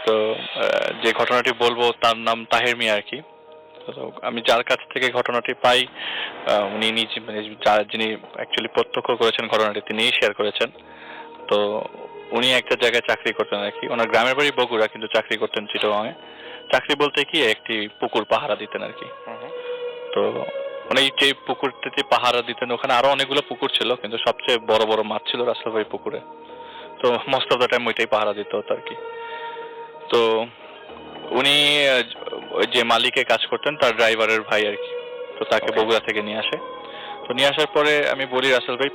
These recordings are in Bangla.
তো যে ঘটনাটি বলবো তার নাম তাহের মিয়া আর কি। তো আমি যার কাছ থেকে ঘটনাটি পাই উনি নিজে মানে যিনি অ্যাকচুয়ালি প্রত্যক্ষ করেছেন ঘটনাটি তিনিই শেয়ার করেছেন। তো উনি একটা জায়গায় চাকরি করতেন আর কি, ওনার গ্রামের বাড়ি বগুড়া কিন্তু চাকরি করতেন চিটাগাংয়ে। চাকরি বলতে কি একটি পুকুর পাহারা দিতেন আর কি। তো মানে যে পুকুরটিতে পাহারা দিতেন ওখানে আরো অনেকগুলো পুকুর ছিল, কিন্তু সবচেয়ে বড় বড় মাছ ছিল রাসেল ভাই পুকুরে। তো মোস্ট অফ দ্য টাইম ওইটাই পাহারা দিতে হতো আর কি। তো উনি ওই যে মালিকে কাজ করতেন তার ড্রাইভারের ভাই আর কি। তো তাকে বগুড়া থেকে নিয়ে আসে। তো নিয়ে আসার পরে আমি বলি রাসেল ভাই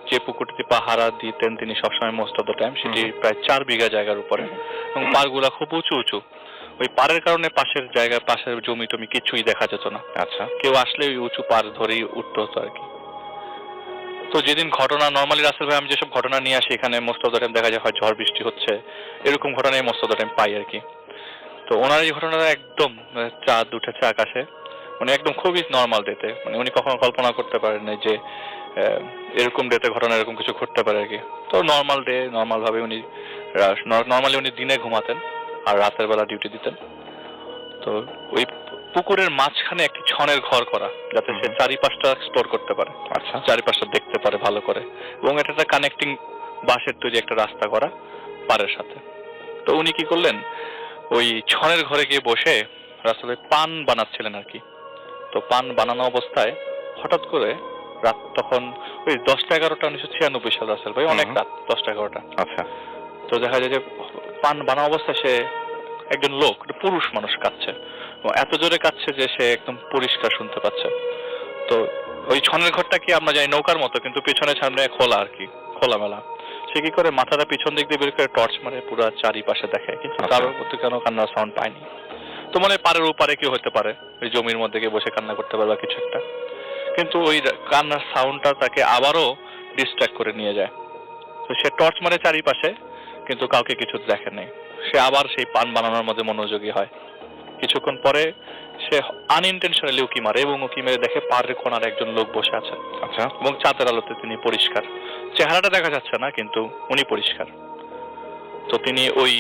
যে পুকুরটি পাহারা দিতেন তিনি সবসময় মোস্ট অফ দ্য টাইম সেটি প্রায় 4 বিঘা জায়গার উপরে, এবং পাড়গুলা খুব উঁচু উঁচু। ওই পাড়ের কারণে পাশের জমি টমি কিছুই দেখা যেত না। আচ্ছা, কেউ আসলে ওই উঁচু পাড় ধরেই উঠতে হতো আর কি। তো যেদিন ঘটনা নর্মালি রাসেল ভাই আমি যেসব ঘটনা নিয়ে আসি এখানে মোস্ট অফ দ্য টাইম দেখা যায় হয় ঝড় বৃষ্টি হচ্ছে, এরকম ঘটনাই মোস্ট অফ দ্য টাইম পাই আর কি। তো ওনার এই ঘটনাটা একদম চাঁদ উঠেছে আকাশে, মানে একদম খুবই নর্মাল ডেতে, মানে উনি কখনো কল্পনা করতে পারেন না যে এরকম ডেতে ঘটনা এরকম কিছু ঘটতে পারে আর কি। তো নর্মাল ডে, নর্মাল ভাবে উনি নর্মালি উনি দিনে ঘুমাতেন আর রাতের বেলা ডিউটি দিতেন। তো ওই পুকুরের মাঝখানে একটি ছনের ঘর করা, যাতে সে চারিপাশটা এক্সপ্লোর করতে পারে। আচ্ছা, চারিপাশটা দেখতে পারে ভালো করে, এবং এটা একটা কানেক্টিং বাঁশের তৈরি একটা রাস্তা করা পাড়ের সাথে। তো উনি কি করলেন, ওই ছনের ঘরে গিয়ে বসে রাসেল ভাই পান বানাচ্ছিলেন আর কি। তো পান বানানো অবস্থায় হঠাৎ করে রাত তখন ওই 10টা-11টা 1996 সাল রাসেল ভাই, অনেক রাত 10টা-11টা। আচ্ছা, তো দেখা যায় যে পান বানানো অবস্থায় সে একজন লোক, পুরুষ মানুষ কাঁদছে, এত জোরে কাঁদছে যে সে একদম পরিষ্কার শুনতে পাচ্ছে। তো ওই ছনের ঘরটা কি আমরা জানি নৌকার মতো, কিন্তু পেছনে সামনে খোলা আর কি, খোলামেলা। সে কি করে মাথাটা পিছন দিক দিয়ে বের করে টর্চ মারে পুরো চারিপাশে দেখে, কিন্তু কারোর মধ্যে কোনো কান্নার সাউন্ড পায়নি। তো মানে পাড়ের ওপারে কেউ হতে পারে, ওই জমির মধ্যে গিয়ে বসে কান্না করতে পারে বা কিছু একটা, কিন্তু ওই কান্নার সাউন্ডটা তাকে আবারও ডিস্ট্র্যাক্ট করে নিয়ে যায়। তো সে টর্চ মারে চারিপাশে, কিন্তু কাউকে কিছু দেখে নেই। সে আবার সেই পান বানানোর মধ্যে মনোযোগী হয়। কিছুক্ষণ পরে সে আনইনটেনশনালি উকি মারে, এবং উকি মেরে দেখে পাড়ের কোণার একজন লোক বসে আছেন। আচ্ছা, এবং চাঁদের আলোতে তিনি পরিষ্কার, চেহারাটা দেখা যাচ্ছে না কিন্তু উনি পরিষ্কার। তো তিনি ওই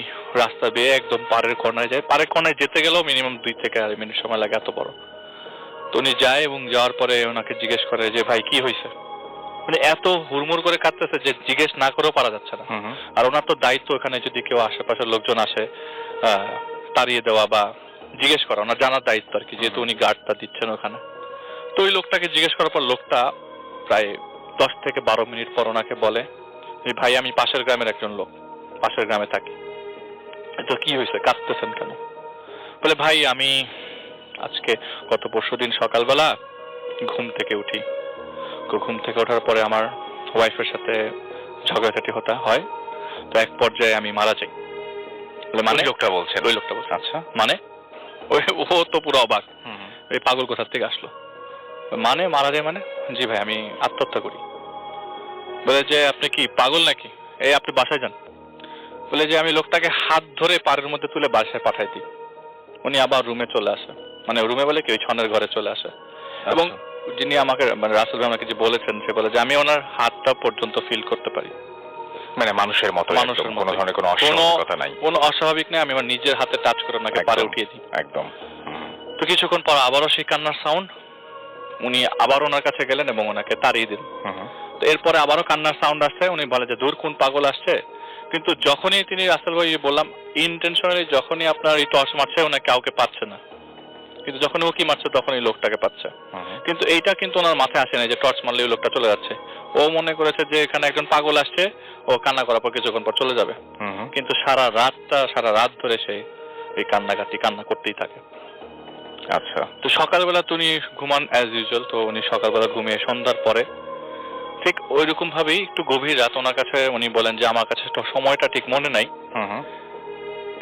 রাস্তা বেয়ে একদম পাড়ের কর্নারে যায়। পাড়ের কর্নারে যেতে গেলেও মিনিমাম 2 থেকে 2.5 মিনিট সময় লাগে, এত বড়। তো উনি যায় এবং যাওয়ার পরে ওনাকে জিজ্ঞেস করে যে ভাই কি হয়েছে, মানে এত হুড়মুড় করে কাঁদতেছে যে জিজ্ঞেস না করেও পারা যাচ্ছে না। আর ওনার তো দায়িত্ব ওখানে যদি কেউ আশেপাশের লোকজন আসে তাড়িয়ে দেওয়া বা জিজ্ঞেস করা, ওনার জানার দায়িত্ব আর কি, যেহেতু উনি গার্ডটা দিচ্ছেন ওখানে। তো ওই লোকটাকে জিজ্ঞেস করার পর লোকটা প্রায় 10 থেকে 12 মিনিট পর ওনাকে বলে ভাই আমি পাশের গ্রামের একজন লোক, পাশের গ্রামে থাকি। তো কি হয়েছে, কাঁদতেছেন কেন? বলে ভাই আমি আজকে গত পরশুদিন সকালবেলা ঘুম থেকে উঠি, ঘুম থেকে ওঠার পরে আমার ওয়াইফের সাথে ঝগড়াঝাটি হয়। তো এক পর্যায়ে আমি মারা যাই। মানে লোকটা বলছে, ওই লোকটা বলছে। আচ্ছা, মানে ও তো পুরো অবাক, এই পাগল কোথা থেকে আসলো, মানে মারা যায় মানে? জি ভাই আমি আত্মহত্যা করি। বলে যে আপনি কি পাগল নাকি, এই আপনি বাসায় যান। বলে যে আমি লোকটাকে হাত ধরে পাড়ের মধ্যে তুলে বাসায় পাঠাই দিই। উনি আবার রুমে চলে আসে, মানে রুমে বলে কি ওই ছনের ঘরে চলে আসে। এবং যিনি আমাকে মানে রাসেল ভাই আমাকে যে বলেছেন, সে বলে যে আমি ওনার হাতটা পর্যন্ত ফিল করতে পারি, মানে মানুষের মতো, কোনো ধরনের কোনো অস্বাভাবিকতা নাই, কোনো অস্বাভাবিক নেই। আমি আমার নিজের হাতে টাচ করে ওনাকে পারে উঠিয়ে দিই একদম। তো কিছুক্ষণ পর আবারও সেই কান্নার সাউন্ড, উনি আবার ওনার কাছে গেলেন এবং ওনাকে তাড়িয়ে দিলেন। তো এরপরে আবারও কান্নার সাউন্ড আসছে, উনি বলে যে দূর কোন পাগল আসছে। কিন্তু যখনই তিনি রাসেল ভাই বললাম ইনটেনশনালি যখনই আপনার এই টর্চ মারছে ওনাকে কাউকে পাচ্ছে না, কিন্তু যখন ও কি মারছে তখন এই লোকটাকে পাচ্ছে। কিন্তু এইটা কিন্তু ওনার মাথায় আসে না যে টর্চ মারলে ওই লোকটা চলে যাচ্ছে। ও মনে করেছে যে এখানে একজন পাগল আসছে, ও কান্না করার পর কিছুক্ষণ পর চলে যাবে। কিন্তু সারা রাত ধরে সে এই কান্না করতেই থাকে। আচ্ছা, তো সকালবেলা তো উনি ঘুমান অ্যাজ ইউজুয়াল। তো উনি সকালবেলা ঘুমিয়ে সন্ধ্যার পরে ঠিক ওই রকম ভাবেই একটু গভীর রাত ওনার কাছে উনি বলেন যে আমার কাছে তো সময়টা ঠিক মনে নাই,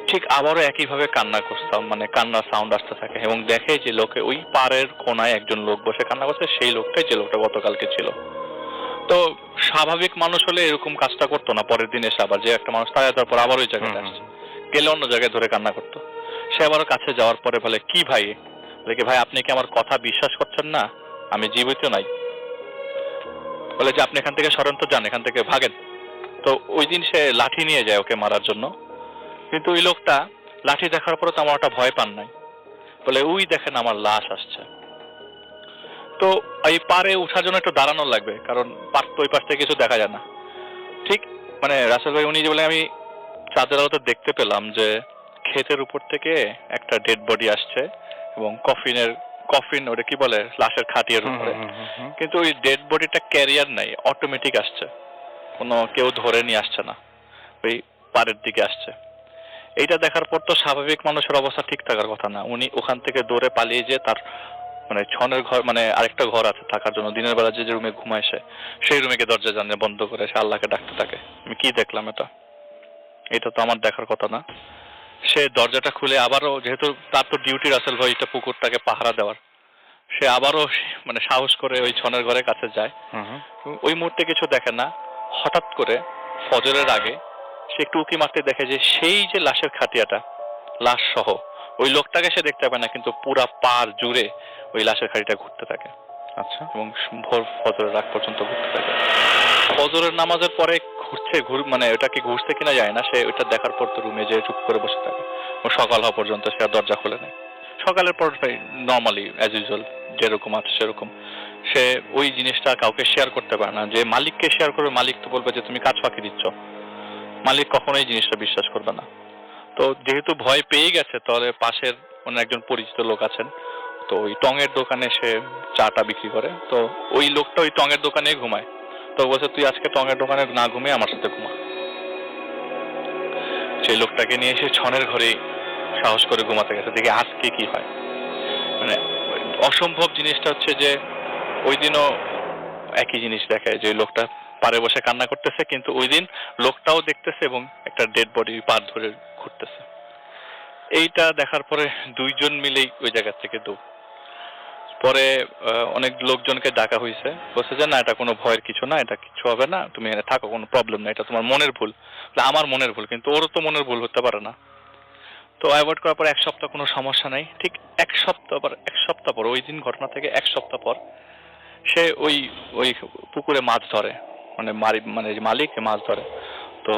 ঠিক আবারও একইভাবে কান্না করতাম, মানে কান্নার সাউন্ড আসতে থাকে এবং দেখে যে লোকে ওই পাড়ের কোনায় একজন লোক বসে কান্না করছে, সেই লোকটাই যে লোকটা গতকালকে ছিল। তো স্বাভাবিক মানুষ হলে এরকম কাজটা করতো না, পরের দিন এসে আবার যে একটা মানুষ তাড়িয়ে দেওয়ার পর আবার ওই জায়গায় আসছে, গেলে অন্য জায়গায় ধরে কান্না করতো। সে আবারও কাছে যাওয়ার পরে বলে কি ভাই, বলে ভাই আপনি কি আমার কথা বিশ্বাস করছেন না, আমি জীবিত নাই। বলে যে আপনি এখান থেকে সরেন তো, যান এখান থেকে ভাগেন। তো ওই দিন সে লাঠি নিয়ে যায় ওকে মারার জন্য, কিন্তু ওই লোকটা লাঠি দেখার পরে তো আমার একটা ভয় পান নাই, বলে ওই দেখেন আমার লাশ আসছে। তো এই পারে উঠার জন্য একটু দাঁড়ানো লাগবে, কারণ ওই পাশ থেকে কিছু দেখা যায় না। ঠিক মানে রাসেল ভাই উনি যে বলে আমি চাঁদের আলোতে দেখতে পেলাম যে ক্ষেতের উপর থেকে একটা ডেড বডি আসছে এবং কফিন ওটা কি বলে লাশের খাটিয়ার উপরে, কিন্তু ওই ডেড বডিটা ক্যারিয়ার নাই, অটোমেটিক আসছে, কোনো কেউ ধরে নিয়ে আসছে না, ওই পাড়ের দিকে আসছে। এইটা দেখার পর তো স্বাভাবিক মানুষের অবস্থা ঠিক থাকার কথা না, উনি ওখান থেকে দৌড়ে পালিয়ে যে তার মানে ছনের ঘর মানে আরেকটা ঘর আছে থাকার জন্য, দিনের বেলা যে রুমে ঘুমায় সেই রুমে গিয়ে দরজা জানলা বন্ধ করে সে আল্লাহকে ডাকতে থাকে। আমি কি দেখলাম এটা তো আমার দেখার কথা না। সে দরজাটা খুলে আবারও, যেহেতু তার তো ডিউটি রাসেল ভাই এটা পুকুরটাকে পাহারা দেওয়ার, সে আবারও মানে সাহস করে ওই ছনের ঘরের কাছে যায়। ওই মুহূর্তে কিছু দেখে না, হঠাৎ করে ফজরের আগে সে একটু উকি মারতে দেখে যে সেই যে লাশের খাটিয়াটা, লাশ সহ ওই লোকটাকে সে দেখতে পায় না, কিন্তু পুরা পার জুড়ে ওই লাশের খাটিটা ঘুরতে থাকে। আচ্ছা, এবং ভোর ফজরের আগ পর্যন্ত ঘুরতে থাকে। ফজরের নামাজের পরে মানে ওটাকে ঘুরছে কিনা যায় না, সে ওইটা দেখার পর তো রুমে যেয়ে চুপ করে বসে থাকে, ও সকাল হওয়া পর্যন্ত সে আর দরজা খুলে নেয়। সকালের পর নর্মালি অ্যাজ ইউজুয়াল যেরকম আছে সেরকম, সে ওই জিনিসটা কাউকে শেয়ার করতে পারে না। যে মালিককে শেয়ার করবে, মালিক তো বলবে যে তুমি কাজ ফাঁকি দিচ্ছ, মালিক কখনোই জিনিসটা বিশ্বাস করবে না। তো যেহেতু ভয় পেয়ে গেছে, তাহলে পাশের অন্য একজন পরিচিত লোক আছেন, তো ওই টঙের দোকানে সে চাটা বিক্রি করে, তো ওই লোকটা ওই টঙের দোকানে ঘুমায়। তো বলছে তুই আজকে টঙের দোকানে না ঘুমিয়ে আমার সাথে ঘুমা। সেই লোকটাকে নিয়ে এসে ছনের ঘরে সাহস করে ঘুমাতে গেছে, দেখি আজকে কি হয়। মানে অসম্ভব জিনিসটা হচ্ছে যে ওই দিনও একই জিনিস দেখায়, যে লোকটা পারে বসে কান্না করতেছে, কিন্তু ওই দিন লোকটাও দেখতেছে এবং একটা ডেড বডি পার ধরে ঘুরতেছে। এইটা দেখার পরে দুইজন মিলেই ওই জায়গা থেকে পরে অনেক লোকজনকে ডাকা হয়েছে, বলছে যে না এটা কোনো ভয়ের কিছু না, এটা কিছু হবে না, তুমি এখানে থাকো, কোনো প্রবলেম না, এটা তোমার মনের ভুল। আমার মনের ভুল, কিন্তু ওরও তো মনের ভুল হতে পারে না। তো অ্যাভয়েড করার পর এক সপ্তাহ কোনো সমস্যা নাই। ঠিক এক সপ্তাহ পর ওই দিন ঘটনা থেকে এক সপ্তাহ পর সে ওই ওই পুকুরে মাছ ধরে, মানে মালিক মাছ ধরে। তো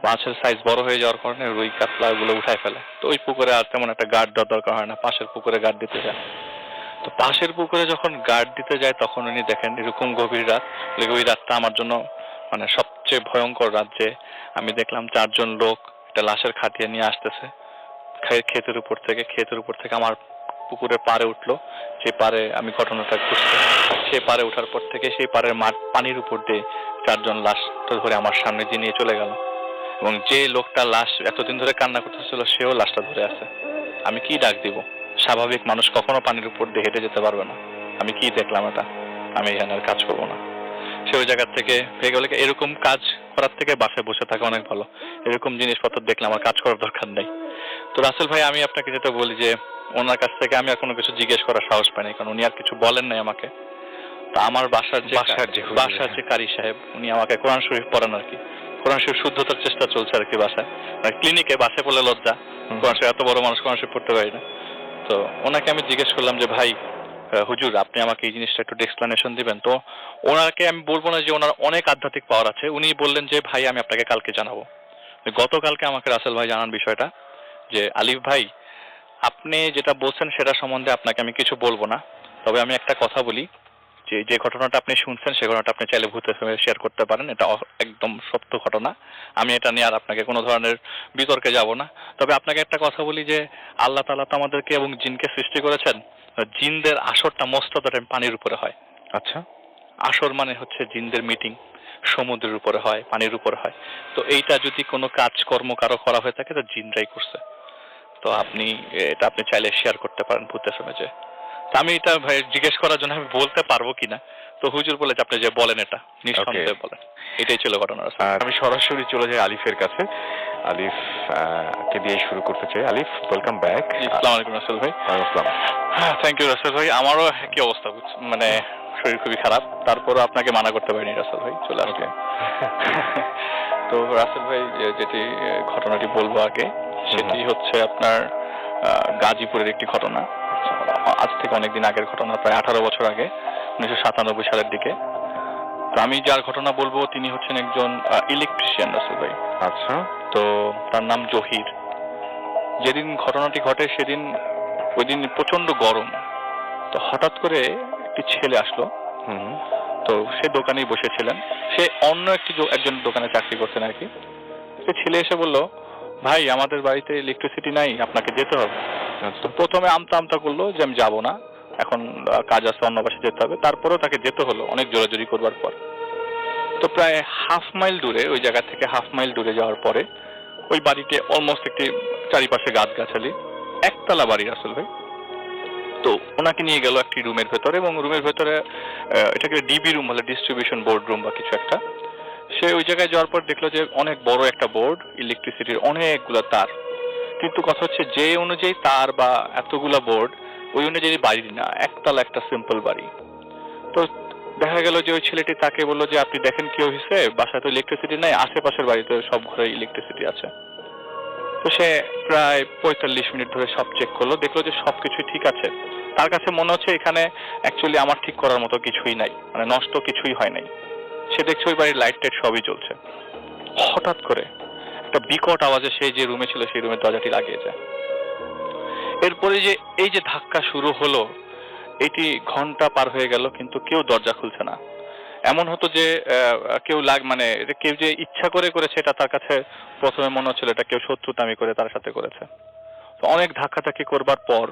মাছের সাইজ বড় হয়ে যাওয়ার কারণে রুই কাতলা গুলো উঠায় ফেলে। তো ওই পুকুরে আর তেমন একটা গার্ড দেওয়ার দরকার হয় না, পাশের পুকুরে গার্ড দিতে যায়। তো পাশের পুকুরে যখন গার্ড দিতে যায় তখন উনি দেখেন এরকম গভীর রাত, ওই রাতটা আমার জন্য মানে সবচেয়ে ভয়ঙ্কর রাত। যে আমি দেখলাম 4 জন লোক একটা লাশের খাটিয়ে নিয়ে আসতেছে ক্ষেতের উপর থেকে আমার পুকুরের পাড়ে উঠলো। সেই পাড়ে আমি ঘটনাটা ঘটছে, সেই পাড়ে ওঠার পর থেকে সেই পাড়ের পানির উপর দিয়ে 4 জন লাশটা ধরে আমার সামনে দিয়ে নিয়ে চলে গেল, এবং যে লোকটা লাশ এতদিন ধরে কান্না করতেছিল সেও লাশটা ধরে আছে। আমি কি ডাক দিব? স্বাভাবিক মানুষ কখনো পানির উপর দিয়ে হেঁটে যেতে পারবে না। আমি কি দেখলাম এটা, আমি এখানে আর কাজ করবো না। সে ওই জায়গার থেকে ভেগে গেলে, এরকম কাজ করার থেকে বাসায় বসে থাকা অনেক ভালো। এরকম জিনিসপত্র দেখলে আমার কাজ করার দরকার নেই। তো রাসেল ভাই, আমি আপনাকে যেটা বলি যে ওনার কাছ থেকে আমি আর কোনো কিছু জিজ্ঞেস করার সাহস পাইনি, কারণ উনি আর কিছু বলেন নাই আমাকে। তা আমার বাসার যে কারি সাহেব, উনি আমাকে কোরআন শরীফ পড়ান আর কি, কোরআন শরীফ শুদ্ধতার চেষ্টা চলছে আর কি বাসায়, ক্লিনিকে বাসায় পড়লে লজ্জা, কোরআন শরীফ এত বড় মানুষ কোরআন শরীফ পড়তে পারি না। তো ওনাকে আমি জিজ্ঞেস করলাম যে ভাই হুজুর, আপনি আমাকে এই জিনিসটা একটু এক্সপ্লেনেশন দিবেন। তো ওনাকে আমি বলবো না যে ওনার অনেক আধ্যাত্মিক পাওয়ার আছে, উনি বললেন যে ভাই আমি আপনাকে কালকে জানাবো। গতকালকে আমাকে রাসেল ভাই জানান বিষয়টা, যে আলিফ ভাই আপনি যেটা বলছেন সেটা সম্বন্ধে আপনাকে আমি কিছু বলবো না, তবে আমি একটা কথা বলি, যে ঘটনাটা আপনি শুনছেন সে ঘটনাটা আপনি চাইলে ভূতের সঙ্গে শেয়ার করতে পারেন, এটা একদম সত্য ঘটনা। আমি এটা নিয়ে আর আপনাকে কোনো ধরনের বিতর্কে যাব না। তবে আপনাকে একটা কথা বলি যে আল্লাহ তাআলা তো আমাদেরকে এবং জিনকে সৃষ্টি করেছেন, জিনদের আসরটা মোস্ট অফ দ্য টাইম পানির উপরে হয়। আচ্ছা, আসর মানে হচ্ছে জিনদের মিটিং সমুদ্রের উপরে হয়, পানির উপরে হয়। তো এইটা যদি কোনো কাজকর্ম কারো করা হয়ে থাকে তো জিনরাই করছে। তো এটা আপনি চাইলে শেয়ার করতে পারেন ভূতের সঙ্গে। যে আমি এটা ভাই জিজ্ঞেস করার জন্য আমি বলতে পারবো কিনা, তো হুজুর বলে যে আপনি যে বলেন এটা নিঃসন্দেহে বলেন। এটাই ছিল ঘটনা। আমি সরাসরি চলে যাই আলিফের কাছে। আলিফ কে দিয়ে শুরু করতে চাই। আলিফ, ওয়েলকাম ব্যাক। আসসালামু আলাইকুম রাসেল ভাই। আসসালাম। হ্যাঁ, থ্যাংক ইউ রাসেল ভাই। আমারও কি অবস্থা, মানে শরীর খুবই খারাপ, তারপরও আপনাকে মানা করতে পারিনি রাসেল ভাই, চলে আসলে। তো রাসেল ভাই যেটি ঘটনাটি বলবো আগে, সেটি হচ্ছে আপনার গাজীপুরের একটি ঘটনা। আজ থেকে অনেকদিন আগের ঘটনা, প্রায় 18 বছর আগে, 1997 সালের দিকে। তো আমি যার ঘটনা বলবো তিনি হচ্ছেন একজন ইলেকট্রিশিয়ান রাসেল ভাই। আচ্ছা। তো তার নাম জহির। যেদিন ঘটনাটি ঘটে সেদিন ওই দিন প্রচন্ড গরম। তো হঠাৎ করে একটি ছেলে আসলো। হুম। তো সে দোকানেই বসেছিলেন। সে অন্য একজন দোকানে চাকরি করতেন আর কি। সে ছেলে এসে বলল, ভাই আমাদের বাড়িতে ইলেকট্রিসিটি নাই, আপনাকে যেতে হবে। তো প্রথমে আমতা আমতা করলো যে আমি যাব না, এখন কাজ আছে, অন্য পাশে যেতে হবে। তারপরেও তাকে যেতে হলো অনেক জোরাজুরি করবার পর। তো প্রায় হাফ মাইল দূরে, ওই জায়গা থেকে হাফ মাইল দূরে যাওয়ার পরে ওই বাড়িতে অলমোস্ট একটি চারিপাশে গাছগাছালি, একতলা বাড়ি রাসেল ভাই। তো ওনাকে নিয়ে গেল একটি রুমের ভেতরে, এবং রুমের ভেতরে এটাকে ডিবি রুম বলে, ডিস্ট্রিবিউশন বোর্ড রুম বা কিছু একটা। সে ওই জায়গায় যাওয়ার পর দেখলো যে অনেক বড় একটা বোর্ড, ইলেকট্রিসিটির অনেকগুলো তার। কিন্তু কথা হচ্ছে যে অনুযায়ী তার বা এতগুলা বোর্ড ওই অনুযায়ী বাড়ি না, একতলা একটা সিম্পল বাড়ি। তো দেখা গেল যে ওই ছেলেটি তাকে বললো যে আপনি দেখেন কি হয়েছে, বাসায় তো ইলেকট্রিসিটি নাই, আশেপাশের বাড়িতে সব ঘরে ইলেকট্রিসিটি আছে। তো সে প্রায় 45 মিনিট ধরে সব চেক করলো, দেখলো যে সবকিছু ঠিক আছে। তার কাছে মনে হচ্ছে এখানে অ্যাকচুয়ালি আমার ঠিক করার মতো কিছুই নাই, মানে নষ্ট কিছুই হয় নাই। সে দেখছে ওই বাড়ির লাইট টাইট সবই চলছে। হঠাৎ করে একটা বিকট আওয়াজে সে যে রুমে ছিল সেই রুমের দরজাটি লাগিয়ে যায়। এরপরে যে এই যে ধাক্কা শুরু হলো, এটি ঘন্টা পার হয়ে গেল কিন্তু কেউ দরজা খুলছে না। এমন হতো যে কেউ মানে এটা কেউ যে ইচ্ছা করে করেছে এটা তার কাছে প্রথমে মনে হচ্ছিল এটা কেউ শত্রুতামি করে তার সাথে করেছে। তো অনেক ধাক্কাধাক্কি করবার পর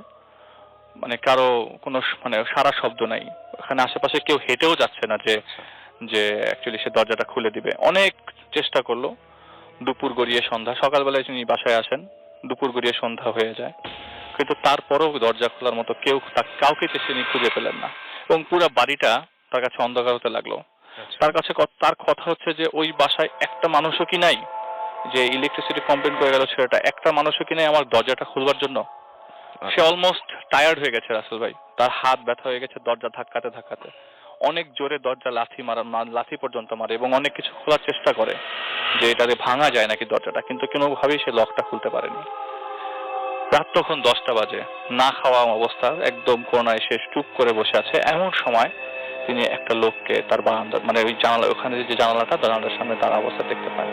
মানে কারো কোনো মানে সারা শব্দ নাই, ওখানে আশেপাশে কেউ হেঁটেও যাচ্ছে না যে যে অ্যাকচুয়ালি সে দরজাটা খুলে দিবে। অনেক চেষ্টা করলো, দুপুর গড়িয়ে সন্ধ্যা, সকালবেলায় তিনি বাসায় আসেন, দুপুর গড়িয়ে সন্ধ্যা হয়ে যায়, কিন্তু তারপরেও দরজা খোলার মতো কাউকে তিনি খুঁজে পেলেন না, এবং পুরো বাড়িটা তার কাছে অন্ধকার হতে লাগলো। তার কাছে তার কথা হচ্ছে যে ওই বাসায় একটা মানুষও কি নাই, যে ইলেকট্রিসিটি কমপ্লেন করে গেল ছেলেটা, একটা মানুষও কি নাই আমার দরজাটা খুলবার জন্য। সে অলমোস্ট টায়ার্ড হয়ে গেছে রাসেল ভাই, তার হাত ব্যথা হয়ে গেছে দরজা ধাক্কাতে ধাক্কাতে। অনেক জোরে দরজা লাথি পর্যন্ত মারে, এবং অনেক কিছু খোলার চেষ্টা করে যে এটাতে ভাঙা যায় নাকি দরজাটা, কিন্তু কোনোভাবেই সে লকটা খুলতে পারেনি। রাত তখন 10টা বাজে, না খাওয়া অবস্থা, একদম কোনায় সে চুপ করে বসে আছে। এমন সময় তিনি একটা লোককে তার বারান্দা, মানে ওই জানালা, ওখানে যে জানালাটা, জানালার সামনে তার অবস্থা দেখতে পায়।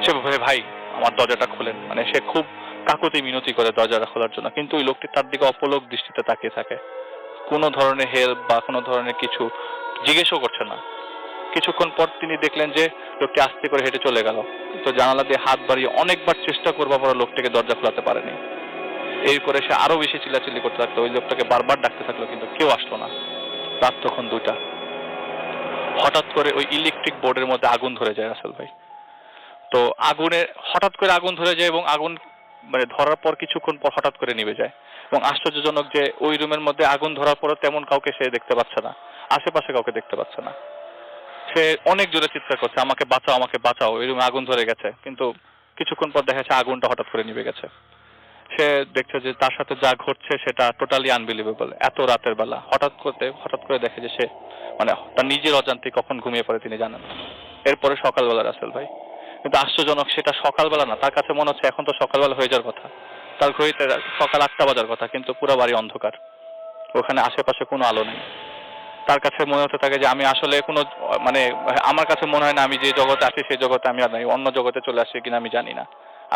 সে বলে, ভাই আমার দরজাটা খুলেন। মানে সে খুব কাকুতি মিনতি করে দরজাটা খোলার জন্য, কিন্তু ওই লোকটি তার দিকে অপলক দৃষ্টিতে তাকিয়ে থাকে, কোনো ধরনের হেল্প বা কোনো ধরনের কিছু জিজ্ঞেসও করছে না। কিছুক্ষণ পর তিনি দেখলেন যে লোকটি আস্তে করে হেঁটে চলে গেল। তো জানালা দিয়ে হাত বাড়িয়ে অনেকবার চেষ্টা করবার পর লোকটাকে দরজা খোলাতে পারেনি। এই করে সে আরো বেশি চিল্লাচিল্লি করতে থাকলো, ওই লোকটাকে বারবার ডাকতে থাকলো, কিন্তু কেউ আসলো না। রাত তখন 2টা। হঠাৎ করে ওই ইলেকট্রিক বোর্ডের মধ্যে আগুন ধরে যায় রাসেল ভাই। তো হঠাৎ করে আগুন ধরে যায়, এবং আগুন মানে ধরার পর কিছুক্ষণ পর হঠাৎ করে নিভে যায়। এবং আশ্চর্যজনক যে ওই রুমের মধ্যে আগুন ধরার পরও তেমন কাউকে সে দেখতে পাচ্ছে না, আশেপাশে কাউকে দেখতে পাচ্ছে না। সে অনেক জোরে চিৎকার করছে, আমাকে বাঁচাও, আমাকে বাঁচাও, এই রুমে আগুন ধরে গেছে। কিন্তু কিছুক্ষণ পর দেখা যাচ্ছে আগুনটা হঠাৎ করে নিভে গেছে। সে দেখছে যে তার সাথে যা ঘটছে সেটা টোটালি আনবিলিভেবল। এত রাতের বেলা হঠাৎ করে দেখে যে সে মানে তার নিজের অজান্তে কখন ঘুমিয়ে পড়ে তিনি জানেন। এরপরে সকালবেলা রাসেল ভাই, কিন্তু আশ্চর্যজনক সেটা সকালবেলা না, তার কাছে মনে হচ্ছে এখন তো সকালবেলা হয়ে যাওয়ার কথা, তার ঘড়িতে সকাল 8টা বাজার কথা, কিন্তু পুরো বাড়ি অন্ধকার, ওখানে আশেপাশে কোনো আলো নেই। তার কাছে মনে হতে থাকে যে আমি আসলে কোনো মানে আমার কাছে মনে হয় না আমি যে জগতে আছি সেই জগতে আমি আর নাই, অন্য জগতে চলে আসছি কিনা আমি জানি না।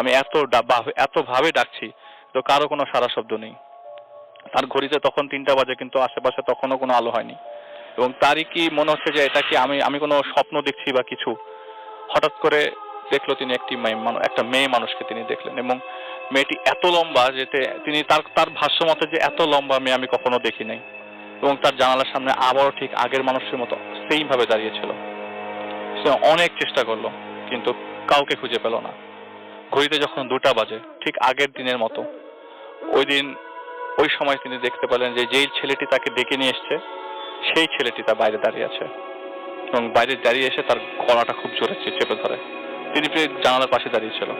আমি এত ভাবে ডাকছি তো কারো কোনো সারা শব্দ নেই। তার ঘড়িতে তখন 3টা বাজে, কিন্তু আশেপাশে তখনও কোনো আলো হয়নি। এবং তারই কি মনে হচ্ছে যে এটা কি আমি কোনো স্বপ্ন দেখছি বা কিছু। হঠাৎ করে দেখলো তিনি একটা মেয়ে মানুষকে তিনি দেখলেন, এবং মেয়েটি এত লম্বা যে তিনি তার ভাষ্য মতে যে এত লম্বা মেয়ে আমি কখনো দেখি নাই। এবং তার জানালার সামনে আবারও ঠিক আগের মানুষের মতো সেইম ভাবে দাঁড়িয়েছিল। সে অনেক চেষ্টা করলো কিন্তু কাউকে খুঁজে পেল না। ঘড়িতে যখন 2টা বাজে, ঠিক আগের দিনের মতো ওই সময় তিনি দেখতে পেলেন যে যেই ছেলেটি তাকে ডেকে নিয়ে এসছে সেই ছেলেটি তার বাইরে দাঁড়িয়ে আছে, এবং বাইরে দাঁড়িয়ে এসে তার গলাটা খুব জোরে চেপে ধরে। তিনি জানালার পাশে দাঁড়িয়েছিল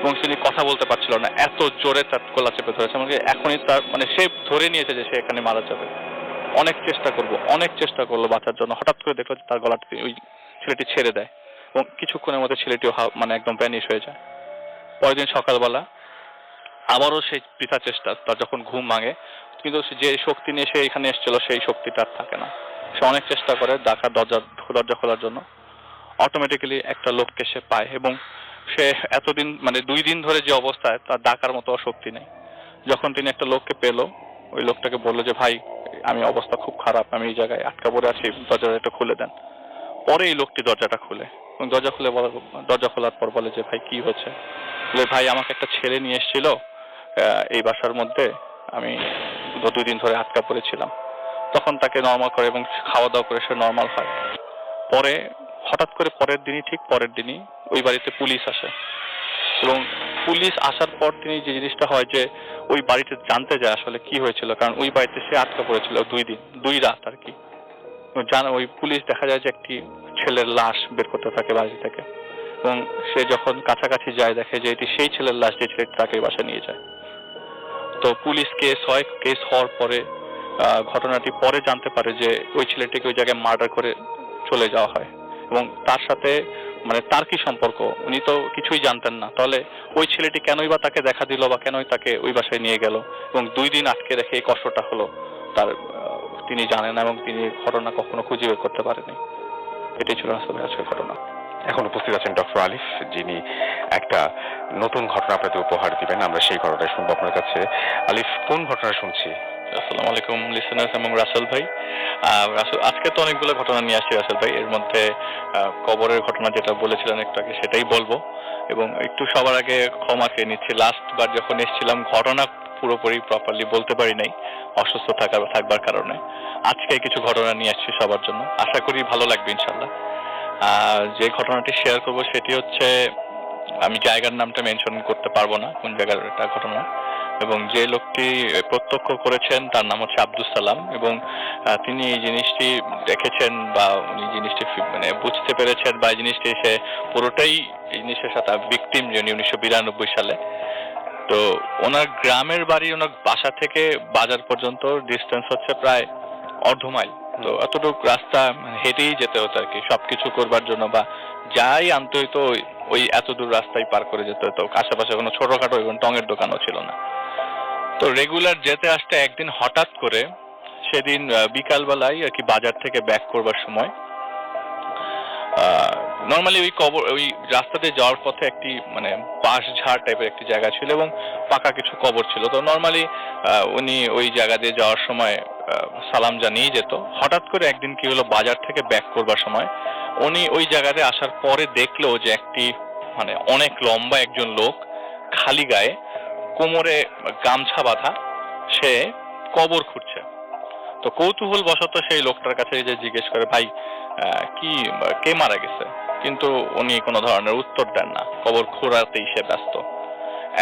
এবং তিনি কথা বলতে পারছিল না, এত জোরে তার গলা চেপে ধরেছে। এমনকি এখনই তার মানে সে ধরে নিয়েছে যে সে এখানে মারা যাবে। অনেক চেষ্টা করলো বাঁচার জন্য। হঠাৎ করে দেখলো যে তার গলাটা ওই ছেলেটি ছেড়ে দেয়, এবং কিছুক্ষণের মধ্যে ছেলেটিও মানে একদম ভ্যানিশ হয়ে যায়। পরের দিন সকালবেলা আবারও সেই বৃথা চেষ্টা, তার যখন ঘুম ভাঙে, কিন্তু যে শক্তি নিয়ে সে এখানে এসেছিল সেই শক্তিটা আর থাকে না। সে অনেক চেষ্টা করে দরজা খোলার জন্য। অটোমেটিক্যালি একটা লোককে সে পায়, এবং সে এতদিন মানে 2 দিন ধরে যে অবস্থায়, তার ডাকার মতো শক্তি নেই। যখন তিনি একটা লোককে পেল, ওই লোকটাকে বললো যে ভাই আমি অবস্থা খুব খারাপ, আমি এই জায়গায় আটকা পড়ে আছি, দরজাটা একটু খুলে দেন। পরে এই লোকটি দরজাটা খুলে, এবং দরজা খোলার পর বলে যে ভাই কি হয়েছে? বলে ভাই আমাকে একটা ছেলে নিয়ে এসেছিল এই বাসার মধ্যে, আমি 2 দিন ধরে আটকা পড়েছিলাম। তখন তাকে নর্মাল করে এবং খাওয়া দাওয়া করে সে নর্মাল হয়। পরে হঠাৎ করে ঠিক পরের দিনই ওই বাড়িতে পুলিশ আসে, এবং পুলিশ আসার পর তিনি যে জিনিসটা হয় যে ওই বাড়িতে জানতে যায় আসলে কি হয়েছিল, কারণ ওই বাড়িতে সে আটকা পড়েছিল 2 রাত আর কি। ওই পুলিশ দেখা যায় যে একটি ছেলের লাশ বের করতে থাকে বাড়ি থেকে, এবং সে যখন কাছাকাছি যায় দেখে যে এটি সেই ছেলের লাশ যে ছেলেটি তাকে বাসা নিয়ে যায়। তো পুলিশ কেস হয়, কেস হওয়ার পরে ঘটনাটি পরে জানতে পারে যে ওই ছেলেটিকে ওই জায়গায় মার্ডার করে চলে যাওয়া হয়, এবং তার সাথে মানে তার কি সম্পর্ক উনি তো কিছুই জানতেন না। তাহলে ওই ছেলেটি কেনই বা তাকে দেখা দিল বা কেনই তাকে ওই বাসায় নিয়ে গেল এবং 2 দিন আটকে রেখে এই কষ্টটা হলো, তার তিনি জানেন না, এবং তিনি ঘটনা কখনো খুঁজে বের করতে পারেনি। এটাই ছিল আসলে আজকের ঘটনা। এখন উপস্থিত আছেন ডক্টর আলিফ, যিনি একটা নতুন ঘটনা আপনাদের উপহার দিবেন। আমরা সেই ঘটনাটা শুনবো আপনার কাছে। আলিফ, কোন ঘটনা শুনছি? আসসালামু আলাইকুম লিসেনার্স এবং রাসেল ভাই। রাসেল, আজকে তো অনেকগুলো ঘটনা নিয়ে আসছি রাসেল ভাই। এর মধ্যে কবরের ঘটনা যেটা বলেছিলেন একটু আগে সেটাই বলবো, এবং একটু সবার আগে ক্ষমা চেয়ে নিচ্ছি। লাস্ট বার যখন এসেছিলাম ঘটনা পুরোপুরি প্রপারলি বলতে পারি নাই অসুস্থ থাকবার কারণে। আজকে কিছু ঘটনা নিয়ে আসছি সবার জন্য, আশা করি ভালো লাগবে ইনশাল্লাহ। যে ঘটনাটি শেয়ার করব সেটি হচ্ছে, আমি জায়গার নামটা মেনশন করতে পারবো না কোন জায়গার একটা ঘটনা, এবং যে লোকটি প্রত্যক্ষ করেছেন তার নাম হচ্ছে আব্দুস সালাম, এবং তিনি এই জিনিসটি দেখেছেন বা উনি জিনিসটি মানে বুঝতে পেরেছেন, বা এই জিনিসটি সে পুরোটাই এই জিনিসের সাথে ভিকটিম, যিনি 1992 সালে। তো ওনার গ্রামের বাড়ি ওনার বাসা থেকে বাজার পর্যন্ত ডিস্টেন্স হচ্ছে প্রায় 1/2 মাইল। তো এতটুকু রাস্তা হেঁটেই যেতে হতো আর কি, সবকিছু করবার জন্য বা যাই আনতে হইতো ওই এত দূর রাস্তায় পার করে যেতে হতো। আশেপাশে কোনো ছোটখাটো এবং টঙের দোকানও ছিল না। তো রেগুলার যেতে আসতে একদিন হঠাৎ করে, সেদিন বিকালবেলায় আর কি বাজার থেকে ব্যাক করবার সময়, নর্মালি ওই রাস্তাতে যাওয়ার পথে একটি মানে বাঁশ ঝাড় টাইপের একটি জায়গা ছিল এবং পাকা কিছু কবর ছিল। তো নর্মালি উনি ওই জায়গা দিয়ে যাওয়ার সময় সালাম জানিয়ে যেত। হঠাৎ করে একদিন কি হলো, বাজার থেকে ব্যাক করবার সময় উনি ওই জায়গাতে আসার পরে দেখলো যে একটি মানে অনেক লম্বা একজন লোক খালি গায়ে, কোমরে গামছা বাঁধা, সে কবর খুঁড়ছে। তো কৌতূহল বশত সেই লোকটার কাছে যে জিজ্ঞেস করে, ভাই কি কে মারা গেছে? কিন্তু উনি কোনো ধরনের উত্তর দেন না, কবর খোঁড়াতেই সে ব্যস্ত।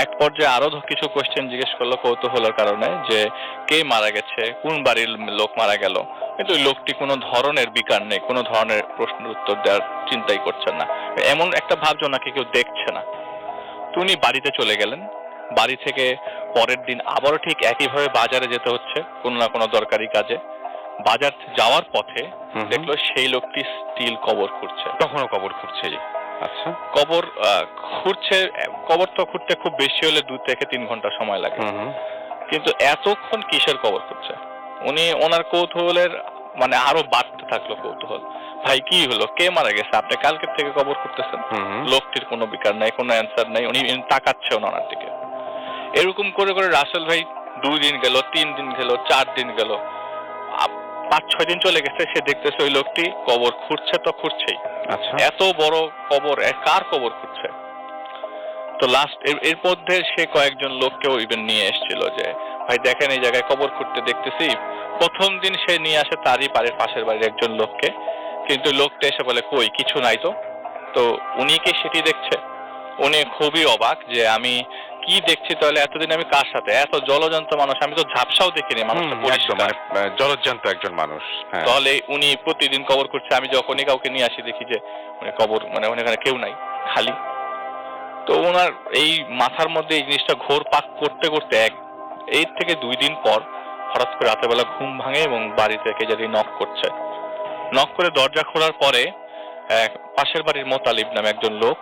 এক পর্যায়ে আরো কিছু কোশ্চেন জিজ্ঞেস করলো কৌতূহলের কারণে, যে কে মারা গেছে, কোন বাড়ির লোক মারা গেল, কিন্তু ওই লোকটি কোনো ধরনের বিকার নেই, কোনো ধরনের প্রশ্নের উত্তর দেওয়ার চিন্তাই করছেন না। এমন একটা ভাব যে ওনাকে কেউ দেখছে না। তো উনি বাড়িতে চলে গেলেন। বাড়ি থেকে পরের দিন আবারও ঠিক একইভাবে বাজারে যেতে হচ্ছে কোনো না কোনো দরকারি কাজে। বাজার যাওয়ার পথে দেখলো সেই লোকটি স্টিল কবর খুঁড়ছে। তখনও কবর খুঁড়ছে? আচ্ছা। কবর খুঁড়ছে। কবর তো খুঁড়তে খুব বেশি হলে 2 থেকে 3 ঘন্টা সময় লাগে, কিন্তু এতক্ষণ কিসের কবর খুঁড়ছে? উনি ওনার কৌতূহলের মানে আরো বাড়তে থাকলো কৌতূহল। ভাই কি হলো, কে মারা গেছে? আপনি কালকের থেকে কবর করতেছেন। লোকটির কোনো বিকার নাই, কোনো অ্যান্সার নাই, উনি তাকাচ্ছে ওনার দিকে। এরকম করে করে রাসেল ভাই 2 দিন গেল, 3 দিন গেল, 4 দিন গেল, 5-6 দিন চলে গেছে। সে দেখতেছে ওই লোকটি কবর খুঁড়ছে তো খুঁড়ছেই। আচ্ছা। এত বড় কবর, কার কবর খুঁড়ছে? তো লাস্ট এর মধ্যে সে কয়েকজন লোককেও ইভেন নিয়ে এসেছিল যে ভাই দেখেন এই জায়গায় কবর খুঁড়তে দেখতেছি। প্রথম দিন সে নিয়ে আসে তারই পাশের বাড়ির একজন লোককে, কিন্তু লোকটা এসে বলে কই কিছু নাই তো। তো উনি কি সেটি দেখছে? উনি খুবই অবাক যে আমি কি দেখছি, তাহলে এতদিন আমি কার সাথে, এত জলজন্ত মানুষ, আমি তো ঝাপসাও দেখিনি মানুষটা পরিষ্কার, জলজ্জান্ত একজন মানুষ। তাহলে উনি প্রতিদিন কবর করছে। আমি যখনই কাউকে নিয়ে আসি দেখি যে কবর মানে ওখানে কেউ নাই, খালি। তো ওনার এই মাথার মধ্যে এই জিনিসটা ঘোরপাক করতে করতে এর থেকে 2 দিন পর হঠাৎ করে রাতের বেলা ঘুম ভাঙে এবং বাড়ি থেকে যদি নক করছে। নক করে দরজা খোলার পরে পাশের বাড়ির মোতালিব নামে একজন লোক,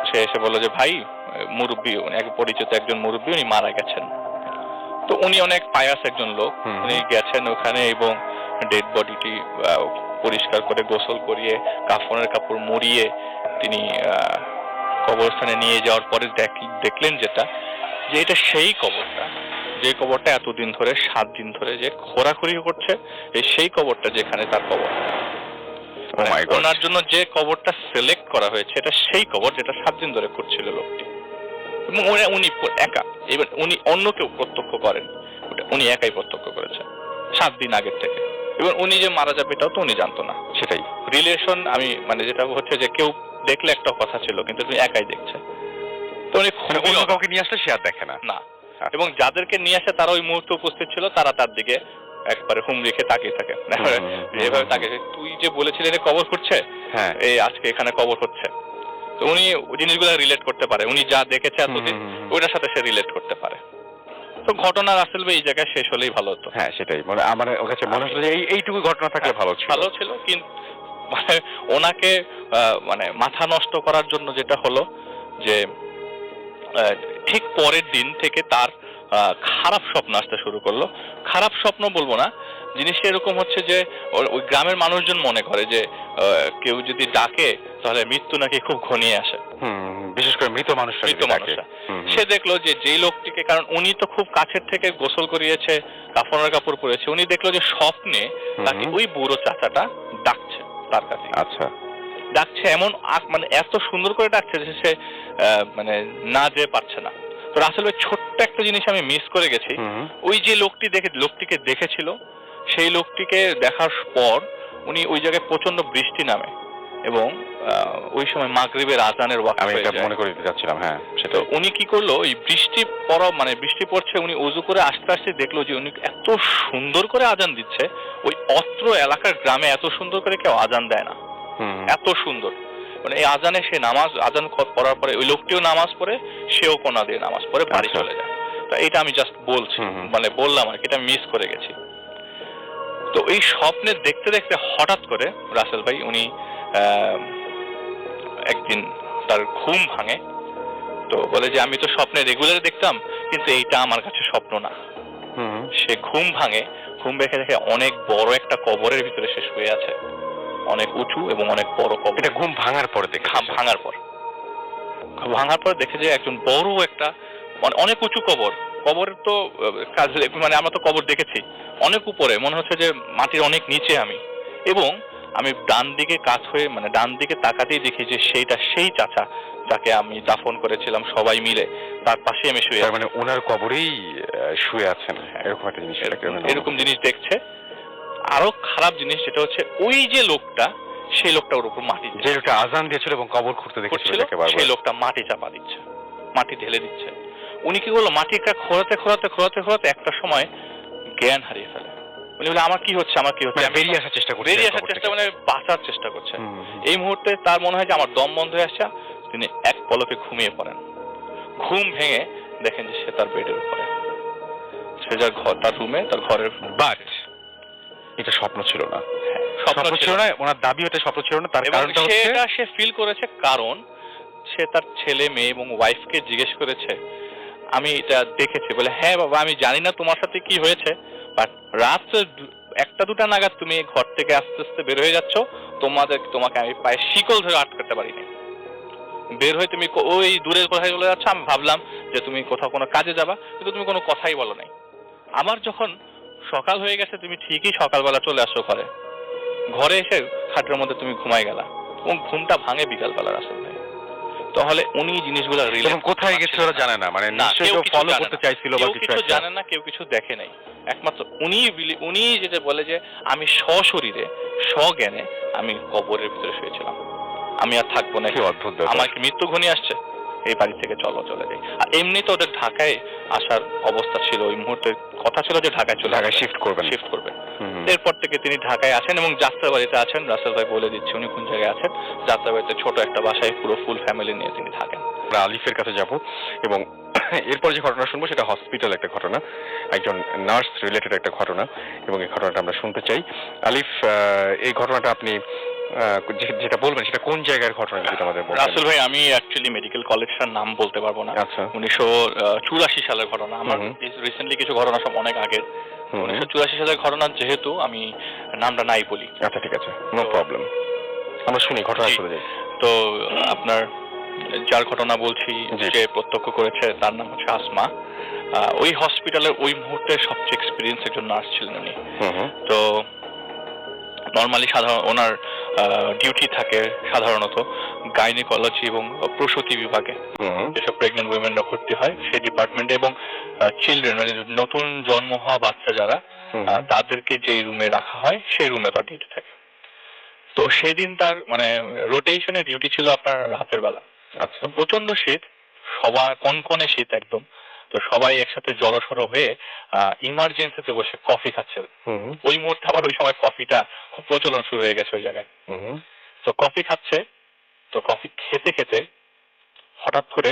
সে এসে বলল যে ভাই মুরব্বী, উনি এক পরিচিত একজন মুরব্বী, উনি মারা গেছেন। তো উনি অনেক পায়াস একজন লোক, উনি গেছেন ওখানে এবং ডেড বডিটি পরিষ্কার করে গোসল করিয়ে কাফনের কাপড় মুড়িয়ে তিনি কবরস্থানে নিয়ে যাওয়ার পরে দেখলেন যেটা, যে এটা সেই কবরটা, যে কবরটা এতদিন ধরে 7 দিন ধরে যে খোঁড়াখুড়ি করছে, সেই কবরটা যেখানে তার কবর। Oh my God! ওনার জন্য যে কবরটা সিলেক্ট করা হয়েছে এটা সেই কবর যেটা 7 দিন ধরে খুঁড়ছিল লোকটি, এবং উনি একা, এবার উনি অন্য কেউ প্রত্যক্ষ করেন, ওটা উনি একাই প্রত্যক্ষ করেছেন 7 দিন আগের থেকে। এবং উনি যে মারা যাবে এটাও তো উনি জানতো না। সেটাই রিলেশন, আমি মানে যেটা হচ্ছে যে কেউ দেখলে একটা কথা ছিল, কিন্তু তুমি একাই দেখছে, তো উনি অন্য কাউকে নিয়ে আসলে সে আর দেখে না। না। এবং যাদেরকে নিয়ে আসে তারা ওই মুহূর্তে উপস্থিত ছিল, তারা তার দিকে একবারে হুম রেখে তাকিয়ে থাকে, এভাবে তাকিয়ে, তুই যে বলেছিলি এটা কবর করছে, হ্যাঁ, এই আজকে এখানে কবর হচ্ছে। তো উনি জিনিসগুলো রিলেট করতে পারে, উনি যা দেখেছে এতদিন ওইটার সাথে সে রিলেট করতে পারে। তো ঘটনা রাসেল ভাই এই জায়গায় শেষ হলেই ভালো হতো। হ্যাঁ সেটাই, মানে আমার কাছে মনে হচ্ছে যে এইটুকু ঘটনা থাকলে ভালো ছিল। কিন্তু মানে ওনাকে মানে মাথা নষ্ট করার জন্য যেটা হলো যে ঠিক পরের দিন থেকে তার খারাপ স্বপ্ন আসতে শুরু করলো। খারাপ স্বপ্ন বলবো না, জিনিসটা এরকম হচ্ছে যে ওই গ্রামের মানুষজন মনে করে যে কেউ যদি ডাকে তাহলে মৃত্যু নাকি খুব ঘনিয়ে আসে, বিশেষ করে মৃত মানুষরা। সে দেখলো যে যেই লোকটিকে, কারণ উনি তো খুব কাছের থেকে গোসল করিয়েছে, কাফনের কাপড় পরেছে, উনি দেখলো যে স্বপ্নে তাকে ওই বুড়ো চাচাটা ডাকছে তার কাছে। আচ্ছা, ডাকছে এমন মানে এত সুন্দর করে ডাকছে যে সে মানে না যেতে পারছে না। তো রাসেল ভাই ছোট্ট একটা জিনিস আমি মিস করে গেছি, ওই যে লোকটিকে দেখেছিল, সেই লোকটিকে দেখার পর উনি ওই জায়গায় প্রচন্ড বৃষ্টি নামে, এবং ওই সময় মাগরিবের আজানের ওয়াক্ত আমি হয়ে এটা যায়। মনে করে দিতে যাচ্ছিলাম। হ্যাঁ, সেটা উনি কি করলো, ওই বৃষ্টি পড়ছে, উনি ওযু করে আস্তে আস্তে দেখলো যে উনি এত সুন্দর করে আজান দিচ্ছে, ওই অত্র এলাকার গ্রামে এত সুন্দর করে কেউ আজান দেয় না, এত সুন্দর। মানে এই আজানে সে আজান পড়ার পরে ওই লোকটিও নামাজ পড়ে, সেও কোনা দিয়ে নামাজ পড়ে বাড়ি চলে যায়। তো এটা আমি জাস্ট বলছি, মানে বললাম আর কি, এটা মিস করে গেছি। তো এই স্বপ্নে দেখতে দেখতে হঠাৎ করে রাসেল ভাই উনি একদিন তার ঘুম ভাঙে, তো বলে যে আমি তো স্বপ্নে রেগুলার দেখতাম, কিন্তু এইটা আমার কাছে স্বপ্ন না। সে ঘুম ভাঙে, ঘুম ভেঙে দেখে অনেক বড় একটা কবরের ভিতরে সে শুয়ে আছে, অনেক উঁচু এবং অনেক বড় কবর। এটা ঘুম ভাঙার পরে দেখে? ভাঙার পর দেখে যে একজন বড় একটা, মানে অনেক উঁচু কবর। কবরের তো কাজ, মানে আমরা তো কবর দেখেছি অনেক উপরে, মনে হচ্ছে যে মাটির অনেক নিচে আমি। এবং আমি ডান দিকে কাত হয়ে, মানে ডান দিকে তাকাতেই দেখি যে সেই চাচা যাকে আমি দাফন করেছিলাম সবাই মিলে, তার পাশে আমি শুয়ে। তার মানে ওনার কবরেই শুয়ে আছেন, এরকম একটা জিনিস, এরকম জিনিস দেখছে। আরো খারাপ জিনিস যেটা হচ্ছে, ওই যে লোকটা, সেই লোকটা ওর উপর মাটি, যে লোকটা আজান দিয়েছিল এবং কবর খুঁড়তে দেখেছিল, সেই লোকটা মাটি চাপা দিচ্ছে, মাটি ঢেলে দিচ্ছে। উনি কি করলো, মাটিটা খোঁড়াতে একটা সময় জ্ঞান হারিয়ে ফেলে। উনি বলে আমার কি হচ্ছে, বেরিয়ে আসার চেষ্টা মানে বাঁচার চেষ্টা করছে। এই মুহূর্তে তার মনে হয় যে আমার দম বন্ধ হয়ে আসছে, তিনি এক পলকে ঘুমিয়ে পড়েন। ঘুম ভেঙে দেখেন যে সে তার বেডের উপরে, সে যার ঘর, তার রুমে, তার ঘরের। বাট এটা স্বপ্ন ছিল না, স্বপ্ন ছিল না, ওনার দাবি ওটা স্বপ্ন ছিল না। তার কারণটা হচ্ছে সেটা সে ফিল করেছে, কারণ সে তার ছেলে মেয়ে এবং ওয়াইফকে জিজ্ঞেস করেছে, আমি এটা দেখেছি। বলে হ্যাঁ বাবা, আমি জানি না তোমার সাথে কি হয়েছে, বাট রাত 1-2 নাগাদ তুমি ঘর থেকে আস্তে আস্তে বের হয়ে যাচ্ছ, তোমাকে আমি পায়ে শিকল ধরে আটকাতে পারিনি। বের হয়ে তুমি ওই দূরের কোথায় চলে যাচ্ছ, আমি ভাবলাম যে তুমি কোথাও কোনো কাজে যাবা, কিন্তু তুমি কোনো কথাই বলো নাই। আমার যখন সকাল হয়ে গেছে, তুমি ঠিকই সকালবেলা চলে আসো ঘরে এসে খাটের মধ্যে তুমি ঘুমাই গেলা, এবং ঘুমটা ভাঙে বিকালবেলা রাসেল ভাই। তাহলে উনি জিনিসগুলো কোথায় গেছে ওরা জানে না, মানে নিশ্চয়ই ফলো করতে চাইছিল বা কিছু জানে না, কেউ কিছু দেখে নাই। একমাত্র উনি যেটা বলে যে আমি সশরীরে সজ্ঞানে আমি কবরের ভিতরে শুয়েছিলাম, আমি আর থাকবো না, আমার কি মৃত্যু ঘনিয়ে আসছে, এই বাড়ি থেকে চলে যাই। আর এমনি তো ওদের ঢাকায় আসার অবস্থা ছিল, ওই মুহূর্তে কথা ছিল যে ঢাকায় শিফট করবেন। এরপর থেকে তিনি ঢাকায় আছেন এবং যাত্রাবাড়িতে আছেন। রাসেল ভাই বলে দিচ্ছে উনি কোন জায়গায় আছেন। যাত্রাবাড়িতে ছোট একটা বাসায় পুরো ফুল ফ্যামিলি নিয়ে তিনি থাকেন। আমরা আলিফের কাছে যাব এবং এরপর যে ঘটনা শুনবো সেটা হসপিটাল একটা ঘটনা, একজন নার্স রিলেটেড একটা ঘটনা, এবং এই ঘটনাটা আমরা শুনতে চাই। আলিফ, এই ঘটনাটা আপনি যেটা বলবেন সেটা কোন জায়গার ঘটনা, যদি আমাদের বলেন। রাসেল ভাই, আমি অ্যাকচুয়ালি মেডিকেল কলেজটার নাম বলতে পারবো না। আচ্ছা, 1984 সালের ঘটনা। আমার রিসেন্টলি কিছু ঘটনা সব অনেক আগের। 1984 সালের ঘটনা, যেহেতু আমি নামটা নাই বলি। আচ্ছা ঠিক আছে, নো প্রবলেম, আমরা শুনি ঘটনা চলে যাই। তো আপনার যার ঘটনা বলছি, জি। যে প্রত্যক্ষ করেছে তার নাম হচ্ছে আসমা। ওই হসপিটালের ওই মুহূর্তে সবচেয়ে এক্সপিরিয়েন্স একজন নার্স ছিলেন উনি। হুম হুম তো নর্মালি সাধারণ ওনার ডিউটি থাকে সাধারণত গাইনিকোলজি এবং প্রসূতি বিভাগে, হুম যেসব প্রেগনেন্ট উইমেনরা ভর্তি হয় সেই ডিপার্টমেন্টে, এবং চিলড্রেন মানে নতুন জন্ম হওয়া বাচ্চা যারা হুম তাদেরকে যে রুমে রাখা হয় সেই রুমে তার ডিউটি থাকে। তো সেদিন তার মানে রোটেশনের ডিউটি ছিল আপনার রাতের বেলা। আচ্ছা। তো প্রচন্ড শীত, সবার কনকনে শীত একদম। তো সবাই একসাথে জড়সড় হয়ে ইমার্জেন্সিতে বসে কফি খাচ্ছে। হুম ওই মুহূর্তে আবার ওই সময় কফিটা খুব প্রচলন শুরু হয়ে গেছে ওই জায়গায়। হুম তো কফি খাচ্ছে, তো কফি খেতে খেতে হঠাৎ করে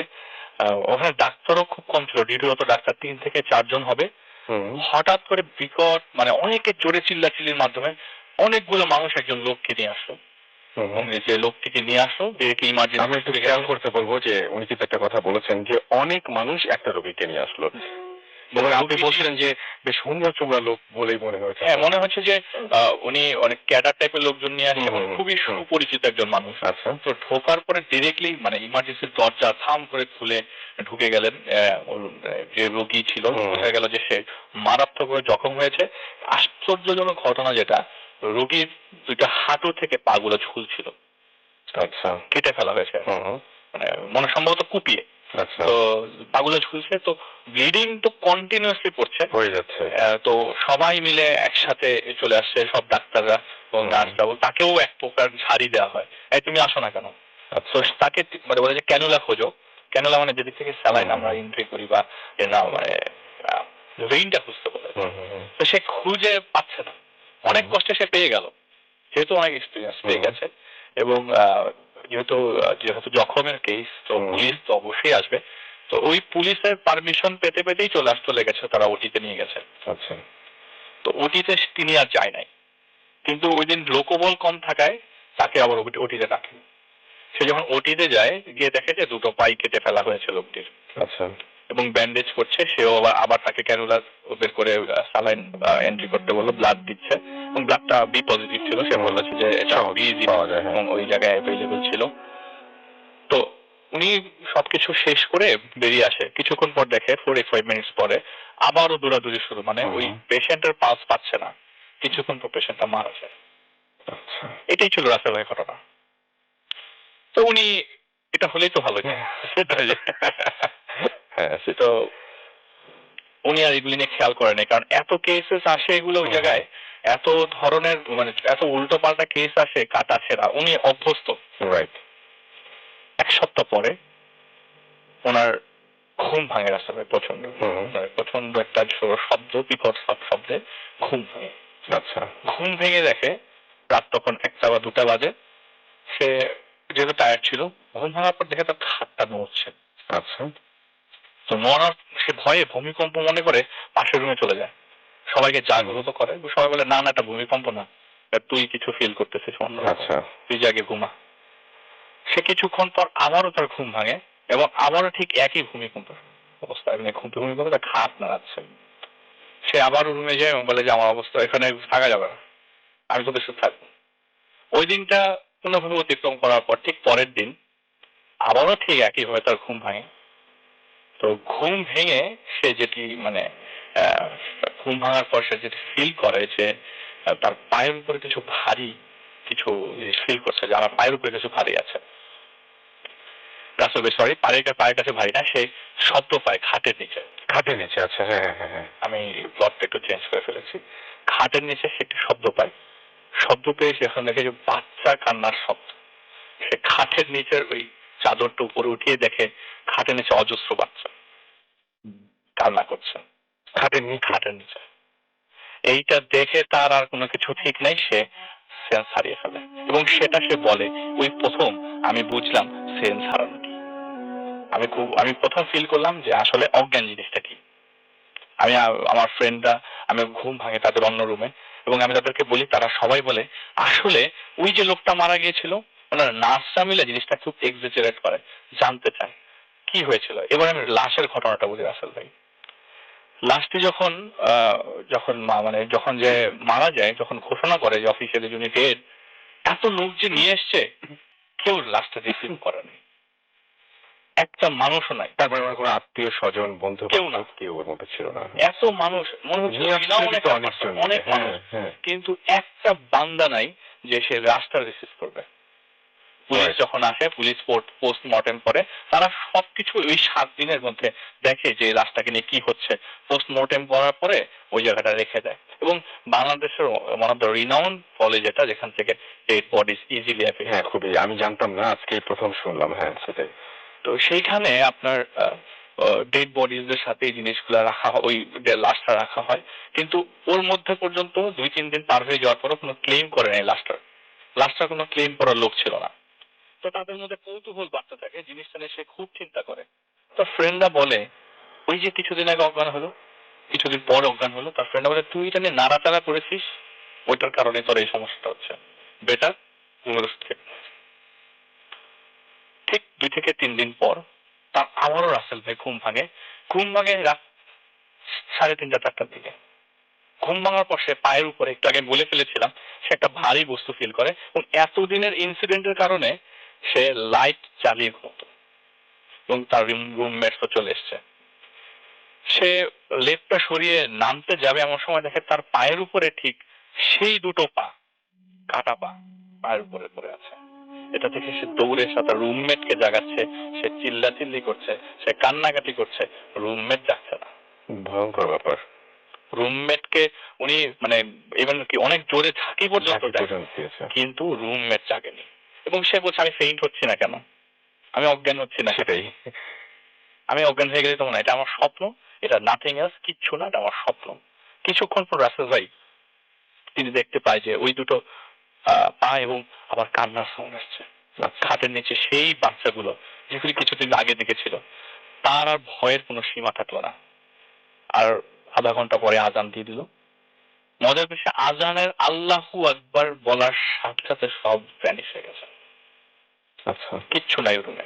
ওখানে ডাক্তারও খুব কম ছিল, ডিউটিরত ডাক্তার 3 থেকে 4 জন হবে। হুম হঠাৎ করে বিকট মানে অনেকের জোরে চিল্লাচিল্লির মাধ্যমে অনেকগুলো মানুষ একজন লোককে নিয়ে আসলো, এবং যে লোকটিকে নিয়ে আসলো ডিরেক্টলি আমি ইমার্জেন্সি একটু খেয়াল করতে বলবো যে উনি কিন্তু একটা কথা বলেছেন যে অনেক মানুষ একটা রোগীকে নিয়ে আসলো, এবং আপনি বলছিলেন যে বেশ হুমড়া চুমড়া লোক বলেই মনে হয়েছে। হ্যাঁ, মনে হচ্ছে যে উনি অনেক ক্যাডার টাইপের লোকজন নিয়ে আসছে এবং খুবই সুপরিচিত একজন মানুষ। আচ্ছা। তো ঢোকার পরে ডিরেক্টলি মানে ইমার্জেন্সির দরজা থাম করে খুলে ঢুকে গেলেন। ওর যে রোগী ছিল বোঝা গেল যে সে মারাত্মকভাবে জখম হয়েছে। আশ্চর্যজনক ঘটনা যেটা, রোগীর দুইটা হাঁটু থেকে পাগুলো ঝুলছিল, আচ্ছা। কেটে ফেলা হয়েছে মানে মনে সম্ভবত কুপিয়ে। আচ্ছা। তো পাগুলো ঝুলছে, তো ব্লিডিং তো কন্টিনিউয়াসলি পড়ছে হয়ে যাচ্ছে। তো সবাই মিলে একসাথে চলে আসছে, সব ডাক্তাররা এবং নার্সরাও। তাকেও এক প্রকার ঝাড়ি দেওয়া হয়, এই তুমি আসো না কেন। তো তাকে মানে বলে যে ক্যানুলা খোঁজো। ক্যানুলা মানে যেদিক থেকে স্যালাইন আমরা এন্ট্রি করি বা না মানে ভেইনটা খুঁজতে বলে। তো সে খুঁজে পাচ্ছে না, অনেক কষ্টে সে পেয়ে গেল, যেহেতু অনেক এক্সপিরিয়েন্স পেয়ে গেছে। এবং যেহেতু যেহেতু জখমের কেস, তো পুলিশ তো অবশ্যই আসবে। তো ওই পুলিশের পারমিশন পেতে পেতেই চলে গেছে, তারা ওটিতে নিয়ে গেছে। আচ্ছা। তো ওটিতে তিনি আর যায় নাই, কিন্তু ওই দিন লোকবল কম থাকায় তাকে আবার ওটিতে ডাকে। সে যখন ওটিতে যায় গিয়ে দেখে যে দুটো পাই কেটে ফেলা হয়েছে লোকটির। আচ্ছা। এবং ব্যান্ডেজ করছে, সেও আবার তাকে ক্যানুলা বের করে স্যালাইন এন্ট্রি করতে বললো, ব্লাড দিচ্ছে এবং ব্লাডটা বি পজিটিভ ছিল। সে বলেছে যে এটা বিজি এবং ওই জায়গায় অ্যাভেলেবল ছিল। তো উনি সবকিছু শেষ করে বেরিয়ে আসে, কিছুক্ষণ পর দেখে 45 মিনিটস পরে আবারও দৌড়াদৌড়ি শুরু, মানে ওই পেশেন্টের পালস পাচ্ছে না, কিছুক্ষণ পর পেশেন্টটা মারা যায়। এটাই ছিল রাসেল ভাই ঘটনা। তো উনি এটা হলেই তো ভালো, হ্যাঁ তো উনি আর এগুলি নিয়ে খেয়াল করেন, কারণ এত কেসেস আসে এগুলো ওই জায়গায়, এত ধরনের মানে এত উল্টো পাল্টা কেস আসে, কাটা ছেঁড়া, উনি অভ্যস্ত। রাইট। 1 সপ্তাহ পরে ওনার ঘুম ভাঙে রাস্তায়, প্রচন্ড প্রচন্ড একটা শব্দ, বিকট শব্দে ঘুম ভাঙে। আচ্ছা। ঘুম ভেঙে দেখে রাত তখন 1টা বা 2টা বাজে। সে যেহেতু টায়ার্ড ছিল, ঘুম ভাঙার পর দেখে তার খাটটা নড়ছে। আচ্ছা। তো নড়ার সে ভয়ে ভূমিকম্প মনে করে পাশের রুমে চলে যায়, সবাইকে জাগ্রত করে। সবাই বলে না না, এটা ভূমিকম্প না, তুই কিছু ফিল করতেছিস অন্য, আচ্ছা। তুই জাগে ঘুমা। সে কিছুক্ষণ পর আবারও তার ঘুম ভাঙে এবং আবারও ঠিক একই ভূমিকম্প অবস্থায়, মানে ভূমিকম্প তার খাট নাড়াচ্ছে। সে আবারও রুমে যায় এবং বলে যে আমার অবস্থা এখানে থাকা যাবে না, আমি তোদের সাথে থাকবো। ওই দিনটা কোনোভাবে অতিক্রম করার পর ঠিক পরের দিন আবারও ঠিক একই ভাবে তার ঘুম ভাঙে। তো ঘুম ভেঙে সে যেটি মানে ঘুম ভাঙার পর সে যেটি ফিল করে যে তার পায়ের উপরে কিছু ভারী কিছু জিনিস ফিল করছে, যে আমার পায়ের উপরে কিছু ভারী আছে। সরি, পায়ের কাছে ভারী না, সে শব্দ পায় খাটের নিচে। খাটের নিচে? আচ্ছা। হ্যাঁ হ্যাঁ হ্যাঁ। আমি প্লটটা একটু চেঞ্জ করে ফেলেছি। খাটের নিচে সে একটি শব্দ পায়, শব্দ পেয়ে সে এখন দেখে যে বাচ্চা কান্নার শব্দ। সে খাটের নিচের ওই চাদরটা উপরে উঠিয়ে দেখে খাটের নিচে অজস্র বাচ্চা কান্না করছে খাটের নিচে। এইটা দেখে তার আর কোনো কিছু ঠিক নাই, সে সেন্স হারিয়ে ফেলে এবং সেটা সে বলে ওই প্রথম আমি বুঝলাম সেন্স হারানো কি। আমি প্রথম ফিল করলাম যে আসলে অজ্ঞান জিনিসটা কি। আমার ফ্রেন্ডরা, আমি ঘুম ভাঙে তাদের অন্য রুমে এবং আমি তাদেরকে বলি, তারা সবাই বলে আসলে ওই যে লোকটা মারা গিয়েছিল ওনার নার্সরা মিলে জিনিসটা খুব এক্সাজারেট করে, জানতে চায় কি হয়েছিল। এবার আমি লাশের ঘটনাটা বলি রাসেল ভাই। লাস্টে যখন মানে যখন যে মারা যায়, যখন ঘোষণা করে যে অফিসিয়ালি যিনি ডেড, এত লোক যে নিয়ে এসছে, কেউ লাস্টে রিসিভ করেনি। একটা মানুষও নাই। তারপরে আমার কোনো আত্মীয় স্বজন বন্ধু কেউ না, কেউ ওর মধ্যে ছিল না। এত মানুষ মনে হচ্ছে অনেকজন, অনেক মানুষ, কিন্তু একটা বান্দা নাই যে সে লাশটা রিসিভ করবে। পুলিশ যখন আসে, পুলিশ পোস্টমর্টেম করে, তারা সবকিছু ওই 7 দিনের মধ্যে দেখে যে লাশটাকে নিয়ে কি হচ্ছে। পোস্টমর্টেম করার পরে ওই জায়গাটা রেখে দেয়। এবং বাংলাদেশের one of the renowned college এটা, যেখান থেকে ডেড বডিজ ইজিলি অ্যাভেলেবল। হ্যাঁ, খুবই, আমি জানতাম না, আজকে প্রথম শুনলাম। হ্যাঁ, সেটাই। তো সেইখানে আপনার ডেড বডিজদের সাথে এই জিনিসগুলো রাখা হয়, ওই লাশটা রাখা হয়। কিন্তু ওর মধ্যে পর্যন্ত 2-3 দিন পার হয়ে যাওয়ার পরও কোনো ক্লেম করে নাই লাশটার কোনো ক্লেম করার লোক ছিল না। তো তাদের মধ্যে কৌতূহল বাড়তে থাকে, জিনিসটা নিয়ে সে খুব চিন্তা করে। তো ফ্রেন্ডরা বলে, ওই যে কিছুদিন আগে অজ্ঞান হলো, কিছুদিন পর অজ্ঞান হলো, তার ফ্রেন্ডরা বলে তুই এটা নিয়ে নাড়াচাড়া করেছিস, ওইটার কারণে তোর এই সমস্যাটা হচ্ছে, বেটার ঘুমের ওষুধ খেয়ে। ঠিক 2 থেকে 3 দিন পর তার আবারও রাসেল ভাই ঘুম ভাঙে রাত 3:30-4টার দিকে। ঘুম ভাঙার পর সে পায়ের উপরে, একটু আগে বলে ফেলেছিলাম, সে একটা ভারী বস্তু ফিল করে, এবং এতদিনের ইনসিডেন্টের কারণে সে লাইট চালিয়ে ঘুমতো, এবং তার রুমমেটসও চলে এসছে। সে লেপটা সরিয়ে নামতে যাবে, এমন সময় দেখে তার পায়ের উপরে ঠিক সেই দুটো পা, কাটা পা পায়ের উপরে পড়ে আছে। এটা থেকে সে দৌড়ে এসে তার রুমমেটকে জাগাচ্ছে, সে চিল্লাচিল্লি করছে, সে কান্নাকাটি করছে, রুমমেট যাচ্ছে না। ভয়ঙ্কর ব্যাপার। রুমমেটকে উনি মানে ইভেন কি অনেক জোরে ঝাঁকি পর্যন্ত দেয়, কিন্তু রুমমেট জাগেনি। এবং সে বলছে আমি ফেইন্ট হচ্ছি না কেন, আমি অজ্ঞান হচ্ছি না, সেটাই, আমি অজ্ঞান হয়ে গেলে তো মনে হয় এটা আমার স্বপ্ন, এটা নাথিং এলস, কিচ্ছু না, এটা আমার স্বপ্ন। কিছুক্ষণ পর রাসেল ভাই তিনি দেখতে পায় যে ওই দুটো পা এবং আবার কান্নার সাউন্ড আসছে খাটের নিচে। সেই বাচ্চাগুলো যেগুলি কিছুদিন আগে দেখেছিল, তার আর ভয়ের কোনো সীমা থাকলো না। আর আধা ঘন্টা পরে আজান দিয়ে দিল। মজার বিষয়, আজানের আল্লাহু আকবার বলার সাথে সাথে সব ভ্যানিশ হয়ে গেছে। আচ্ছা, কিচ্ছু নাই রুমে,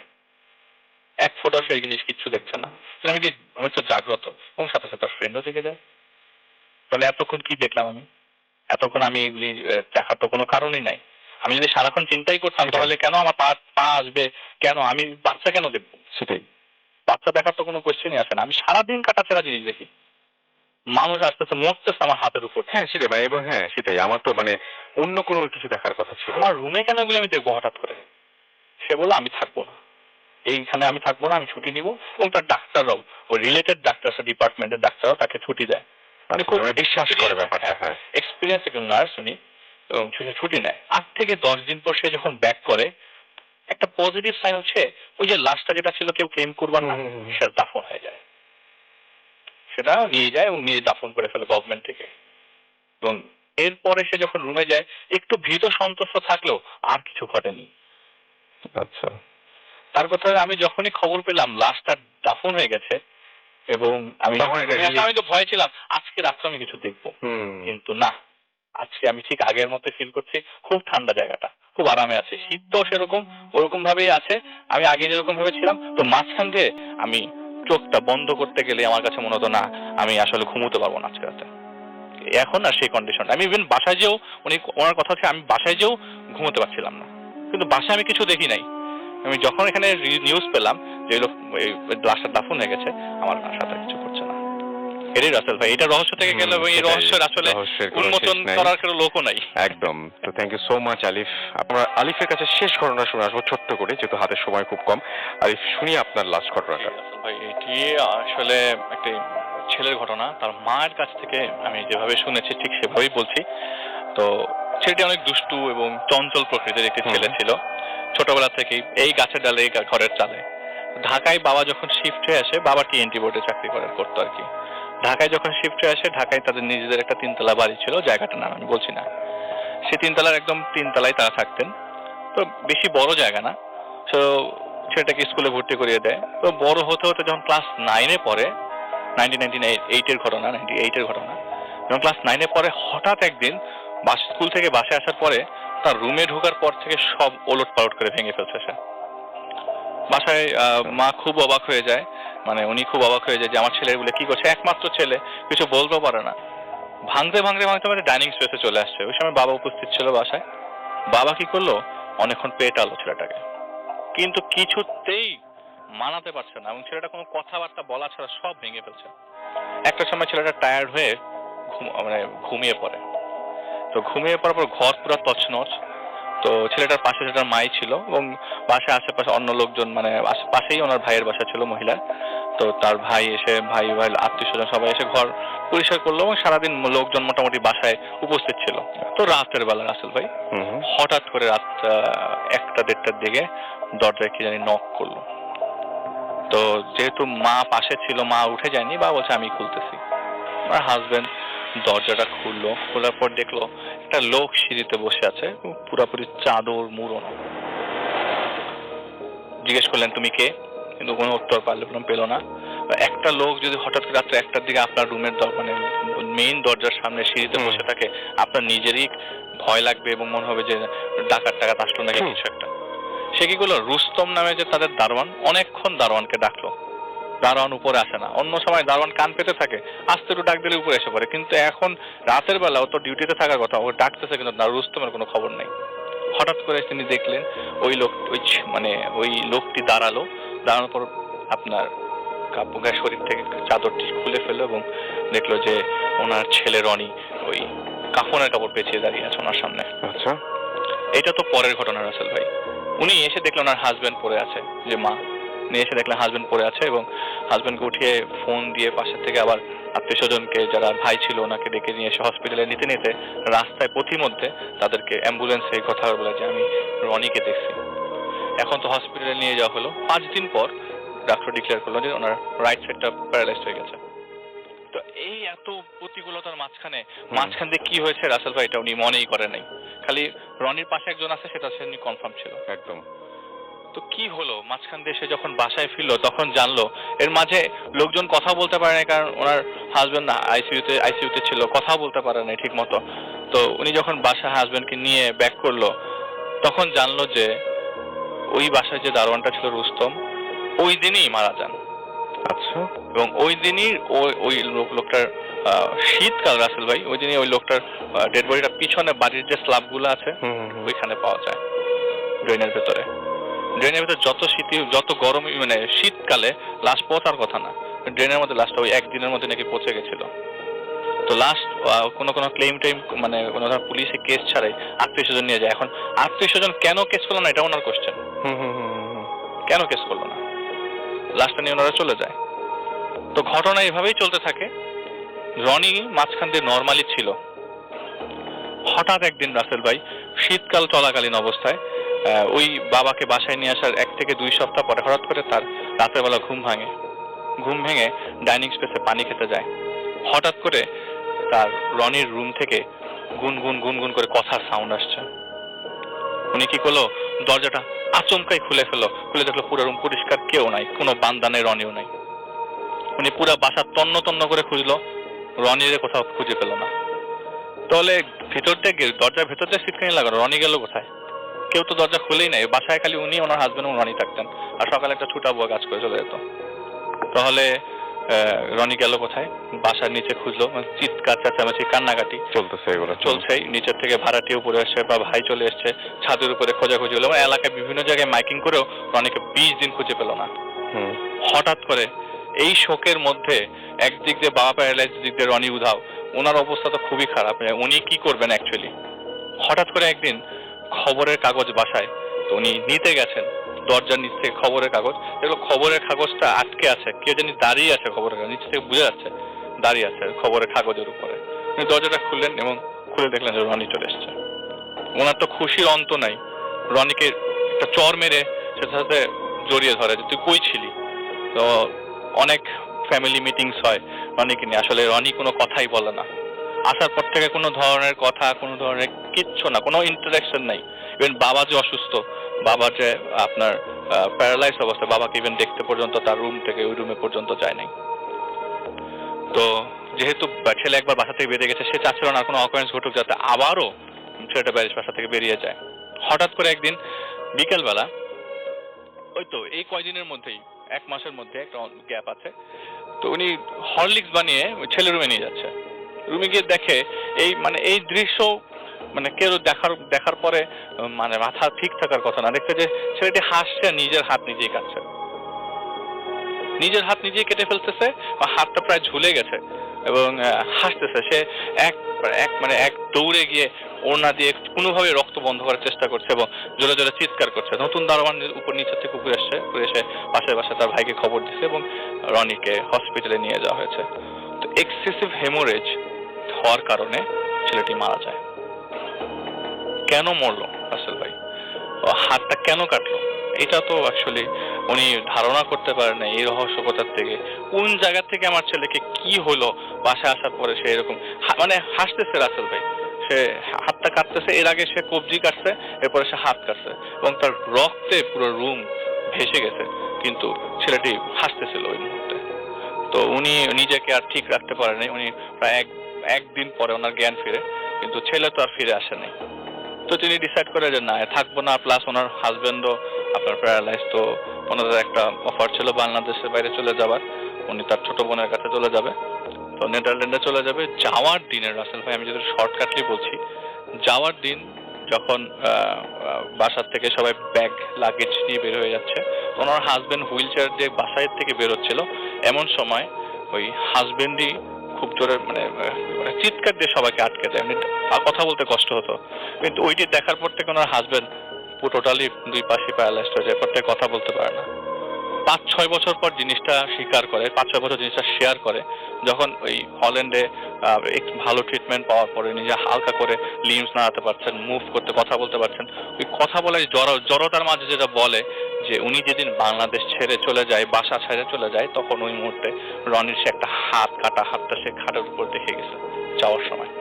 এক ফোঁটা সেই জিনিস কিচ্ছু দেখছে না। আমি কি আমি তো জাগ্রত, এবং সাথে সাথে ফ্রেন্ডও থেকে যায়। তাহলে এতক্ষণ কি দেখলাম আমি? এতক্ষণ আমি এগুলি দেখার তো কোনো কারণই নাই। আমি যদি সারাক্ষণ চিন্তাই করতাম, তাহলে কেন আমার পা আসবে, কেন আমি বাচ্চা কেন দেখবো? সেটাই, বাচ্চা দেখার তো কোনো কোয়েশ্চেনই আসে না। আমি সারাদিন কাটাছেড়া জিনিস দেখি, মানুষ আসতেছে মরতেছে আমার হাতের উপর। হ্যাঁ সেটাই ভাই, এবং হ্যাঁ সেটাই, আমার তো মানে অন্য কোনো কিছু দেখার কথা ছিল। আমার রুমে কেন এগুলো আমি দেখবো হঠাৎ করে? সে বললো আমি থাকবো না, এইখানে আমি থাকবো না, আমি ছুটি নিবো। এবং তার ডাক্তাররাও, ওই রিলেটেড ডাক্তার ডিপার্টমেন্টের ডাক্তাররাও তাকে ছুটি দেয়। মানে খুব বিশ্বাস করে ব্যাপারটা। হ্যাঁ, এক্সপিরিয়েন্স একজন নার্স উনি, এবং ছুটি নেয়। 8 থেকে 10 দিন পর সে যখন ব্যাক করে, একটা পজিটিভ সাইন হচ্ছে ওই যে লাশটা যেটা ছিল কেউ ক্লেম করবার না, সেটা দাফন হয়ে যায়। সেটা নিয়ে যায় এবং নিয়ে দাফন করে ফেলে গভর্নমেন্ট থেকে। এবং এরপরে সে যখন রুমে যায়, একটু ভীত সন্ত্রস্ত থাকলেও আর কিছু ঘটেনি। আচ্ছা, তার কথা আমি যখনই খবর পেলাম লাশটা দাফন হয়ে গেছে, এবং আমি তো ভয় ছিলাম আজকে রাত্রে আমি কিছু দেখবো, কিন্তু না, আজকে আমি ঠিক আগের মতো ফিল করছি। খুব ঠান্ডা জায়গাটা, খুব আরামে আছে, শীত তো সেরকম ওরকম ভাবেই আছে, আমি আগে যেরকম ভাবে ছিলাম। তো মাঝখান দিয়ে আমি চোখটা বন্ধ করতে গেলে আমার কাছে মনে হতো না, আমি আসলে ঘুমোতে পারবো না আজকে রাতে। এখন আর সেই কন্ডিশন, আমি ইভেন বাসায় যেও, ওনার কথা হচ্ছে আমি বাসায় যেও ঘুমোতে পারছিলাম না। কিন্তু বাসায় আমি কিছু দেখি নাই। আমি যখন এখানে নিউজ পেলাম যে লাশটা দাফন হয়ে গেছে, আমার সাথে কিছু করছে না। এটাই রাসেল ভাই, এটা রহস্য থেকে গেল, এবং এই রহস্যের আসলে উন্মোচন করার কোনো লোকও নাই। একদম। তো থ্যাংক ইউ সো মাচ আলিফ। আমরা আলিফের কাছে শেষ ঘটনা শুনে আসবো ছোট্ট করে, যেহেতু হাতের সময় খুব কম। আলিফ, শুনি আপনার লাস্ট ঘটনাটা। ভাই এটি আসলে একটা ছেলের ঘটনা, তার মায়ের কাছ থেকে আমি যেভাবে শুনেছি ঠিক সেভাবেই বলছি। তো ছেলেটি অনেক দুষ্টু এবং চঞ্চল প্রকৃতির একটি ছেলে ছিল। ছোটবেলা থেকেই এই গাছের ডালে, এই ঘরের চালে। ঢাকায় বাবা যখন শিফট হয়ে আসে, বাবা টিএনটি বোর্ডে চাকরি করতো আর কি। ঢাকায় যখন শিফট হয়ে আসে, ঢাকায় তাদের নিজেদের একটা 3 তলা বাড়ি ছিল, জায়গাটার নাম আমি বলছি না। সেই 3 তলার একদম 3 তলায় তারা থাকতেন। তো বেশি বড় জায়গা না। তো ছেলেটাকে স্কুলে ভর্তি করিয়ে দেয়। তো বড় হতে হতে যখন ক্লাস 9-এ পড়ে, 1998-এর ঘটনা, 98-এর ঘটনা, যখন ক্লাস 9-এ পড়ে, হঠাৎ একদিন স্কুল থেকে বাসায় আসার পরে তার রুমে ঢোকার পর থেকে সব ওলট পালট করে ভেঙে ফেলছে সে। বাসায় মা খুব অবাক হয়ে যায়, মানে উনি খুব অবাক হয়ে যায় যে আমার ছেলের বলে কি করছে, একমাত্র ছেলে, কিছু বলতেও পারে না। ভাঙতে ভাঙতে ভাঙতে মানে ডাইনিং স্পেসে চলে আসছে। ওই সময় বাবা উপস্থিত ছিল বাসায়। বাবা কি করলো, অনেকক্ষণ পেটালো ছেলেটাকে, কিন্তু কিছুতেই মানাতে পারছে না এবং ছেলেটা কোনো কথাবার্তা বলা ছাড়া সব ভেঙে ফেলছে। একটা সময় ছেলেটা টায়ার্ড হয়ে মানে ঘুমিয়ে পড়ে। তো ঘুমিয়ে পড়ার পর ঘর পুরো তছনছ। তো ছেলেটার পাশে ছেলেটার মাই ছিল এবং বাসায় আশেপাশে অন্য লোকজন, মানে পাশেই ওনার ভাইয়ের বাসা ছিল মহিলা। তো তার ভাই এসে ভাই আত্মীয় স্বজন সবাই এসে ঘর পরিষ্কার করলো এবং সারাদিন লোকজন মোটামুটি বাসায় উপস্থিত ছিল। তো রাতের বেলা রাসেল ভাই হঠাৎ করে রাত 1টা-1:30টার দিকে দরজায় কি জানি নক করলো। তো যেহেতু মা পাশে ছিল, মা উঠে যায়নি, বা বলছে আমি খুলতেছি। আমার হাজবেন্ড দরজাটা খুললো, খোলার পর দেখলো একটা লোক সিঁড়িতে বসে আছে, পুরাপুরি চাদর মুড়োনো। জিজ্ঞেস করলেন তুমি কে, কিন্তু কোনো উত্তর পেল না। একটা লোক যদি হঠাৎ করে রাত্রে 1টার দিকে আপনার রুমের মানে মেইন দরজার সামনে সিঁড়িতে বসে থাকে, আপনার নিজেরই ভয় লাগবে এবং মনে হবে যে ডাকাত টাকাত আসলো নাকি কিছু একটা। সে কি করলো, রুস্তম নামে যে তাদের দারোয়ান, অনেকক্ষণ দারোয়ানকে ডাকলো। দারোয়ান উপরে আসে না। অন্য সময় দারোয়ান কান পেতে থাকে, আস্তে একটু ডাক দিলে উপরে এসে পড়ে, কিন্তু এখন রাতের বেলা ও তো ডিউটিতে থাকার কথা, ও ডাকতেছে কিন্তু রুস্তমের কোনো খবর নেই। হঠাৎ করে তিনি দেখলেন ওই লোকটি দাঁড়ানোর পর আপনার গায়ে শরীর থেকে চাদরটি খুলে ফেললো এবং দেখলো যে ওনার ছেলে রনি ওই কাফনের কাপড় পেঁচিয়ে দাঁড়িয়ে আছে ওনার সামনে। আচ্ছা, এটা তো পরের ঘটনা রাসেল ভাই। উনি এসে দেখলেন ওনার হাজবেন্ড পড়ে আছে, যে মা নিয়ে এসে দেখলেন হাজবেন্ড পড়ে আছে এবং হাজবেন্ডকে উঠিয়ে ফোন দিয়ে পাশের থেকে আবার আত্মীয় স্বজনকে, যারা ভাই ছিল ওনাকে ডেকে নিয়ে এসে হসপিটালে নিতে নিতে রাস্তায় পথিমধ্যে তাদেরকে অ্যাম্বুলেন্সে এই কথা বলে যে আমি রনিকে দেখছি। এখন তো হসপিটালে নিয়ে যাওয়া হলো। 5 দিন পর ডাক্তার ডিক্লেয়ার করলো যে ওনার রাইট সাইডটা প্যারালাইজড হয়ে গেছে। তো এই এত প্রতিকূলতার মাঝখান দিয়ে কি হয়েছে রাসেল ভাই এটা উনি মনেই করে নাই। খালি রনির পাশে একজন আছে সেটা সে কনফার্ম ছিল একদম। তো কি হলো মাঝখান দিয়ে সে যখন বাসায় ফিরলো তখন জানলো এর মাঝে লোকজন কথা বলতে পারে না, কারণ ওনার হাজবেন্ড আইসিইউতে ছিল, কথা বলতে পারে না ঠিক মতো। তো উনি যখন বাসায় হাজবেন্ডকে নিয়ে ব্যাক করলো তখন জানলো যে ওই বাসায় যে দারোয়ানটা ছিল রুস্তম ওই দিনই মারা যান। আচ্ছা। এবং ওই দিনই ওই লোকটার শীতকাল রাসেল ভাই, ওই দিনই ওই লোকটার ডেড বডিটা পিছনে বাড়ির যে স্ল্যাবগুলো আছে ওইখানে পাওয়া যায় ড্রেনের ভেতরে। ড্রেনের ভেতরে যত গরম, মানে শীতকালে লাশ পচার কথা না, ড্রেনের মধ্যে লাশটা ওই একদিনের মধ্যে নাকি পচে গেছিল। তো লাস্ট কোনো ক্লেম টাইম, মানে কোনো পুলিশে কেস ছাড়াই আত্মীয় স্বজন নিয়ে যায়। এখন আত্মীয় স্বজন কেন কেস করলো না এটা ওনার কোশ্চেন। কেন কেস করলো না, লাশটা নিয়ে ওনারা চলে যায়। তো ঘটনা এভাবেই চলতে থাকে। রনি মাঝখান দিয়ে নর্মালি ছিল। হঠাৎ একদিন রাসেল ভাই শীতকাল চলাকালীন অবস্থায় ওই বাবাকে বাসায় নিয়ে আসার 1 থেকে 2 সপ্তাহ পরে হঠাৎ করে তার রাতের বেলা ঘুম ভেঙে ডাইনিং স্পেসে পানি খেতে যায়। হঠাৎ করে তার রনির রুম থেকে গুনগুন করে কথার সাউন্ড আসছে। উনি কি করলো, দরজাটা আচমকাই খুলে দেখলো পুরো রুম পরিষ্কার, কেউ নাই, কোনো বান্দা নেই, রনিও নাই। উনি পুরো বাসা তন্ন করে খুঁজলো, রনিরে কোথাও খুঁজে পেল না। তাহলে দরজার ভেতর দিয়ে সিটকানি লাগানো, রনি গেল কোথায়? কেউ তো দরজা খুলেই নাই। বাসায় খালি উনি, ওনার হাজবেন্ড এবং রনি থাকতেন, আর সকালে একটা ছুটা বুয়া কাজ করে চলে যেত। তাহলে রনি গেল কোথায়? বাসার নিচে খুঁজলো, চিৎকার চেঁচামেচি কান্নাকাটি চলছেই। নিচের থেকে ভাড়াটিয়া উপরে আসছে বা ভাই চলে এসছে, ছাদের উপরে খোঁজাখুঁজি হলো, এলাকায় বিভিন্ন জায়গায় মাইকিং করেও রনিকে 20 দিন খুঁজে পেল না। হঠাৎ করে এই শোকের মধ্যে একদিক দিয়ে বাবা প্যারালাইজ, দিক দিয়ে রনি উধাও, ওনার অবস্থা তো খুবই খারাপ। উনি কি করবেন অ্যাকচুয়ালি? হঠাৎ করে একদিন খবরের কাগজ বাসায়, তো উনি নিতে গেছেন, দরজার নিচ থেকে খবরের কাগজ দেখলো, খবরের কাগজটা আটকে আছে, কেউ জানি দাঁড়িয়ে আছে খবরের কাগজ নিচ থেকে, বোঝা যাচ্ছে দাঁড়িয়ে আছে খবরের কাগজের উপরে। উনি দরজাটা খুললেন এবং খুলে দেখলেন যে রনি চলে এসছে। ওনার তো খুশির অন্ত নাই। রনিকে একটা চর মেরে সাথে জড়িয়ে ধরে যে তুই কই ছিলি। তো অনেক ফ্যামিলি মিটিংস হয় রনিকে নিয়ে, আসলে রনি কোনো কথাই বলে না। আসার পর থেকে কোনো ধরনের কথা, কোনো ধরনের কিচ্ছু না, কোনো ইন্টারাকশন নাই। ইভেন বাবা যে অসুস্থ, বাবা যে আপনার প্যারালাইজ অবস্থা, বাবাকে ইভেন দেখতে পর্যন্ত তার রুম থেকে ওই রুমে পর্যন্ত যায় নাই। তো যেহেতু ছেলে একবার বাসা থেকে বেরিয়ে গেছে, সে চাচ্ছিল না কোনো অকারেন্স ঘটুক, যাতে আবারও ছেলেটা বাসা থেকে বেরিয়ে যায়। হঠাৎ করে একদিন বিকেলবেলা, ওই তো এই কয়দিনের মধ্যেই, 1 মাসের মধ্যে একটা গ্যাপ আছে, তো উনি হরলিক্স বানিয়ে ছেলের রুমে নিয়ে যাচ্ছে। রুমে গিয়ে দেখে এই দৃশ্য, কেউ দেখার পরে মাথা ঠিক থাকার কথা না, দেখছে যে ছেলেটি হাসছে, নিজের হাত নিজেই কাটছে। নিজের হাত নিজেই কেটে ফেলতেছে, বা হাতটা প্রায় ঝুলে গেছে, এবং হাসতেছে। সে এক দৌড়ে গিয়ে ওড়না দিয়ে কোনোভাবে রক্ত বন্ধ করার চেষ্টা করছে এবং জোরে জোরে চিৎকার করছে। নতুন দারোয়ান উপর নিচের থেকে উপরে এসে পাশের বাসায় তার ভাইকে খবর দিচ্ছে এবং রনিকে হসপিটালে নিয়ে যাওয়া হয়েছে। তো এক্সেসিভ হেমোরেজ হওয়ার কারণে ছেলেটি মারা যায়। কেন মরলো রাসেল ভাই, হাতটা কেন কাটলো, এটা তো অ্যাকচুয়ালি উনি ধারণা করতে পারেন না। এই রহস্যকতার থেকে কোন জায়গা থেকে আমার ছেলেকে কি হলো, বাসায় আসার পরে সে এরকম হাসতেছে রাসেল ভাই। সে হাতটা কাটতেছে, এর আগে সে কবজি কাটছে, এরপরে সে হাত কাটছে এবং তার রক্তে পুরো রুম ভেসে গেছে, কিন্তু ছেলেটি হাসতেছিল ওই মুহূর্তে। তো উনি নিজেকে আর ঠিক রাখতে পারেনি। উনি প্রায় একদিন পরে ওনার জ্ঞান ফিরে, কিন্তু ছেলে তো আর ফিরে আসেনি। তো তিনি ডিসাইড করে যে না, থাকবো না। প্লাস ওনার হাজবেন্ডও আপনার প্যারালাইজ। তো ওনাদের একটা অফার ছিল বাংলাদেশের বাইরে চলে যাবার, উনি তার ছোট বোনের কাছে চলে যাবে, তো নেদারল্যান্ডে চলে যাবে। যাওয়ার দিনের রাসেল ভাই, আমি যদি শর্টকাটলি বলছি, যাওয়ার দিন যখন বাসার থেকে সবাই ব্যাগ লাগেজ নিয়ে বের হয়ে যাচ্ছে, ওনার হাজবেন্ড হুইল চেয়ার দিয়ে বাসায় থেকে বের হচ্ছিল, এমন সময় ওই হাজবেন্ডই খুব জোরে চিৎকার দিয়ে সবাইকে আটকে দেয়। কথা বলতে কষ্ট হতো, কিন্তু ওইটি দেখার পর থেকে ওনার হাজবেন্ড টোটালি দুই পাশে প্যারালাইজড হয়ে যায়, প্রত্যেক কথা বলতে পারে না। 5-6 বছর পর জিনিসটা স্বীকার করে, 5-6 বছর জিনিসটা শেয়ার করে, যখন ওই হল্যান্ডে একটু ভালো ট্রিটমেন্ট পাওয়ার পরে নিজে হালকা করে লিম্স নাড়াতে পারছেন, মুভ করতে, কথা বলতে পারছেন। ওই কথা বলার জড়তার মাঝে যেটা বলে যে উনি যেদিন বাংলাদেশ ছেড়ে চলে যায়, বাসা ছেড়ে চলে যায়, তখন ওই মুহূর্তে রনির সে একটা কাটা হাতটা সে খাটের উপর দেখে গেছে যাওয়ার সময়,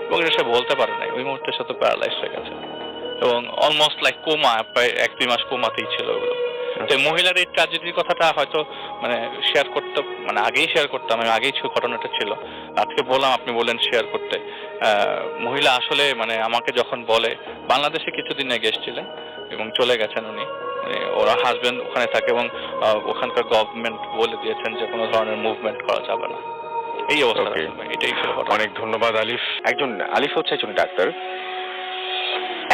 এবং এটা সে বলতে পারে নাই। ওই মুহূর্তে সে তো প্যারালাইজ হয়ে গেছে এবং অলমোস্ট লাইক কোমা, প্রায় 1-2 মাস কোমাতেই ছিল ওগুলো। তো মহিলার এই ট্র্যাজেডির কথাটা হয়তো শেয়ার করতে, আগেই শেয়ার করতাম, আমি আগেই ঘটনাটা ছিল, আজকে বললাম, আপনি বললেন শেয়ার করতে। মহিলা আসলে আমাকে যখন বলে, বাংলাদেশে কিছুদিন আগে এসেছিলেন এবং চলে গেছেন উনি, ওরা হাজবেন্ড ওখানে থাকে এবং ওখানকার গভর্নমেন্ট বলে দিয়েছেন যে কোনো ধরনের মুভমেন্ট করা যাবে না। এই অবস্থা, এটাই ছিল। অনেক ধন্যবাদ আলিফ। আলিফ হচ্ছে একজন ডাক্তার।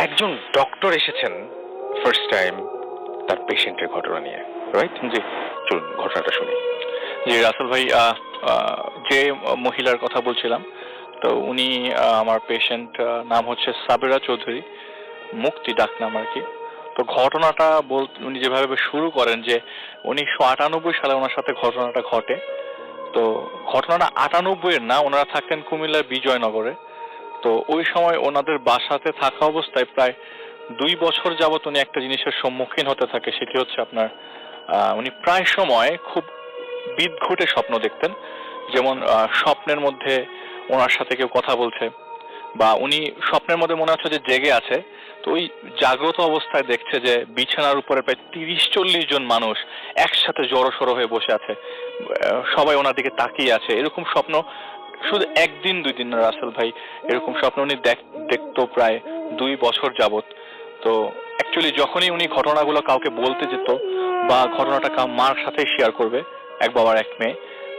একজন ডক্টর এসেছেন ফার্স্ট টাইম তার পেশেন্টের ঘটনা নিয়ে, রাইট? জি, চলুন ঘটনাটা শুনি। জি রাসেল ভাই, যে মহিলার কথা বলছিলাম, তো উনি আমার পেশেন্ট, নাম হচ্ছে সাবেরা চৌধুরী, মুক্তি ডাক নাম আর কি। তো ঘটনাটা উনি যেভাবে শুরু করেন যে 1998 সালে ওনার সাথে ঘটনাটা ঘটে। তো ঘটনাটা 98-এর না, ওনারা থাকতেন কুমিল্লার বিজয়নগরে। তো ওই সময় ওনাদের বাসাতে থাকা অবস্থায় প্রায় 2 বছর যাবত উনি একটা জিনিসের সম্মুখীন হতে থাকে, সেটি হচ্ছে আপনার উনি প্রায় সময় খুব বিদঘুটে স্বপ্ন দেখতেন। যেমন স্বপ্নের মধ্যে ওনার সাথে কেউ কথা বলছে, বা উনি স্বপ্নের মধ্যে মনে হচ্ছে যে জেগে আছে, তো ওই জাগ্রত অবস্থায় দেখছে যে বিছানার উপরে প্রায় 30-40 জন মানুষ একসাথে জড়সড়ো হয়ে বসে আছে, সবাই ওনার দিকে তাকিয়ে আছে। এরকম স্বপ্ন শুধু 1-2 দিন না রাসেল ভাই, এরকম স্বপ্ন উনি দেখতো প্রায় 2 বছর যাবত। তো অ্যাকচুয়ালি যখনই উনি ঘটনাগুলো কাউকে বলতে যেত, বা ঘটনাটা মার সাথে শেয়ার করবে, এক বাবার এক মেয়ে,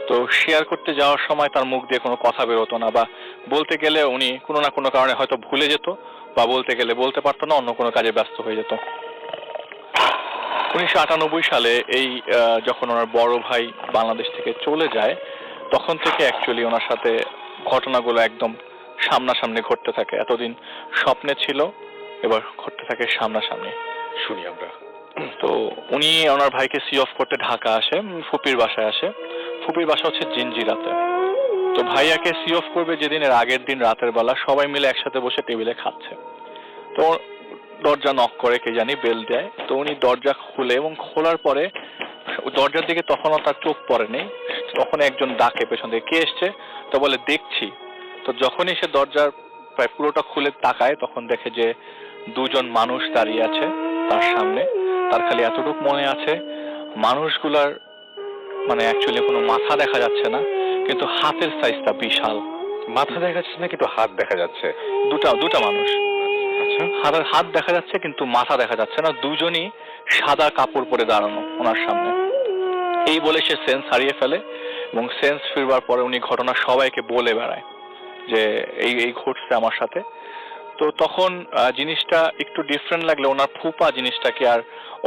তো শেয়ার করতে যাওয়ার সময় তার মুখ দিয়ে কোনো কথা বেরোতো না, বা বলতে গেলে উনি কোনো না কোনো কারণে হয়তো ভুলে যেত, বা বলতে গেলে বলতে পারতো না, অন্য কোনো কাজে ব্যস্ত হয়ে যেত। 1998 সালে এই যখন ওনার বড় ভাই বাংলাদেশ থেকে চলে যায়, তখন থেকে অ্যাকচুয়ালি ওনার সাথে ঘটনাগুলো একদম সামনাসামনি ঘটতে থাকে। এতদিন স্বপ্নে ছিল, এবার ঘটতে থাকে সামনাসামনি। শুনি আমরা। তো উনি ওনার ভাইকে সি অফ করতে ঢাকা আসে, ফুপির বাসায় আসে। ফুপির বাসা হচ্ছে জিঞ্জিরাতে। তো ভাইয়াকে সি অফ করবে যেদিন, এর আগের দিন রাতের বেলা সবাই মিলে একসাথে বসে টেবিলে খাচ্ছে। তো দরজা নক করে, কে জানি বেল দেয়। তো উনি দরজা খুলে, এবং খোলার পরে দরজার দিকে তখনও তার চোখ পড়েনি, তখন একজন ডাকে পেছন থেকে, কে এসছে? তো বলে দেখছি। তো যখনই সে দরজার প্রায় পুরোটা খুলে তাকায়, তখন দেখে যে 2 জন মানুষ দাঁড়িয়ে আছে তার সামনে। তার খালি এতটুকু মনে আছে, মানুষগুলার অ্যাকচুয়ালি কোনো মাথা দেখা যাচ্ছে না, কিন্তু হাতের সাইজটা বিশাল। মাথা দেখা যাচ্ছে না, কিন্তু হাত দেখা যাচ্ছে। দুটা মানুষ। আচ্ছা, হাত দেখা যাচ্ছে কিন্তু মাথা দেখা যাচ্ছে না। দুজনই সাদা কাপড় পরে দাঁড়ানো ওনার সামনে। এই বলে সে সেন্স হারিয়ে ফেলে, এবং সেন্স ফিরবার পরে উনি ঘটনা সবাইকে বলে বেড়ায় যে এই ঘটছে আমার সাথে। তো তখন জিনিসটা একটু ডিফারেন্ট লাগলে ওনার ফুপা জিনিসটাকে আর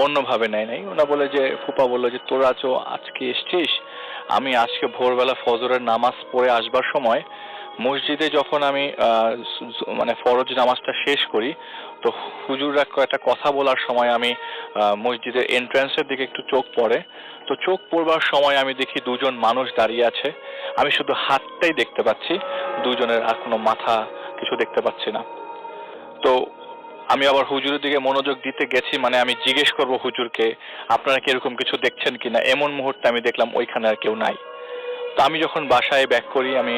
অন্যভাবে নেয় নাই। ওনা বলে যে, ফুপা বললো যে তোরা তো আজকে এসছিস, আমি আজকে ভোরবেলা ফজরের নামাজ পড়ে আসবার সময় মসজিদে যখন আমি মানে ফরজ নামাজটা শেষ করি, তো হুজুররা একটা কথা বলার সময় আমি মসজিদের এন্ট্রান্সের দিকে একটু চোখ পড়ে। তো চোখ পড়বার সময় আমি দেখি দুজন মানুষ দাঁড়িয়ে আছে। আমি শুধু হাতটাই দেখতে পাচ্ছি, দুজনের আর কোনো মাথা কিছু দেখতে পাচ্ছি না। তো আমি আবার হুজুরের দিকে মনোযোগ দিতে গেছি, মানে আমি জিজ্ঞেস করব হুজুরকে আপনারা কি এরকম কিছু দেখছেন কিনা। এমন মুহূর্তে আমি দেখলাম ওইখানে আর কেউ নাই। তো আমি যখন বাসায় ব্যাক করি, আমি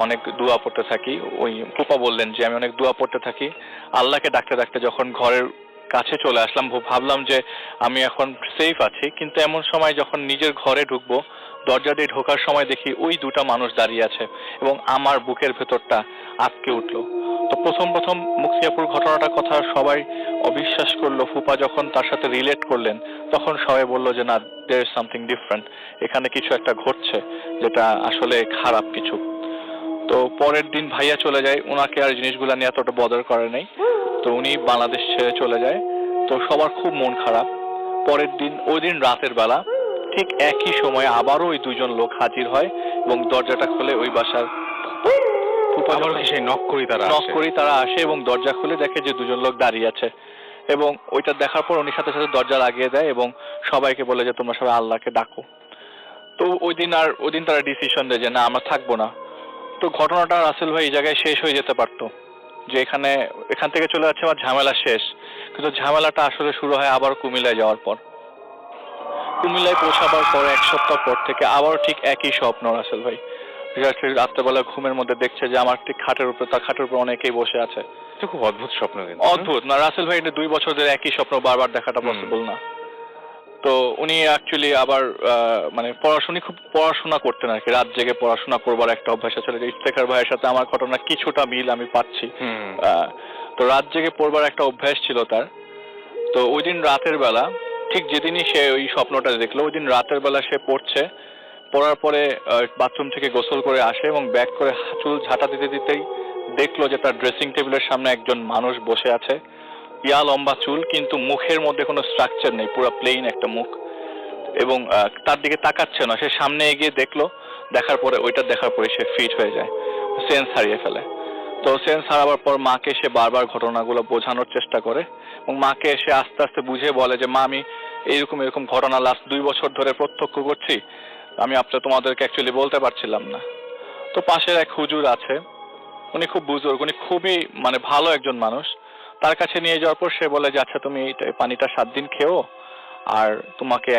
অনেক দোয়া পড়তে থাকি। ওই ফুপা বললেন যে আমি অনেক দোয়া পড়তে থাকি। আল্লাহকে ডাকতে ডাকতে যখন ঘরের কাছে চলে আসলাম, ভাবলাম যে আমি এখন সেফ আছি। কিন্তু এমন সময় যখন নিজের ঘরে ঢুকবো, দরজা দিয়ে ঢোকার সময় দেখি ওই দুটা মানুষ দাঁড়িয়ে আছে এবং আমার বুকের ভেতরটা আটকে উঠলো। তো প্রথম প্রথম মুক্তিয়াপুর ঘটনাটার কথা সবাই অবিশ্বাস করলো। ফুপা যখন তার সাথে রিলেট করলেন, তখন সবাই বললো যে না, দেয়ার ইজ সামথিং ডিফারেন্ট, এখানে কিছু একটা ঘটছে যেটা আসলে খারাপ কিছু। তো পরের দিন ভাইয়া চলে যায়, ওনাকে আর জিনিসগুলো নিয়ে এতটা বদর করে নাই। তো উনি বাংলাদেশ ছেড়ে চলে যায়। তো সবার খুব মন খারাপ। পরের দিন, ওই দিন রাতের বেলা ঠিক একই সময় আবারও ওই দুজন লোক হাজির হয় এবং দরজাটা খুলে ওই বাসার নক করি তারা আসে এবং দরজা খুলে দেখে যে দুজন লোক দাঁড়িয়ে আছে। এবং ওইটা দেখার পর উনি সাথে সাথে দরজা লাগিয়ে দেয় এবং সবাইকে বলে যে তোমরা সবাই আল্লাহকে ডাকো। তো ওই দিন তারা ডিসিশন দেয় যে না, আমরা থাকবো না। তো ঘটনাটা রাসেল ভাই এই জায়গায় শেষ হয়ে যেতে পারতো, যে এখান থেকে চলে যাচ্ছে আমার ঝামেলা শেষ। কিন্তু ঝামেলাটা আসলে শুরু হয় আবার কুমিল্লায় যাওয়ার পর। কুমিল্লায় পৌঁছাবার পর এক সপ্তাহ পর থেকে আবার ঠিক একই স্বপ্ন রাসেল ভাই। রাত্রেবেলা ঘুমের মধ্যে দেখছে যে আমার ঠিক খাটের উপর অনেকেই বসে আছে। খুব অদ্ভুত স্বপ্ন। অদ্ভুত না রাসেল ভাই, 2 বছর ধরে একই স্বপ্ন বারবার দেখাটা পসিবল না। তো উনি অ্যাকচুয়ালি আবার মানে খুব পড়াশোনা করতেন আর কি, রাত জেগে পড়াশোনা করবার একটা অভ্যাস আছে। ইফতেখার ভাইয়ের সাথে আমার ঘটনা কিছুটা মিল আমি পাচ্ছি। তো রাত জেগে পড়বার একটা অভ্যাস ছিল তার। তো ওই দিন রাতের বেলা, ঠিক যেদিনই সে ওই স্বপ্নটা দেখলো, ওই দিন রাতের বেলা সে পড়ার পরে বাথরুম থেকে গোসল করে আসে এবং ব্যাক করে চুল ঝাঁটা দিতে দিতেই দেখলো যে তার ড্রেসিং টেবিলের সামনে একজন মানুষ বসে আছে। লম্বা চুল, কিন্তু মুখের মধ্যে কোনো স্ট্রাকচার নেই, পুরো প্লেন একটা মুখ। এবং তার দিকে তাকাচ্ছে না। সে সামনে এগিয়ে দেখার পরে ওইটা দেখার পরে সে ফিট হয়ে যায়, সেন্স হারিয়ে ফেলে। তো সেন্স হারাবার পর মাকে সে বারবার ঘটনাগুলো বোঝানোর চেষ্টা করে এবং মাকে এসে আস্তে আস্তে বুঝে বলে যে মা, আমি এরকম ঘটনা লাস্ট 2 বছর ধরে প্রত্যক্ষ করছি, আমি তোমাদেরকে অ্যাকচুয়ালি বলতে পারছিলাম না। তো পাশের এক হুজুর আছে, উনি খুব বুজুর্গ, উনি খুবই মানে ভালো একজন মানুষ। তার কাছে নিয়ে যাওয়ার পর সে বলে যে আচ্ছা, তুমি এই পানিটা 7 দিন খেও, আর তোমাকে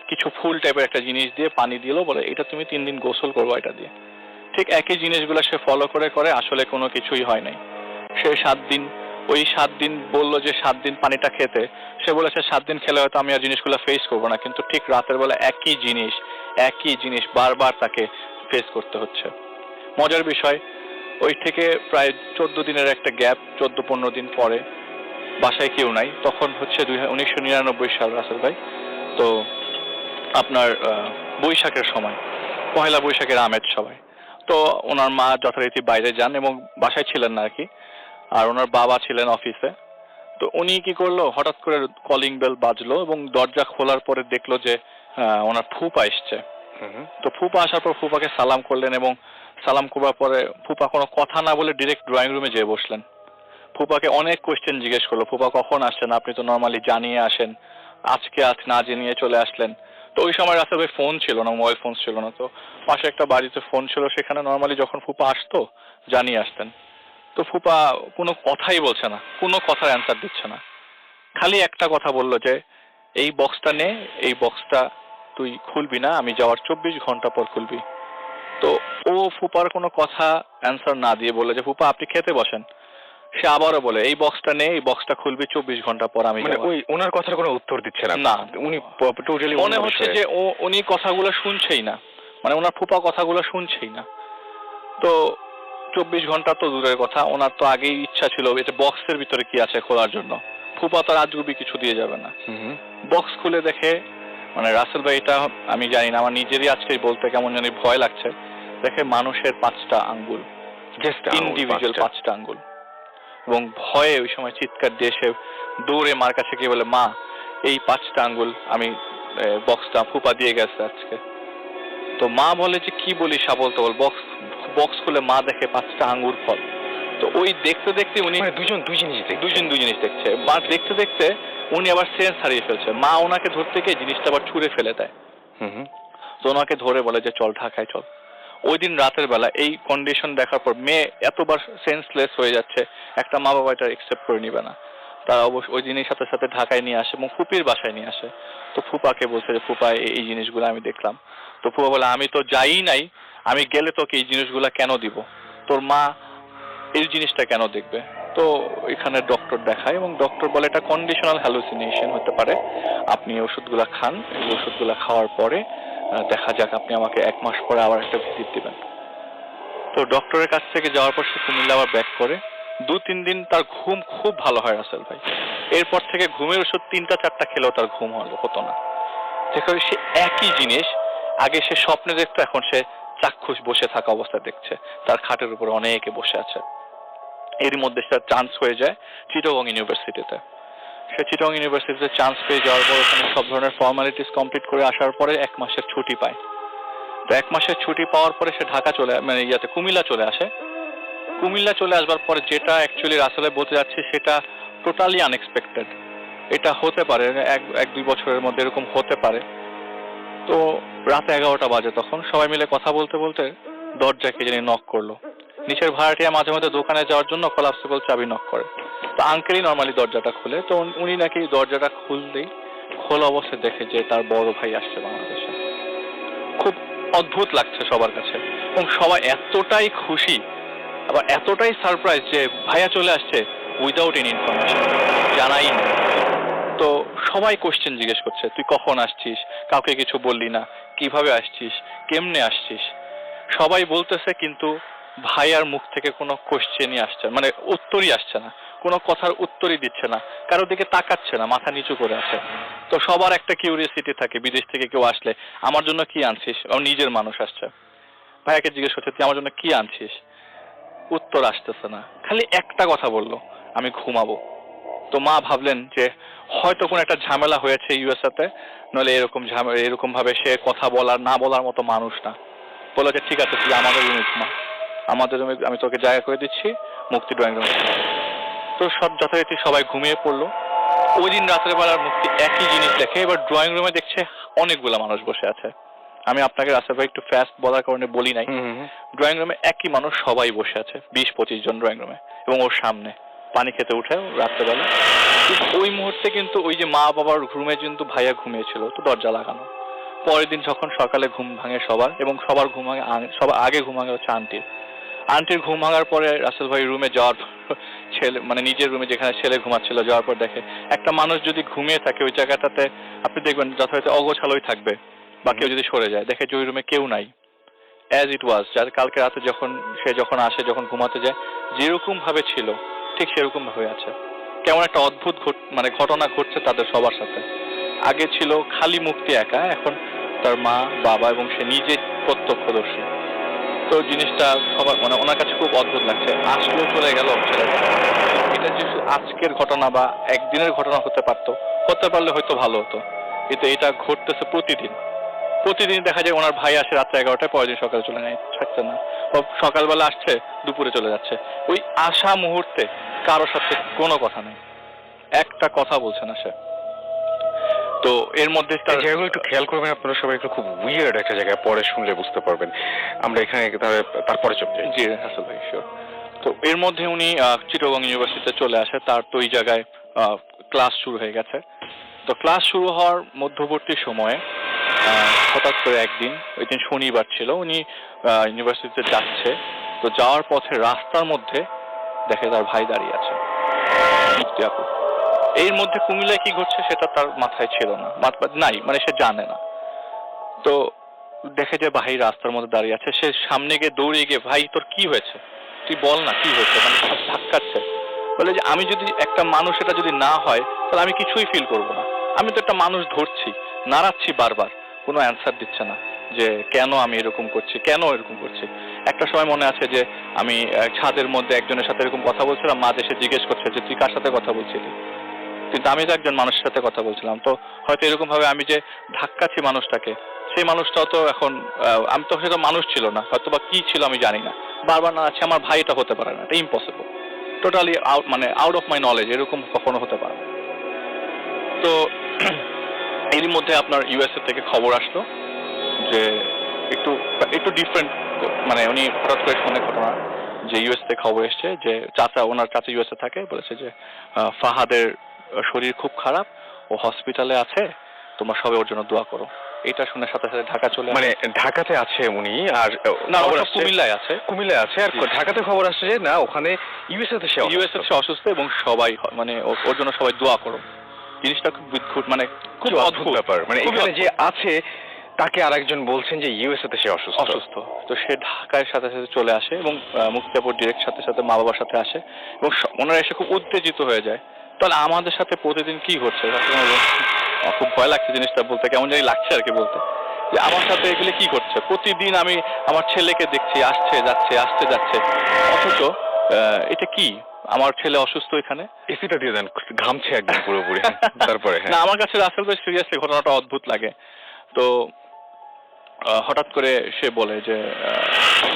কিছু ফুল টাইপের একটা জিনিস দিয়ে পানি দিল, বলে এটা তুমি 3 দিন গোসল করবো এটা দিয়ে। ঠিক একই জিনিসগুলো সে ফলো করে আসলে কোনো কিছুই হয় নাই। সে 7 দিন বললো যে 7 দিন পানিটা খেতে। সে বলেছে 7 দিন খেলে হয়তো আমি আর জিনিসগুলো ফেস করবো না, কিন্তু ঠিক রাতের বেলা একই জিনিস বারবার তাকে ফেস করতে হচ্ছে। মজার বিষয়, ওই থেকে প্রায় 14 দিনের একটা গ্যাপ, 14-15 দিন পরে বাসায় কেউ নাই। তখন হচ্ছে 1999 সাল রাসেল ভাই। তো আপনার বৈশাখের সময়, পহেলা বৈশাখের আমেজ সবাই। তো ওনার মা যথারীতি বাইরে যান এবং বাসায় ছিলেন না আর কি, আর ওনার বাবা ছিলেন অফিসে। তো উনি কি করলো, হঠাৎ করে কলিং বেল বাজলো এবং দরজা খোলার পরে দেখলো যে ওনার ফুপা এসছে। তো ফুপা আসার পর ফুপাকে সালাম করলেন এবং সালাম করবার পরে ফুপা কোনো কথা না বলে ডিরেক্ট ড্রয়িং রুমে যেয়ে বসলেন। ফুপাকে অনেক কোয়েশ্চেন জিজ্ঞেস করলো, ফুপা কখন আসছেন, আপনি তো নর্মালি জানিয়ে আসেন, আজকে না জানিয়ে চলে আসলেন। তো ওই সময় রাস্তায় ভাই ফোন ছিল না, মোবাইল ফোন ছিল না। তো পাশে একটা বাড়িতে ফোন ছিল, সেখানে নর্মালি যখন ফুপা আসতো জানিয়ে আসতেন। তো ফুপা কোনো কথাই বলছে না, কোনো কথার অ্যান্সার দিচ্ছে না। খালি একটা কথা বললো যে এই বক্সটা নে, এই বক্সটা তুই খুলবি না, আমি যাওয়ার 24 ঘন্টা পর খুলবি। তো ও ফুপার কোনো কথা অ্যান্সার না দিয়ে বলে যে ফুপা আপনি খেতে বসেন। সে আবারও বলে এই বক্সটা নে, এই বক্সটা খুলবি 24 ঘন্টা পর আমি যাব। ওই ওনার কথার কোনো উত্তর দিচ্ছে না। উনি টোটালি মনে হচ্ছে যে উনি কথাগুলো শুনছেই না, মানে ওনার ফুপা কথাগুলো শুনছেই না। তো 24 ঘন্টা তো দূরের কথা, ওনার তো আগেই ইচ্ছা ছিল এটা বক্সের ভিতরে কি আছে খোলার জন্য। ফুপা তো আজগুবি কিছু দিয়ে যাবে না। বক্স খুলে দেখে, মানে রাসেল ভাই, এটা আমি জানি না, আমার নিজেরই আজকে বলতে কেমন জানি ভয় লাগছে। দেখে মানুষের 5টা আঙ্গুল, ইন্ডিভিজুয়াল 5টা আঙ্গুল। এবং ভয়ে ওই সময় চিৎকার দিয়ে সে দৌড়ে মার কাছে গিয়ে বলে, মা এই 5টা আঙ্গুল আমি বক্সটা ফুপা দিয়ে গেছে আজকে। তো মা বলে যে কি বলিস আবল তাবল, বক্স খুলে মা দেখে 5টা আঙ্গুর ফল। তো ওই দেখতে দেখতে উনি দুজন দুই জিনিস দেখছে, মা দেখতে দেখতে উনি আবার সেন্স হারিয়ে ফেলছে। মা ওনাকে ধরতে গিয়ে জিনিসটা আবার ছুঁড়ে ফেলে দেয়। তো ওনাকে ধরে বলে যে চল ঢাকায় চল। ওই দিন রাতের বেলা এই কন্ডিশন দেখার পর মেয়ে এতবার সেন্সলেস হয়ে যাচ্ছে, একটা মা বাবা এটা একসেপ্ট করে নিবে না। তারা অবশ্য ওই দিনের সাথে সাথে ঢাকায় নিয়ে আসে এবং ফুপির বাসায় নিয়ে আসে। তো ফুপাকে বলছে যে ফুপা এই জিনিসগুলো আমি দেখলাম। তো ফুপা বলে আমি তো যাই নাই, আমি গেলে তোকে এই জিনিসগুলো কেন দিব, তোর মা এই জিনিসটা কেন দেখবে। তো এখানে ডক্টর দেখায় এবং ডক্টর বলে এটা কন্ডিশনাল হ্যালুসিনেশন হতে পারে, আপনি ওষুধগুলা খান, এই ওষুধগুলা খাওয়ার পরে দেখা যাক, আপনি আমাকে 1 মাস পরে আবার একটা ভিজিট দিবেন। তো ডক্টরের কাছ থেকে যাওয়ার পর সে কুমিল্লা আবার ব্যাক করে। 2-3 দিন তার ঘুম খুব ভালো হয় রাসেল ভাই। এরপর থেকে ঘুমের ওষুধ 3টা-4টা খেলেও তার ঘুম হতো না। দেখো সে একই জিনিস আগে সে স্বপ্নে দেখতো, এখন সে চাক্ষুষ বসে থাকা অবস্থায় দেখছে, তার খাটের উপর অনেকে বসে আছে। এর মধ্যে সে চান্স হয়ে যায় চিটাগং ইউনিভার্সিটিতে। সে চিটাগং ইউনিভার্সিটিতে চান্স পেয়ে যাওয়ার পর ওখানে সব ধরনের ফর্মালিটিস কমপ্লিট করে আসার পরে 1 মাসের ছুটি পায়। তো 1 মাসের ছুটি পাওয়ার পরে সে ঢাকা চলে কুমিল্লা চলে আসে। কুমিল্লা চলে আসবার পরে যেটা অ্যাকচুয়ালি রাসেলে বলতে যাচ্ছে সেটা টোটালি আনএক্সপেক্টেড। এটা হতে পারে 1-2 বছরের মধ্যে এরকম হতে পারে। তো রাত 11টা বাজে, তখন সবাই মিলে কথা বলতে বলতে দরজায় কে জানি নক করলো। নিচের ভাড়াটিয়া মাঝে মাঝে দোকানে যাওয়ার জন্য কলাপসিবল চাবি নক করে। তো আঙ্কেলই নর্মালি দরজাটা খুলে। তো উনি নাকি দরজাটা খুললেই খোলা অবস্থায় দেখে যে তার বড় ভাই আসছে বাংলাদেশে। খুব অদ্ভুত লাগছে সবার কাছে এবং সবাই এতটাই খুশি আবার এতটাই সারপ্রাইজ যে ভাইয়া চলে আসছে উইদাউট এনি ইনফরমেশন, জানাই না। তো সবাই কোশ্চেন জিজ্ঞেস করছে, তুই কখন আসছিস, কাউকে কিছু বললি না, কিভাবে আসছিস, কেমনে আসছিস। সবাই বলতেছে কিন্তু ভাইয়ার মুখ থেকে কোনো কোশ্চেনই আসছে মানে উত্তরই আসছে না, কোনো কথার উত্তরই দিচ্ছে না, কারোর দিকে তাকাচ্ছে না, মাথা নিচু করে আছে। তো সবার একটা কিউরিয়াসিটি থাকে, বিদেশ থেকে কেউ আসলে আমার জন্য কি আনছিস, নিজের মানুষ আসছে, ভাইয়াকে জিজ্ঞেস করছে তুই আমার জন্য কি আনছিস, উত্তর আসতেছে না, খালি একটা কথা বললো, আমি ঘুমাবো। তো মা ভাবলেন যে হয়তো কোনো একটা ঝামেলা হয়েছে ইউএসএতে, নইলে এরকম ভাবে সে কথা বলার না বলার মতো মানুষ না। বললো যে ঠিক আছে তুই আমাদের রুমে ঘুমা, আমাদের রুমে আমি তোকে জায়গা করে দিচ্ছি, মুক্তি ড্রয়িং রুমে। তো সব যথারীতি সবাই ঘুমিয়ে পড়লো। ওই দিন রাতের বেলার মুক্তি একই জিনিস দেখে, এবার ড্রয়িং রুমে দেখছে অনেকগুলো মানুষ বসে আছে। আমি আপনাকে রাসেল ভাই একটু ফাস্ট বলার কারণে বলি নাই, ড্রয়িং রুমে একই মানুষ সবাই বসে আছে, 20-25 জন ড্রয়িং রুমে, এবং ওর সামনে পানি খেতে উঠে রাত্রেবেলা। ওই মুহূর্তে কিন্তু ওই যে মা বাবার রুমে কিন্তু ভাইয়া ঘুমিয়েছিল, তো দরজা লাগানো। পরের দিন যখন সকালে ঘুম ভাঙে সবার, এবং সবার ঘুম ভাঙে, সবার আগে ঘুম ভাঙে হচ্ছে আন্টির ঘুম ভাঙার পরে রাসেল ভাই রুমে যাওয়ার ছেলে মানে নিজের রুমে যেখানে ছেলে ঘুমাচ্ছিল যাওয়ার পর দেখে একটা মানুষ যদি ঘুমিয়ে থাকে ওই জায়গাটাতে আপনি দেখবেন যথাযথ অগোছালোই থাকবে, বা কেউ যদি সরে যায়, দেখে যে ওই রুমে কেউ নাই, অ্যাজ ইট ওয়াজ। যার কালকে রাতে যখন আসে, যখন ঘুমাতে যায়, যেরকম ভাবে ছিল ঠিক সেরকম ভাবে আছে। কেমন একটা অদ্ভুত ঘটনা ঘটছে তাদের সবার সাথে। আগে ছিল খালি মুক্তি একা, এখন তার মা বাবা এবং সে নিজে প্রত্যক্ষদর্শী। তো জিনিসটা সবার ওনার কাছে খুব অদ্ভুত লাগছে। আসলেও চলে গেল ছেলেটা। এটা যে আজকের ঘটনা বা একদিনের ঘটনা হতে পারলে হয়তো ভালো হতো, কিন্তু এটা ঘটতেছে প্রতিদিন দেখা যায় ওনার ভাই আসে রাত্রে 11টায়, পরের দিন সকালে চলে যায়, থাকছে না। সকালবেলা আসছে, দুপুরে চলে যাচ্ছে। ওই আসা মুহূর্তে কারোর সাথে কোনো কথা নেই, একটা কথা বলছে না সে। তো এর মধ্যে জায়গাগুলো একটু খেয়াল করবেন আপনারা সবাই, একটু খুব উইয়ার্ড একটা জায়গায়, পরে শুনলে বুঝতে পারবেন। আমরা এখানে তারপরে চলে যাই। জি হাসান ভাই, শিওর। তো এর মধ্যে উনি চিটাগং ইউনিভার্সিটিতে চলে আসে, তার তো ওই জায়গায় ক্লাস শুরু হয়ে গেছে। তো ক্লাস শুরু হওয়ার মধ্যবর্তী সময়ে হঠাৎ করে একদিন, ওই দিন শনিবার ছিল, উনি ইউনিভার্সিটিতে যাচ্ছে। তো যাওয়ার পথে রাস্তার মধ্যে দেখে তার ভাই দাঁড়িয়ে আছে, মুক্তি আপু। এর মধ্যে কুমিল্লায় কি ঘটছে সেটা তার মাথায় ছিল না, নাই মানে সে জানে না। তো দেখে যে ভাই রাস্তার মধ্যে দাঁড়িয়ে আছে, সে সামনে গিয়ে দৌড়ে গিয়ে, ভাই তোর কি হয়েছে, তুই বল না কি হয়েছে, মানে সব ধাক্কাচ্ছে। বলে যে আমি যদি একটা মানুষ, এটা যদি না হয় তাহলে আমি কিছুই ফিল করবো না। আমি তো একটা মানুষ ধরছি, নাড়াচ্ছি বারবার, কোনো অ্যান্সার দিচ্ছে না যে কেন আমি এরকম করছি, কেন এরকম করছি। একটা সময় মনে আছে যে আমি ছাদের মধ্যে একজনের সাথে এরকম কথা বলছিলাম, মা এসে জিজ্ঞেস করছে যে তুই কার সাথে কথা বলছিলি, কিন্তু আমি তো একজন মানুষের সাথে কথা বলছিলাম। তো হয়তো এরকম ভাবে আমি যে ধাক্কাচ্ছি মানুষটাকে, সেই মানুষটাও তো এখন আমি তো সেটা মানুষ ছিল না, হয়তো বা কি ছিল আমি জানি না। বারবার না আছে আমার ভাই, এটা হতে পারে না, এটা ইম্পসিবল, টোটালি আউট, মানে আউট অফ মাই নলেজ, এরকম কখনো হতে পারে না। তো এরই মধ্যে আপনার ইউএসএ থেকে খবর আসলো যে একটু একটু ডিফারেন্ট, মানে উনি হঠাৎ করে শুনে ঘটনা যে ইউএস থেকে খবর এসছে যে ওনার চাচা ইউএসএ থাকে, বলেছে যে ফাহাদের শরীর খুব খারাপ, ও হসপিটালে আছে, তোমরা সবাই ওর জন্য দোয়া করো। এটা শুনে সাথে সাথে ঢাকা চলে, মানে ঢাকাতে আছে উনি, আর না কুমিল্লায় আছে, কুমিল্লায় আছে, আর ঢাকাতে খবর আসছে যে না ওখানে ইউএসএ তে সে অসুস্থ এবং সবাই মানে ওর জন্য সবাই দোয়া করো। জিনিসটা খুব মানে খুব অদ্ভুত ব্যাপার, মানে এখানে যে আছে তাকে আরেকজন বলছেন যে ইউএসএ তে সে অসুস্থ। তো সে ঢাকায় সাথে সাথে চলে আসে এবং মুক্তিযাপুর ডিরেক্ট সাথে সাথে মা বাবার সাথে আসে এবং ওনারা এসে খুব উত্তেজিত হয়ে যায়। তাহলে আমাদের সাথে প্রতিদিন কি হচ্ছে, খুব ভয় লাগছে জিনিসটা বলতে, কেমন জানি লাগছে আর কি বলতে, যে আমার সাথে এগুলো কি করছে। প্রতিদিন আমি আমার ছেলেকে দেখছি আসছে যাচ্ছে, অথচ এটা কি, আমার ছেলে অসুস্থ, এখানে এসিটা দিয়ে দেন, ঘামছে একদম পুরোপুরি। তারপরে না, আমার কাছে রাসেল ভাই সিরিয়াসলি ঘটনাটা অদ্ভুত লাগে। তো হঠাৎ করে সে বলে যে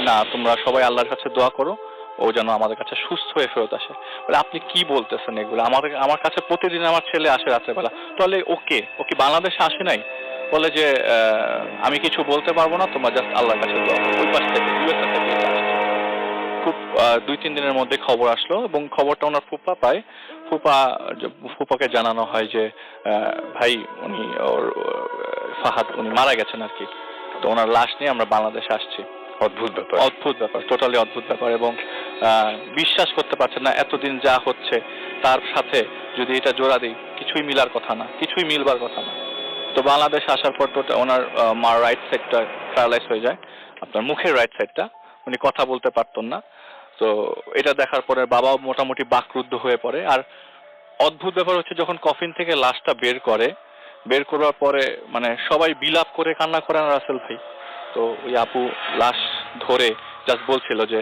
না, তোমরা সবাই আল্লাহর কাছে দোয়া করো, ও যেন আমাদের কাছে সুস্থ হয়ে ফেরত আসে। বলে আপনি কি বলতেছেন এগুলো, আমার কাছে প্রতিদিন আমার ছেলে আসে রাত্রেবেলা। তাহলে ওকে বাংলাদেশে আসে নাই? বলে যে আমি কিছু বলতে পারবো না, তোমরা জাস্ট আল্লাহর কাছে দোয়া করো। ওই পাশ থেকে ইউএসএ থেকে খুব 2-3 দিনের মধ্যে খবর আসলো এবং খবরটা ওনার ফুপা পায়। ফুপাকে জানানো হয় যে ভাই উনি ফাহাদ উনি মারা গেছেন আর কি, তো ওনার লাশ নিয়ে আমরা বাংলাদেশে আসছি। অদ্ভুত ব্যাপার, টোটালি অদ্ভুত ব্যাপার। এবং বিশ্বাস করতে পারছেন না, এতদিন যা হচ্ছে তার সাথে যদি এটা জোড়া দিই, কিছুই মিলবার কথা না। তো বাংলাদেশে আসার পর তো ওনার মার রাইট সাইডটা প্যারালাইজ হয়ে যায়, আপনার মুখের রাইট সাইডটা, উনি কথা বলতে পারতেন না। তো এটা দেখার পরে বাবাও মোটামুটি বাকরুদ্ধ হয়ে পড়ে। আর অদ্ভুত ব্যাপার হচ্ছে, যখন কফিন থেকে লাশটা বের করার পরে মানে সবাই বিলাপ করে কান্না করে না রাসেল ভাই। তো ওই আপু লাশ ধরে জাস্ট বলছিল যে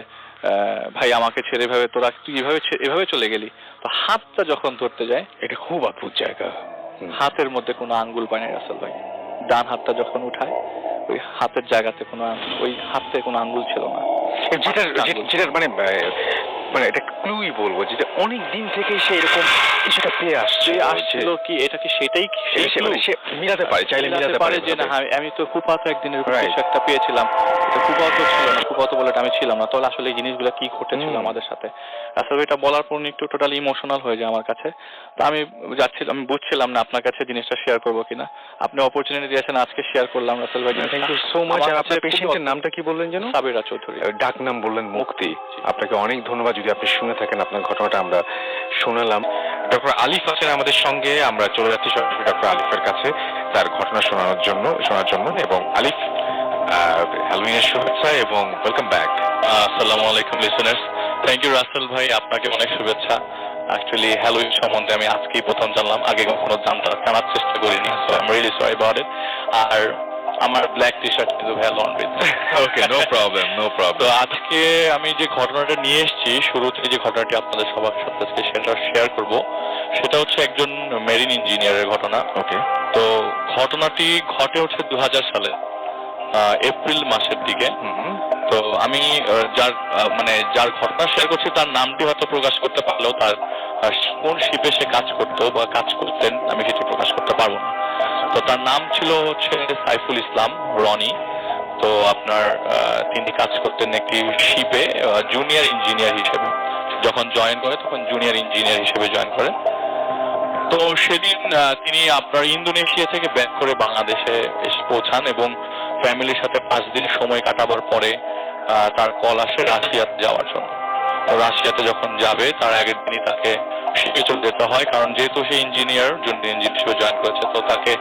ভাই আমাকে ছেড়ে তুই এভাবে চলে গেলি। তো হাতটা যখন ধরতে যায়, এটা খুব অদ্ভুত জায়গা, হাতের মধ্যে কোনো আঙ্গুল পায় না রাসেল ভাই। ডান হাতটা যখন উঠায়, ওই হাতের জায়গাতে ওই হাতে কোনো আঙ্গুল ছিল না। যেটার মানে এটা ক্লুই বলবো, যেটা অনেক দিন থেকে সে এরকম কিছুটা পেয়ে আসছিল কি, এটা কি সেটাই সে মিলাতে পারে, চাইলে মিলাতে পারে যে না আমি তো ফুফাতো একদিন এরকম কিছু একটা পেয়েছিলাম, তো ফুফাতো ছিল না, ফুফাতো বলে আমি ছিলাম না। তাহলে আসলে এই জিনিসগুলো কি ঘটেছিল আমাদের সাথে। আসলে এটা বলার পর একটু টোটালি ইমোশনাল হয়ে যায় আমার কাছে। তো আমি বুঝছিলাম না আপনার কাছে জিনিসটা শেয়ার করবো কিনা। আপনি অপরচুনিটি দিয়েছেন, আজকে শেয়ার করলাম রাসেল ভাই। Thank you so much. আপনার পেশেন্টের নামটা কি বললেন যেন? সাবিরা চৌধুরী। ডাক নাম বললেন মুক্তি। আপনাকে অনেক ধন্যবাদ। যদি আপনি শুনে থাকেন, আপনার ঘটনাটা আমরা শোনালাম। ডক্টর আলিফ আছেন আমাদের সঙ্গে, আমরা চলে যাচ্ছি সরাসরি ডক্টর আলিফের কাছে তার ঘটনা শোনার জন্য। এবং আলিফ, হ্যালোউইনের শুভেচ্ছা এবং ওয়েলকাম ব্যাক। আসসালামু আলাইকুম লিসেনার্স। থ্যাংক ইউ রাসেল ভাই, আপনাকে অনেক শুভেচ্ছা। অ্যাকচুয়ালি হ্যালোউইন সম্বন্ধে আমি আজকেই প্রথম জানলাম, আগে কখনো জানার চেষ্টা করিনি। So I am really sorry about it. আর আমার ব্ল্যাক টি শার্ট কিন্তু ভাই লন উইথ। Okay, no problem. তো আজকে আমি যে ঘটনাটা নিয়ে এসেছি, শুরুতে যে ঘটনাটি আপনাদের সবার সাথে সেটা শেয়ার করব, সেটা হচ্ছে একজন মেরিন ইঞ্জিনিয়ারের ঘটনা। ওকে। তো ঘটনাটি ঘটে হচ্ছে 2000 সালে এপ্রিল মাসের দিকে। তো আমি যার ঘটনা শেয়ার করছি তার নামটি হয়তো প্রকাশ করতে পারলেও তার কোন শিপে সে কাজ করতো বা কাজ করতেন আমি সেটি প্রকাশ করতে পারবো না। তো তার নাম ছিল হচ্ছে সাইফুল ইসলাম রনি। তো আপনার তিনি কাজ করতেন একটি শিপে জুনিয়র ইঞ্জিনিয়ার হিসেবে। যখন জয়েন করে তখন জুনিয়র ইঞ্জিনিয়ার হিসেবে জয়েন করে। তো সেদিন তিনি আপনার ইন্দোনেশিয়া থেকে ব্যাক করে বাংলাদেশে এসে পৌঁছান এবং ফ্যামিলির সাথে 5 দিন সময় কাটাবার পরে তার কল আসে রাশিয়াতে যাওয়ার জন্য। তো রাশিয়াতে যখন যাবে তার আগের দিনই তাকে শিপে চলে যেতে হয়, কারণ যেহেতু সে জুনিয়র ইঞ্জিনিয়ার হিসেবে জয়েন করেছে, তো তাকে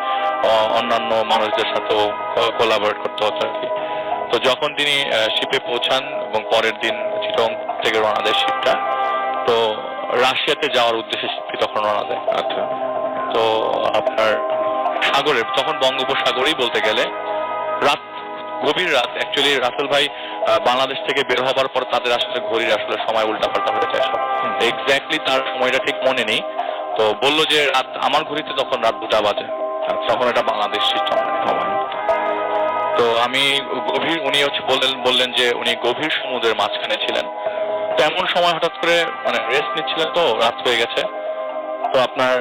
অন্যান্য মানুষদের সাথেও কোলাবরেট করতে হতো আর কি। তো যখন তিনি শিপে পৌঁছান এবং পরের দিন চিটং থেকে রওনা দেয় শিপটা, তো রাশিয়াতে যাওয়ার উদ্দেশ্যে শিপটি তখন রওনা দেয়। আচ্ছা। তো আপনার সাগরে, তখন বঙ্গোপসাগরেই বলতে গেলে, গভীর রাত। অ্যাকচুয়ালি রাসেল ভাই বাংলাদেশ থেকে বের হবার পর তাদের আসলে ঘড়ির আসলে সময় উল্টাপাল্টা হয়ে যায় সব। এক্স্যাক্টলি তার সময়টা ঠিক মনে নেই, তো বললো যে রাত, আমার ঘড়িতে তখন রাত 2টা বাজে, তখন এটা বাংলাদেশি সময়। তো আমি গভীর, উনি হচ্ছে বললেন যে উনি গভীর সমুদ্রের মাঝখানে ছিলেন। তো এমন সময় হঠাৎ করে মানে রেস্ট নিচ্ছিলেন, তো রাত হয়ে গেছে, তো আপনার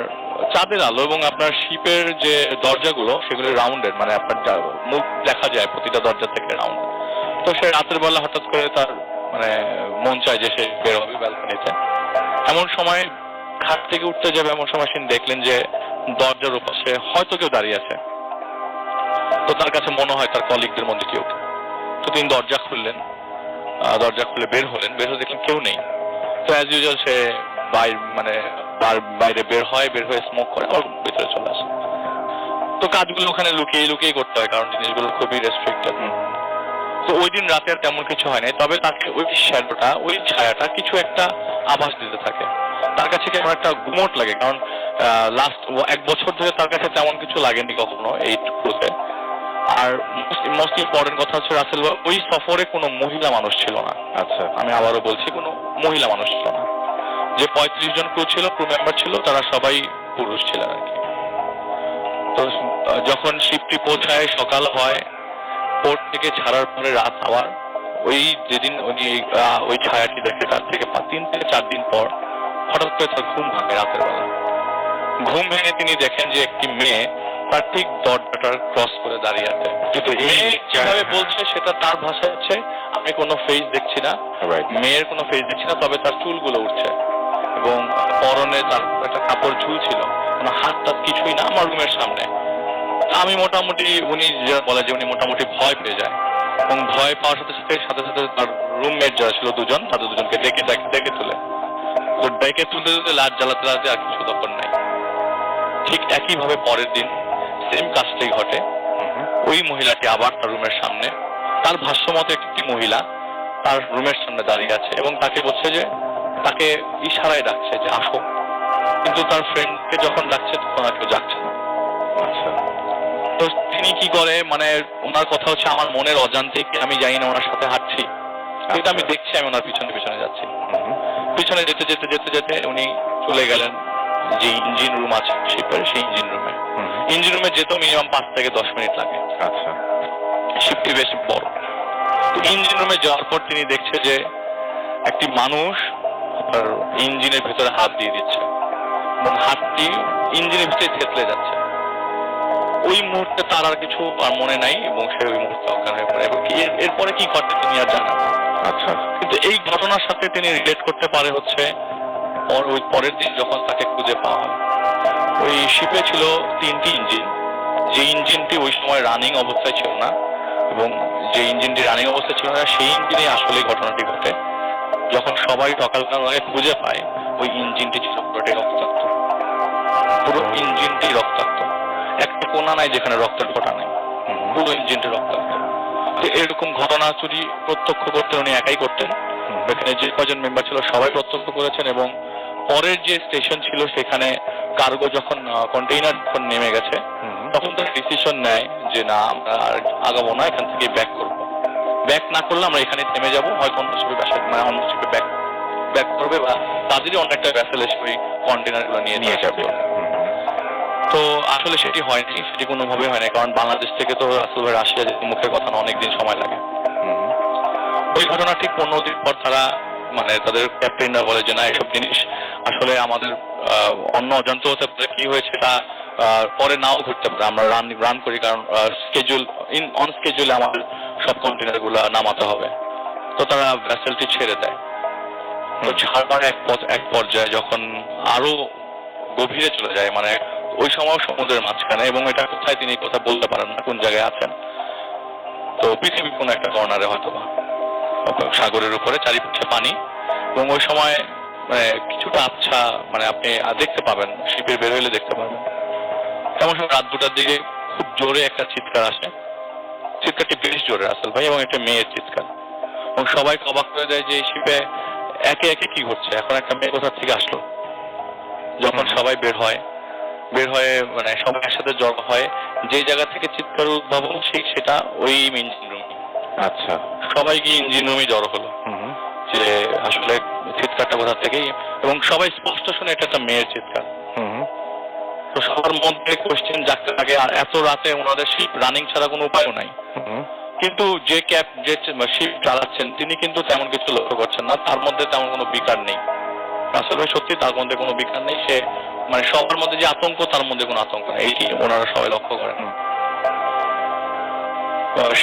চাঁদের আলো এবং আপনার শিপের যে দরজাগুলো সেগুলো রাউন্ডেড, মানে আপনার মুখ দেখা যায় প্রতিটা দরজা থেকে রাউন্ড। তো সে রাতের বেলা হঠাৎ করে তার মানে মন চায় যে সে বের হবে ব্যালকনিতে। এমন সময় খাট থেকে উঠতে যাবে, এমন সময় তিনি দেখলেন যে দরজার ওপাশে হয়তো কেউ দাঁড়িয়ে আছে। তো তার কাছে মনে হয় তার কলিগদের মধ্যে কেউ। তো তিনি দরজা খুললেন, দরজা খুলে বের হলেন, বের হয়ে দেখলেন কেউ নেই। তো অ্যাজ ইউজুয়াল সে বাইরে বের হয়ে স্মোক করে আর ভিতরে চলে আসে। তো কাজগুলো ওখানে লুকিয়ে লুকিয়ে করতে হয়, কারণ জিনিসগুলো খুবই রেস্ট্রিক্টেড। তো ওই দিন রাতে আর তেমন কিছু হয় নাই, তবে তাকে ওই শ্যাডোটা, ওই ছায়াটা কিছু একটা আভাস দিতে থাকে। তার কাছে কেমন একটা গুমোট লাগে, কারণ লাস্ট 1 বছর ধরে তার কাছে তেমন কিছু লাগেনি কখনো এই ট্যুরে। আর মোস্ট ইম্পর্টেন্ট কথা হচ্ছে রাসেল ভাই, ওই সফরে কোনো মহিলা মানুষ ছিল না। আচ্ছা, আমি আবারও বলছি, কোনো মহিলা মানুষ ছিল না। যে 35 জন ক্রু মেম্বার ছিল তারা সবাই পুরুষ ছিলেন আর কি। তো যখন শিপটি পৌঁছায়, সকাল হয়, পোর্ট থেকে ছাড়ার পরে রাত আবার ওই যেদিন উনি ওই ছায়াটি দেখে তার থেকে 3 থেকে 4 দিন পর হঠাৎ করে তার ঘুম ভাঙে রাতের বেলা। ঘুম ভেঙে তিনি দেখেন যে একটি মেয়ে তার ঠিক দরজাটা ক্রস করে দাঁড়িয়ে আছে। কিন্তু যেভাবে বলছে সেটা তার ভাষা হচ্ছে, আমি কোনো ফেস দেখছি না, মেয়ের কোনো ফেস দেখছি না, তবে তার চুলগুলো উঠছে এবং পরনে তার একটা কাপড় ঝুলছিল, কোনো হাত টাত কিছুই না, আমার রুমের সামনে। আমি মোটামুটি, উনি যা বলে যে উনি মোটামুটি ভয় পেয়ে যায়, এবং ভয় পাওয়ার সাথে সাথে তার রুমমেট যারা ছিল 2 জন, তাদের 2জনকে ডেকে তুলে। তো ডেকে তুলতে লাট জ্বালাতে আর কিছু তখন নাই। ঠিক একইভাবে পরের দিন সেম কাজটাই ঘটে। ওই মহিলাটি আবার তার রুমের সামনে, তার ভাষ্য মতো একটি মহিলা তার রুমের সামনে দাঁড়িয়ে আছে এবং তাকে বলছে যে, তাকে ইশারায় ডাকছে যে আসো, কিন্তু তার ফ্রেন্ডকে যখন ডাকছে তখন আর কেউ যাচ্ছে না। আচ্ছা, তো তিনি কি করে, মানে ওনার কথা হচ্ছে আমার মনের অজান্তেই আমি জানি না ওনার সাথে হাঁটছি, কিন্তু আমি দেখছি আমি ওনার পিছনে পিছনে যাচ্ছি। পিছনে যেতে উনি চলে গেলেন যে ইঞ্জিন রুম আছে শিপের, সেই ইঞ্জিন রুমে যেতেও মিনিমাম 5 থেকে 10 মিনিট লাগে। আচ্ছা, শিপটি বেশ বড়। ইঞ্জিন রুমে যাওয়ার পর তিনি দেখছে যে একটি মানুষ আপনার ইঞ্জিনের ভেতরে হাত দিয়ে দিচ্ছে এবং হাতটি ইঞ্জিনের ভিতরে থেতলে যাচ্ছে। ওই মুহূর্তে তার আর কিছু আর মনে নাই এবং সে ওই মুহূর্তে অজ্ঞান হয়ে পড়ে, এবং এরপরে কি ঘটে তিনি আর জানেন না। আচ্ছা, কিন্তু এই ঘটনার সাথে তিনি রিলেট করতে পারে হচ্ছে ওই পরের দিন যখন তাকে খুঁজে পাওয়া হয়। ওই শিপে ছিল 3টি ইঞ্জিন, যে ইঞ্জিনটি ওই সময় রানিং অবস্থায় ছিল না, এবং যে ইঞ্জিনটি রানিং অবস্থায় ছিল না সেই ইঞ্জিনে আসলে ঘটনাটি ঘটে। যখন সবাই সকালবেলা খুঁজে পায়, ওই ইঞ্জিনটি ছিল পুরোটাই রক্তাক্ত, পুরো ইঞ্জিনটি রক্তাক্ত, একটা কোণা নাই যেখানে রক্তের ফোঁটা নেই, পুরো ইঞ্জিনটি রক্তাক্ত। এরকম ঘটনা চুরি প্রত্যক্ষ করতেন উনি একাই করতেন। এখানে যে কজন মেম্বার ছিল সবাই প্রত্যক্ষ করেছেন, এবং পরের যে স্টেশন ছিল সেখানে কার্গো যখন কন্টেইনার যখন নেমে গেছে তখন তারা ডিসিশন নেয় যে না, আমরা আর আগাবো না, এখান থেকে ব্যাক করবো। ব্যাক না করলে আমরা এখানে থেমে যাবো, হয়তো অন্য শিপে অন্য শিপে ব্যাক করবে, বা তাদেরই অন্য একটা ভ্যাসেল এসে ওই কন্টেইনার গুলো নিয়ে যাবে। তো আসলে সেটি হয়নি, সেটি কোনোভাবেই হয় না, কারণ বাংলাদেশ থেকে তো রাসেল ভাই রাশিয়া যেতে মুখের কথা না, অনেকদিন সময় লাগে। ওই ঘটনা ঠিক 15 দিন পর তারা, মানে তাদের ক্যাপ্টেনরা বলে যে না, এসব জিনিস আসলে আমাদের অন্য অজান্ত হতে পারে, কি হয়েছে তা পরে নাও ঘটতে পারে, আমরা রান করি, কারণ অন স্কেজুলে আমাদের সব কন্টেনার গুলা নামাতে হবে। তো তারা ভ্যাসেলটি ছেড়ে দেয়। তো ছাড়বার এক পর্যায়ে যখন আরো গভীরে চলে যায়, মানে ওই সময় সমুদ্রের মাঝখানে, এবং এটা কোথায় তিনি কথা বলতে পারেন না কোন জায়গায় আছেন, তো পৃথিবীর কোন একটা কর্নারে হয়তো বা সাগরের উপরে চারিপাশে পানি, এবং ওই সময় মানে কিছুটা আবছা, মানে আপনি দেখতে পাবেন, শিপের বের হইলে দেখতে পাবেন। তেমন সময় রাত 2টার দিকে খুব জোরে একটা চিৎকার আসে, চিৎকারটি বেশ জোরে রাসেল ভাই, এবং একটা মেয়ের চিৎকার, এবং সবাইকে অবাক করে দেয় যে এই শিপে একে একে কি ঘটছে, এখন একটা মেয়ে কোথা থেকে আসলো। যখন সবাই বের হয়ে মানে সবাই একসাথে জড়ো হয়, যে জায়গা থেকে চিৎকার উদ্ভাবন ঠিক সেটা ওই ইঞ্জিন রুম। আচ্ছা, সবাই গিয়ে ইঞ্জিন রুমে জড়ো হলো যে আসলে চিৎকারটা কোথা থেকেই, এবং সবাই স্পষ্ট শুনে এটা একটা মেয়ের চিৎকার। তো সবার মধ্যে কোয়েশ্চেন জাগতে থাকে, আর এত রাতে ওনাদের শিপ রানিং ছাড়া কোনো উপায়ও নাই। কিন্তু যে শিপ চালাচ্ছেন তিনি কিন্তু তেমন কিছু লক্ষ্য করছেন না, তার মধ্যে তেমন কোনো বিকার নেই। আসলে সত্যি তার মধ্যে কোনো বিকার নেই, সে মানে সবার মধ্যে যে আতঙ্ক তার মধ্যে কোনো আতঙ্ক নেই, এইটি ওনারা সবাই লক্ষ্য করেন।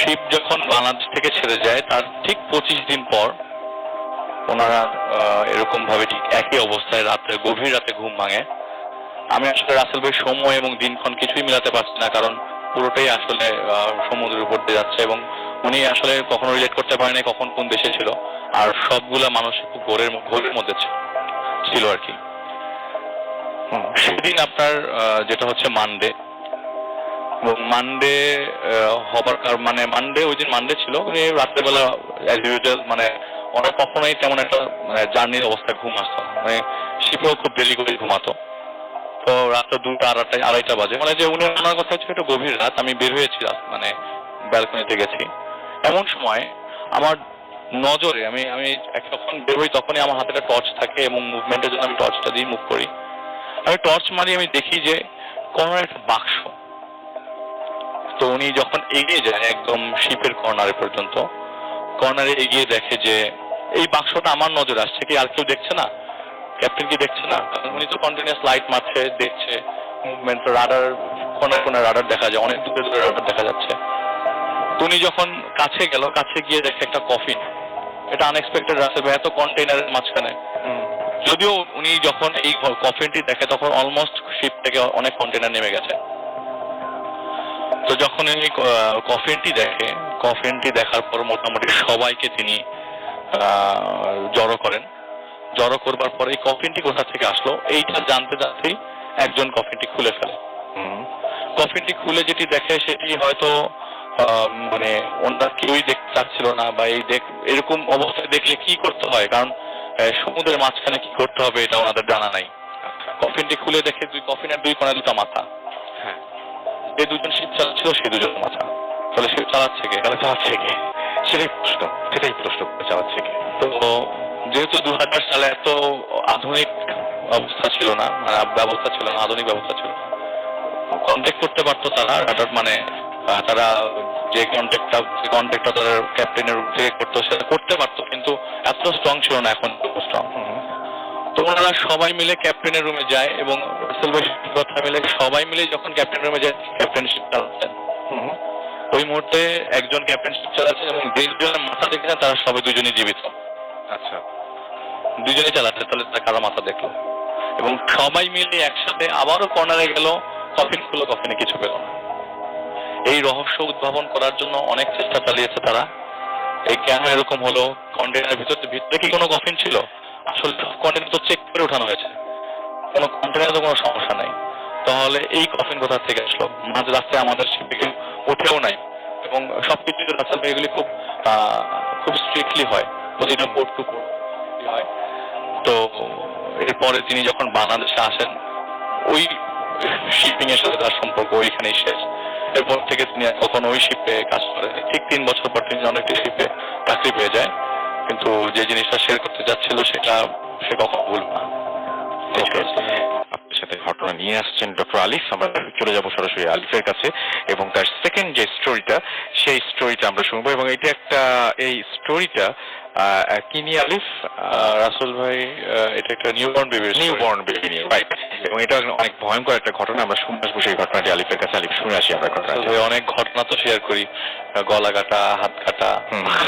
শিপ যখন বাংলাদেশ থেকে ছেড়ে যায় তার ঠিক 25 দিন পর ওনারা এরকম ভাবে ঠিক একই অবস্থায় রাত্রে গভীর রাতে ঘুম ভাঙে। আমি আসলে রাসেল ভাই সময় এবং দিনক্ষণ কিছুই মিলাতে পারছি না, কারণ পুরোটাই আসলে সমুদ্রের উপর দিয়ে যাচ্ছে এবং উনি আসলে কখনো রিলেট করতে পারেনি কখন কোন দেশে ছিল, আর সবগুলা মানুষ খুব ঘোরের মধ্যে ছিল আর কি। সেদিন আপনার যেটা হচ্ছে মানডে, এবং মানডে হবার মানে মানডে ওই দিন মানডে ছিল, উনি রাত্রেবেলা অ্যাজ ইউজুয়াল মানে ওনার কখনোই তেমন একটা মানে জার্নির অবস্থায় ঘুম আসতো, মানে শিপেও খুব দেরি করে ঘুমাতো। তো রাত 2টা আড়াইটা বাজে, মানে যে উনি ওনার কথা হচ্ছে একটু গভীর রাত, আমি বের হয়েছি মানে ব্যালকনিতে গেছি। এমন সময় আমার নজরে আমি যখন বের হই তখনই আমার হাতে একটা টর্চ থাকে এবং মুভমেন্টের জন্য আমি টর্চটা দিয়ে মুভ করি। আমি টর্চ মারি, আমি দেখি যে কর্নারে একটা বাক্স। তো উনি যখন এগিয়ে যায় একদম শিপের কর্নারে পর্যন্ত, কর্নারে এগিয়ে দেখে যে এই বাক্সটা আমার নজরে আসছে, কি আর কেউ দেখছে না? ক্যাপ্টেন কি দেখছে না? উনি তো কন্টিনিউয়াস লাইট মারছে, দেখছে মুভমেন্ট, রাডার কোনে রাডার দেখা যায়, অনেক দূরে দূরে রাডার দেখা যাচ্ছে। উনি যখন কাছে গেল, কাছে গিয়ে দেখে একটা কফিন। এটা আনএক্সপেক্টেড রাসেল ভাই, এত কন্টেইনারের মাঝখানে। যদিও উনি যখন এই কফিনটি দেখে তখন অলমোস্ট শিপ থেকে অনেক কন্টেইনার নেমে গেছে। তো যখন উনি কফিনটি দেখার পর মোটামুটি সবাইকে তিনি জড়ো করেন। জড়ো করবার পরে এই কফিনটি কোথা থেকে আসলো এইটা জানতে জানতেই একজন কফিনটি খুলে ফেলে। কফিনটি খুলে যেটি দেখে সেটি হয়তো মানে ওনারা কেউই দেখতে চাচ্ছিল না, বা এরকম অবস্থায় দেখলে কি করতে হয়, কারণ সমুদ্রের মাঝখানে কি করতে হবে এটা ওনাদের জানা নাই। কফিনটি খুলে দেখে কফিনের 2 কোণে 2টা মাথা। যে 2জন শিপ চালাচ্ছিল সেই 2জন মাথা। তাহলে শিপ চালাচ্ছে কে? সেটাই প্রশ্ন চালাচ্ছে কে? তো যেহেতু 2000 সালে এত আধুনিক অবস্থা ছিল না, ব্যবস্থা ছিল না, আধুনিক ব্যবস্থা ছিল না, কন্ট্যাক্ট করতে পারতো তারা রাডার, মানে তারা যে কন্ট্যাক্টটা তাদের ক্যাপ্টেনের থেকে করতো সেটা করতে পারতো, কিন্তু এত স্ট্রং ছিল না এখন স্ট্রং। তো ওনারা সবাই মিলে ক্যাপ্টেনের রুমে যায় এবং রাসেল ভাই কথা মিলে সবাই মিলে যখন ক্যাপ্টেন রুমে যায় ক্যাপ্টেন শিপ চালাচ্ছেন। ওই মুহূর্তে একজন ক্যাপ্টেন শিপ চালাচ্ছেন এবং 2জনের মাথা দেখেছেন, তারা সবাই 2জনই জীবিত। আচ্ছা, 2জনই চালাচ্ছে, তাহলে তারা কারা মাথা দেখলো? এবং সবাই মিলে একসাথে আবারও কর্নারে গেল, কফিন খুললো, কফিনে কিছু পেল না। এই রহস্য উদ্ভাবন করার জন্য অনেক চেষ্টা চালিয়েছে তারা। এই কেন এরকম হলো, কন্টেনারের ভিতরে কি কোনো কফিন ছিল? আসলে কন্টেনার তো চেক করে ওঠানো হয়েছে, কোনো কন্টেনারে তো কোনো সমস্যা নাই, তাহলে এই কফিন কোথা থেকে আসলো? মাঝ রাস্তায় আমাদের শিপে কেউ ওঠেও নাই, এবং সবকিছু রাস্তা এগুলি খুব স্ট্রিক্টলি হয়, প্রতিটা পোর্ট টু পোর্ট হয়। তো এরপরে তিনি যখন বাংলাদেশে আসেন, ওই শিপিং এর সাথে তার সম্পর্ক ওইখানেই শেষ। এরপর থেকে তিনি কখন ওই শিপে কাজ করেন। ঠিক 3 বছর পর তিনি অনেকটি শিপে চাকরি পেয়ে যায়, কিন্তু যে জিনিসটা শেয়ার করতে যাচ্ছিল সেটা সে কখন ভুলবে না। আপনার সাথে ঘটনা নিয়ে আসছেন ডক্টর আলিফ। আমরা চলে যাব সরাসরি আলিফের কাছে এবং তার সেকেন্ড যে স্টোরিটা সেই স্টোরিটা আমরা শুনবো। এবং এটা একটা এই স্টোরিটা কি নিয়ে আলিফ? রাসেল ভাই, এটা একটা নিউবর্ন বেবি নিয়ে, রাইট। এবং এটা অনেক ভয়ঙ্কর একটা ঘটনা। আমরা শুনে আসবো সেই ঘটনাটি আলিফের কাছে। আলিফ, শুনে আসি আমরা ঘটনা। অনেক ঘটনা তো শেয়ার করি, গলা কাটা, হাত কাটা,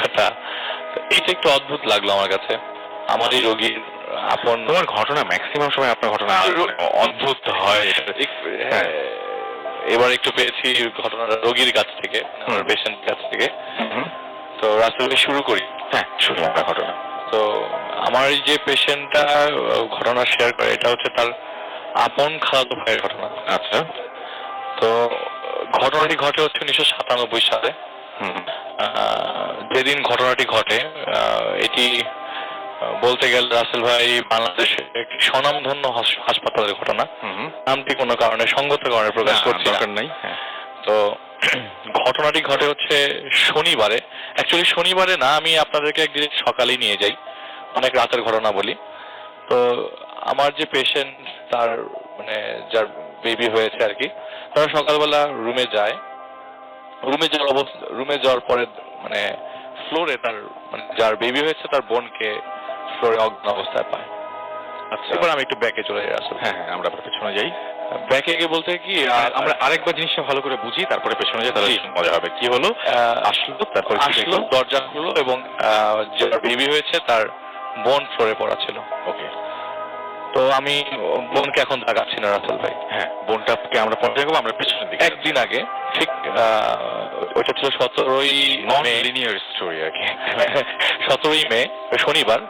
কাটা। এটা একটু অদ্ভুত লাগলো আমার কাছে। আমারই রোগীর আপন। তোমার ঘটনা ম্যাক্সিমাম সময় আপনার ঘটনা অদ্ভুত হয়। এবার একটু পেয়েছি ঘটনাটা রোগীর কাছ থেকে, পেশেন্টের কাছ থেকে। তো রাসেল ভাই শুরু করি। হ্যাঁ, শুরু আমরা ঘটনা। তো আমার এই যে পেশেন্টটা ঘটনা শেয়ার করে, এটা হচ্ছে তার আপন খালাতো ভাইয়ের ঘটনা। আচ্ছা। তো ঘটনাটি ঘটে হচ্ছে 1997 সালে। যেদিন ঘটনাটি ঘটে এটি বলতে গেলে রাসেল ভাই বাংলাদেশের একটি স্বনামধন্য হাসপাতালের ঘটনা। নামটি কোনো কারণে সঙ্গত কারণে প্রকাশ করছি না। নাই। তো ঘটনাটি ঘটে হচ্ছে শনিবারে। অ্যাকচুয়ালি শনিবারে না, আমি আপনাদেরকে একদিন সকালেই নিয়ে যাই, অনেক রাতের ঘটনা বলি। তো আমার যে পেশেন্ট, তার মানে যার বেবি হয়েছে আর কি, তারা সকালবেলা রুমে যায়। রুমে যাওয়ার পরে মানে ফ্লোরে তার মানে যার বেবি হয়েছে তার বোনকে ফ্লোরে অজ্ঞান অবস্থায় পায়। আচ্ছা, এবার আমি একটু ব্যাকে চলে যাই আসলে। হ্যাঁ হ্যাঁ, আমরা আবার পেছনে যাই। ব্যাকে গিয়ে বলতে কি আমরা আরেকবার জিনিসটা ভালো করে বুঝি, তারপরে পেছনে যাই, তাহলে মজা হবে। কি হলো? আসলো, তারপর আসলো, দরজা খুললো এবং যার বেবি হয়েছে তার বোন ফ্লোরে পড়া ছিল। ওকে। তো আমি বোনকে এখন দেখাচ্ছি না রাসেল ভাই। হ্যাঁ, বোনটাকে আমরা পরে দেখবো, আমরা পেছনের দিকে। একদিন আগে ঠিক ওইটা ছিল 17ই মে, লিনিয়ার স্টোরি আর কি। 17ই মে শনিবার।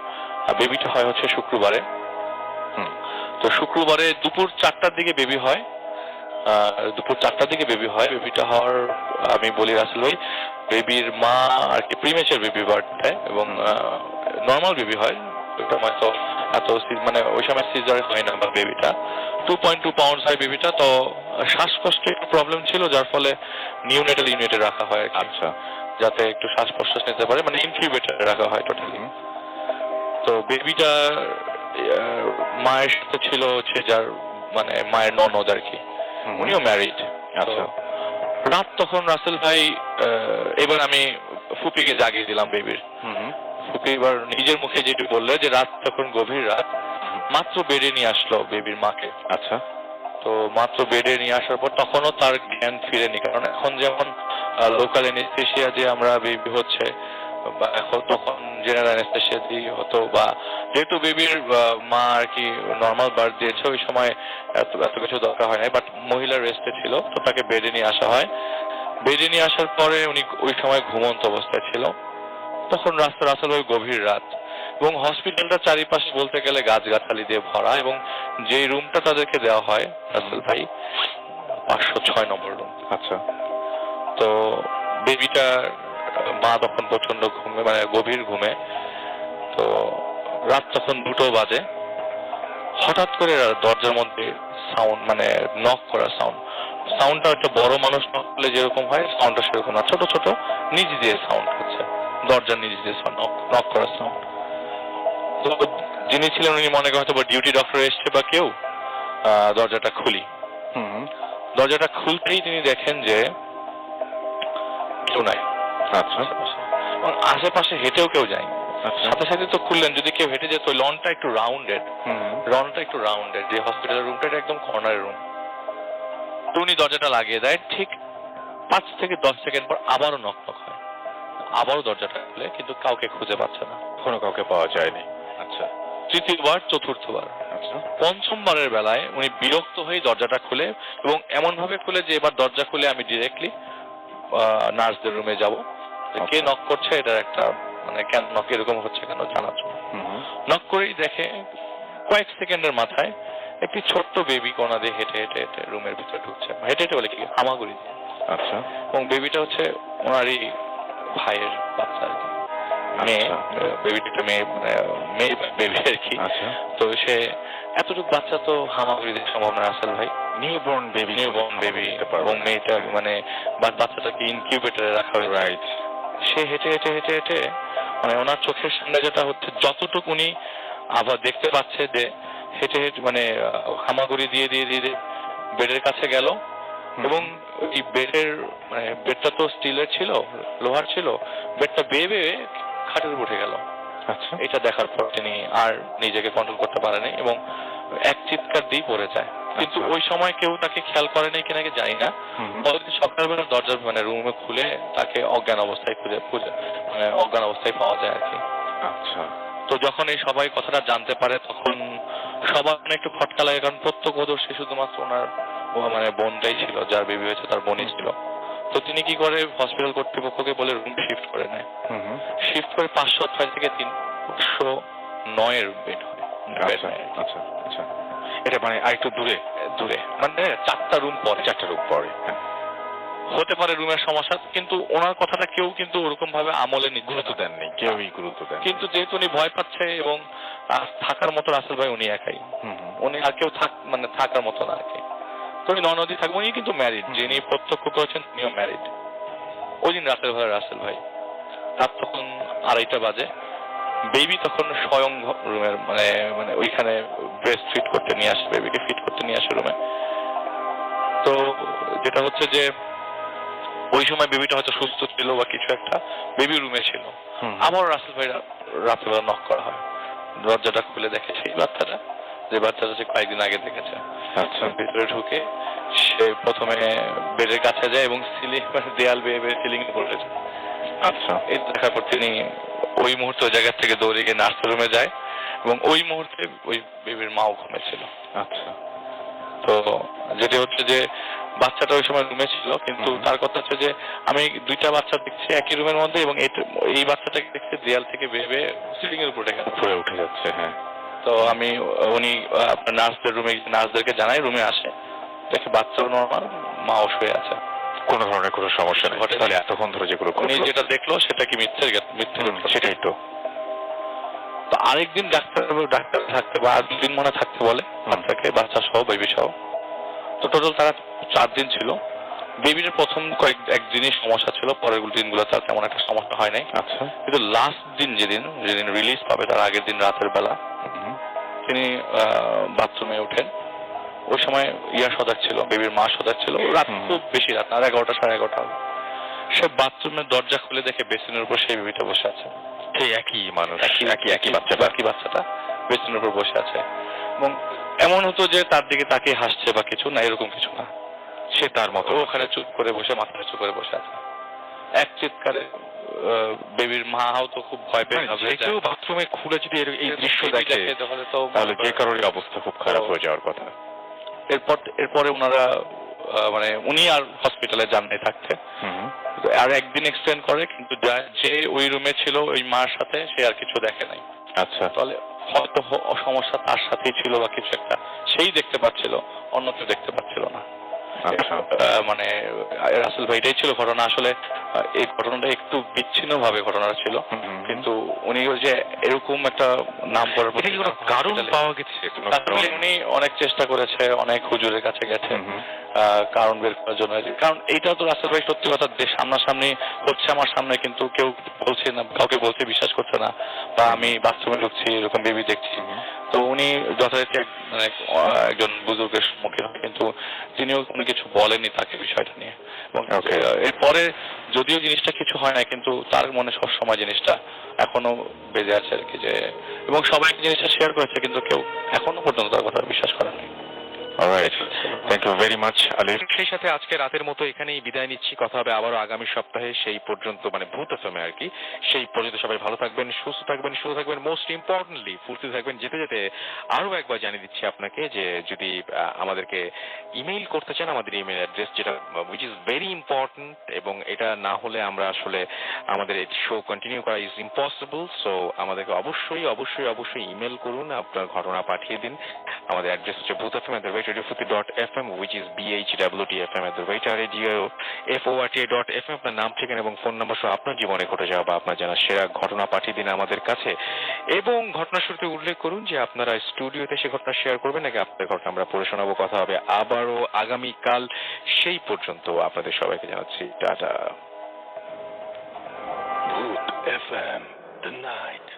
বেবিটা হয় হচ্ছে শুক্রবারে। তো শুক্রবারে দুপুর 4টার দিকে বেবি হয়। দুপুর 4টার দিকে বেবি হয়। বেবিটা হওয়ার আমি বলি আসলে বেবির মা আর কি প্রিমেচার বেবি বার্থ দেয় এবং নর্মাল বেবি হয়। ওইটা হয়তো এত মানে ওই সময় সিজার হয় না, বা বেবিটা 2.2 পাউন্ডস হয় বেবিটা। তো শ্বাসকষ্টে একটু প্রবলেম ছিল, যার ফলে নিউনেটাল ইউনিটে রাখা হয়। আচ্ছা, যাতে একটু শ্বাস প্রশ্বাস নিতে পারে, মানে ইনকিউবেটরে রাখা হয় টোটালি। তো বেবিটা মায়ের সাথে ছিল হচ্ছে যার মানে মায়ের ননদ আর কি, উনিও ম্যারিড। আচ্ছা। রাত তখন রাসেল ভাই, এবার আমি ফুপিকে জাগিয়ে দিলাম বেবির। ফুপি এবার নিজের মুখে যেটু বললো যে রাত তখন গভীর রাত, মাত্র বেডে নিয়ে আসলো বেবির মাকে। আচ্ছা। তো মাত্র বেডে নিয়ে আসার পর তখনও তার জ্ঞান ফিরেনি, কারণ এখন যেমন লোকাল অ্যানেস্থেশিয়া যে আমরা বেবি হচ্ছে, বা এখন তখন জেনারেল অ্যানেস্থেশিয়া দিয়ে হতো, বা যেহেতু বেবির মা আর কি নর্মাল বার্থ দিয়েছে, ওই সময় এত কিছু দরকার হয় না। বাট মহিলা রেস্টে ছিল, তো তাকে বেডে নিয়ে আসা হয়। বেডে নিয়ে আসার পরে উনি ওই সময় ঘুমন্ত অবস্থায় ছিল। তখন রাসেল ভাই গভীর রাত, এবং হসপিটালটা চারিপাশে বলতে গেলে গাছগাছালি দিয়ে ভরা, এবং যে রুমটা তাদেরকে দেওয়া হয় রাসেল ভাই 506 নম্বর রুম। আচ্ছা। তো বেবিটা মা তখন প্রচন্ড ঘুমে, মানে গভীর ঘুমে। তো রাত তখন 2টো বাজে। হঠাৎ করে দরজার মধ্যে সাউন্ড, মানে নক করা সাউন্ডটা একটা বড় মানুষ নক করলে যেরকম হয় সাউন্ডটা সেরকম না, ছোট ছোট নিচ দিয়ে সাউন্ড হচ্ছে, দরজার নিচ দিয়ে নক করা সাউন্ড। তো যিনি ছিলেন উনি মনে করেন হয়তো ডিউটি ডক্টর এসছে বা কেউ। দরজাটা খুলি। দরজাটা খুলতেই তিনি দেখেন যে কেউ নাই। আচ্ছা। আশেপাশে হেঁটেও কেউ যায়। সাথে সাথে তো খুললেন, যদি কেউ হেঁটে যেত। লনটা একটু রাউন্ডেড, যে হসপিটালের রুমটা একদম কর্নারের রুম। তো উনি দরজাটা লাগিয়ে দেয়। ঠিক 5 থেকে 10 সেকেন্ড পর আবারও নক হয়। আবারও দরজাটা খুলে, কিন্তু কাউকে খুঁজে পাচ্ছে না, কোনো কাউকে পাওয়া যায়নি। আচ্ছা। তৃতীয়বার, চতুর্থবার, আচ্ছা। পঞ্চমবারের বেলায় উনি বিরক্ত হয়ে দরজাটা খুলে, এবং এমন ভাবে খুলে যে এবার দরজা খুলে আমি ডিরেক্টলি নার্সদের রুমে যাব, কে নক করছে এটা একটা মানে কেন নক এরকম হচ্ছে কেন জানার জন্য। নক করেই দেখে কয়েক সেকেন্ডের মাথায় একটি ছোট্ট বেবি কোনা দিয়ে হেঁটে হেঁটে হেঁটে রুমের ভিতরে ঢুকছে। হেঁটে হেঁটে বলে কি হামাগুড়ি দিয়ে। আচ্ছা। এবং বেবিটা হচ্ছে ওনারই ভাইয়ের বাচ্চা আর কি, মেয়ে। বেবিটা মেয়ে বেবি আর কি। তো সে এতটুকু বাচ্চা তো হামাগুড়ি দিয়ে সম্ভব না আসল ভাই। Newborn baby. এবং মেয়েটা মানে বাচ্চাটাকে ইনকিউবেটরে রাখা হয়েছে। রাইট। সে হেঁটে হেঁটে হেঁটে হেঁটে মানে ওনার চোখের সামনে যেটা হচ্ছে, যতটুকু উনি আবার দেখতে পাচ্ছে যে হেঁটে হেঁটে মানে হামাগুড়ি দিয়ে দিয়ে দিয়ে বেডের কাছে গেল, এবং এই বেডের মানে বেডটা তো স্টিলের ছিল, লোহার ছিল। বেডটা বেয়ে বেয়ে খাটের উপর উঠে গেল। আচ্ছা। এটা দেখার পর তিনি আর নিজেকে কন্ট্রোল করতে পারেনি এবং এক চিৎকার দিয়ে পড়ে যায়। কিন্তু ওই সময় কেউ তাকে খেয়াল করে নাই কিনা জানি না। সকালবেলা দরজা মানে রুমে খুলে তাকে অজ্ঞান অবস্থায় মানে অজ্ঞান অবস্থায় পাওয়া যায় আর কি। আচ্ছা। তো যখন এই সবাই কথাটা জানতে পারে, তখন সবার একটু খটকা লাগে, কারণ প্রত্যক্ষদর্শী শুধুমাত্র ওনার মানে বোনটাই ছিল, যার বেবি হয়েছে তার বোনই ছিল। তো তিনি কি করে হসপিটাল কর্তৃপক্ষকে বলে রুম শিফট করে নেয়। শিফট করে 506 থেকে 309 বেড হয়। আচ্ছা। আচ্ছা। এটা মানে আরেকটু দূরে মানে 4টা রুম পরে। হতে পারে রুমের সমস্যা, কিন্তু ওনার কথাটা কেউ কিন্তু ওরকম ভাবে আমলে গুরুত্ব দেননি, কেউই গুরুত্ব দেন। কিন্তু যেহেতু উনি ভয় পাচ্ছে এবং থাকার মতো রাসেল ভাই উনি একাই, উনি আর কেউ থাকার মতো না আর কি। তো আমি ননদই থাকবো, উনি কিন্তু ম্যারিড, যিনি প্রত্যক্ষ করেছেন তিনিও ম্যারিড। ওই দিন রাতের বেলা রাসেল ভাই, রাত তখন 2:30 বাজে, বেবি তখন স্বয়ং রুমের মানে মানে ওইখানে ব্রেস্ট ফিট করতে নিয়ে আসে, বেবিকে ফিট করতে নিয়ে আসে রুমে। তো যেটা হচ্ছে যে ওই সময় বেবিটা হয়তো সুস্থ ছিল বা কিছু একটা, বেবি রুমে ছিল। আবার রাসেল ভাই রাত্রেবেলা নক করা হয়, দরজাটা খুলে দেখে সেই বাচ্চাটা, যে বাচ্চাটা সে কয়েকদিন আগে দেখেছে। আচ্ছা, ভিতরে ঢুকে সে প্রথমে বেডের কাছে যায় এবং সিলিং মানে দেয়াল বেয়ে বেয়ে সিলিং এ পড়েছে। আচ্ছা, এই দেখার পর তিনি ওই মুহূর্তে ওই জায়গা থেকে দৌড়ে গিয়ে নার্সিং রুমে যায় এবং ওই মুহূর্তে ওই বেবির মাও ঘুমেছিল। আচ্ছা, তো যেটি হচ্ছে যে বাচ্চাটা ওই সময় রুমে ছিল, কিন্তু তার কথা হচ্ছে যে আমি দুইটা বাচ্চা দেখছি একই রুমের মধ্যে এবং এই বাচ্চাটাকে দেখছি দেয়াল থেকে বেয়ে বেয়ে সিলিং এর উপরে উপরে উঠে যাচ্ছে। হ্যাঁ, তো আমি উনি আপনার নার্সদের রুমে, নার্সদেরকে জানাই, রুমে আসে, দেখে বাচ্চাও নর্মাল, মাও শুয়ে আছে, কোনো ধরনের কোনো সমস্যা নেই। তাহলে এতক্ষণ ধরে যেগুলো উনি যেটা দেখলো সেটা কি মিথ্যে মিথ্যে? সেটাই তো। তো আরেকদিন ডাক্তার থাকতে বা আর 2 দিন মনে থাকতে বলে বাচ্চাকে, বাচ্চা সহ বেবি সহ। তো টোটাল তারা 4 দিন ছিল। বেবির প্রথম একদিনই সমস্যা ছিল, পরের দিনগুলো তার তেমন একটা সমস্যা হয় নাই। আচ্ছা, কিন্তু লাস্ট দিন যেদিন রিলিজ পাবে তার আগের দিন রাতের বেলা তিনি বাথরুমে ওঠেন। ওই সময় ইয়া সজাগ ছিল, বেবির মা সজাগ ছিল, রাত খুব বেশি রাত না, 11টা 11:30। সে বাথরুমের দরজা খুলে দেখে বেসিনের উপর সেই বেবিটা বসে আছে, সেই একই মানুষ, একই বাচ্চাটা বেসিনের উপর বসে আছে। এবং এমন হতো যে তার দিকে তাকে হাসছে বা কিছু না, এরকম কিছু না, সে তার মতো ওখানে চুপ করে বসে মাথা নিচু করে বসে আছে। এক চিৎকারে বেবির মাও তো খুব ভয় পেয়ে যাবে, কেউ বাথরুমে খুলে যদি এই দৃশ্য দেখে তাহলে যে কারোরই অবস্থা খুব খারাপ হয়ে যাওয়ার কথা। এরপরে ওনারা মানে উনি আর হসপিটালে যান নাই থাকতে, আর একদিন এক্সটেন্ড করে, কিন্তু যে ওই রুমে ছিল ওই মার সাথে সে আর কিছু দেখে নাই। আচ্ছা, তাহলে হয়তো সমস্যা তার সাথেই ছিল বা কিছু একটা, সেই দেখতে পাচ্ছিল, অন্য কেউ দেখতে পাচ্ছিল না। আচ্ছা, মানে রাসেল ভাই, এটাই ছিল ঘটনা। আসলে এই ঘটনাটা একটু বিচ্ছিন্ন ভাবে ঘটনাটা ছিল, কিন্তু উনি ওই যে এরকম একটা নাম করার পর কারণ পাওয়া গেছে, উনি অনেক চেষ্টা করেছে, অনেক হুজুরের কাছে গেছে কারণ বের করার জন্য। কারণ এইটা তো রাসেল ভাই সত্যি কথা, সামনাসামনি হচ্ছে আমার সামনে, কিন্তু কেউ বলছে না, কাউকে বলতে বিশ্বাস করছে না, বা আমি বাথরুমে ঢুকছি এরকম বেবি দেখছি। তো উনি যথারীতি মানে একজন বুজুর্গের সম্মুখীন হয়, কিন্তু তিনিও কোনো কিছু বলেননি তাকে বিষয়টা নিয়ে। এবং এরপরে যদিও জিনিসটা কিছু হয় না, কিন্তু তার মনে সবসময় জিনিসটা এখনো বেজে আছে আর কি, যে এবং সবাইকে জিনিসটা শেয়ার করেছে, কিন্তু কেউ এখনো পর্যন্ত তার কথা বিশ্বাস করেনি। Alright, thank you very much Alif. সেই সাথে আজকে রাতের মতো এখানেই বিদায় নিচ্ছি। কথা হবে আবারও আগামী সপ্তাহে, সেই পর্যন্ত মানে ভূত এফএম আর কি। সেই পর্যন্ত সবাই ভালো থাকবেন, সুস্থ থাকবেন, মোস্ট ইম্পর্টেন্টলি ফুর্তি থাকবেন। যেতে যেতে আরো একবার জানিয়ে দিচ্ছি আপনাকে যে যদি আমাদেরকে ইমেইল করতে চান, আমাদের ইমেইল অ্যাড্রেস যেটা উইচ ইজ ভেরি ইম্পর্টেন্ট, এবং এটা না হলে আমরা আসলে আমাদের এই শো কন্টিনিউ করা ইজ ইম্পসিবল। সো আমাদেরকে অবশ্যই ইমেল করুন, আপনার ঘটনা পাঠিয়ে দিন। আমাদের অ্যাড্রেস হচ্ছে bhutfm@radiofruti.fm, which is bhwtfm@radiofort.fm। আপনার নাম, ঠিকানা এবং ফোন নাম্বার সহ আপনার জীবনে ঘটে যাওয়া বা আপনার জানা সেরা ঘটনা পাঠিয়ে দিন আমাদের কাছে, এবং ঘটনার শুরুতে উল্লেখ করুন যে আপনারা স্টুডিওতে সে ঘটনা শেয়ার করবেন নাকি আপনাদের ঘটনা আমরা পড়ে শোনাবো। কথা হবে আবারও আগামীকাল, সেই পর্যন্ত আপনাদের সবাইকে জানাচ্ছি tata. Bhoot FM, the night.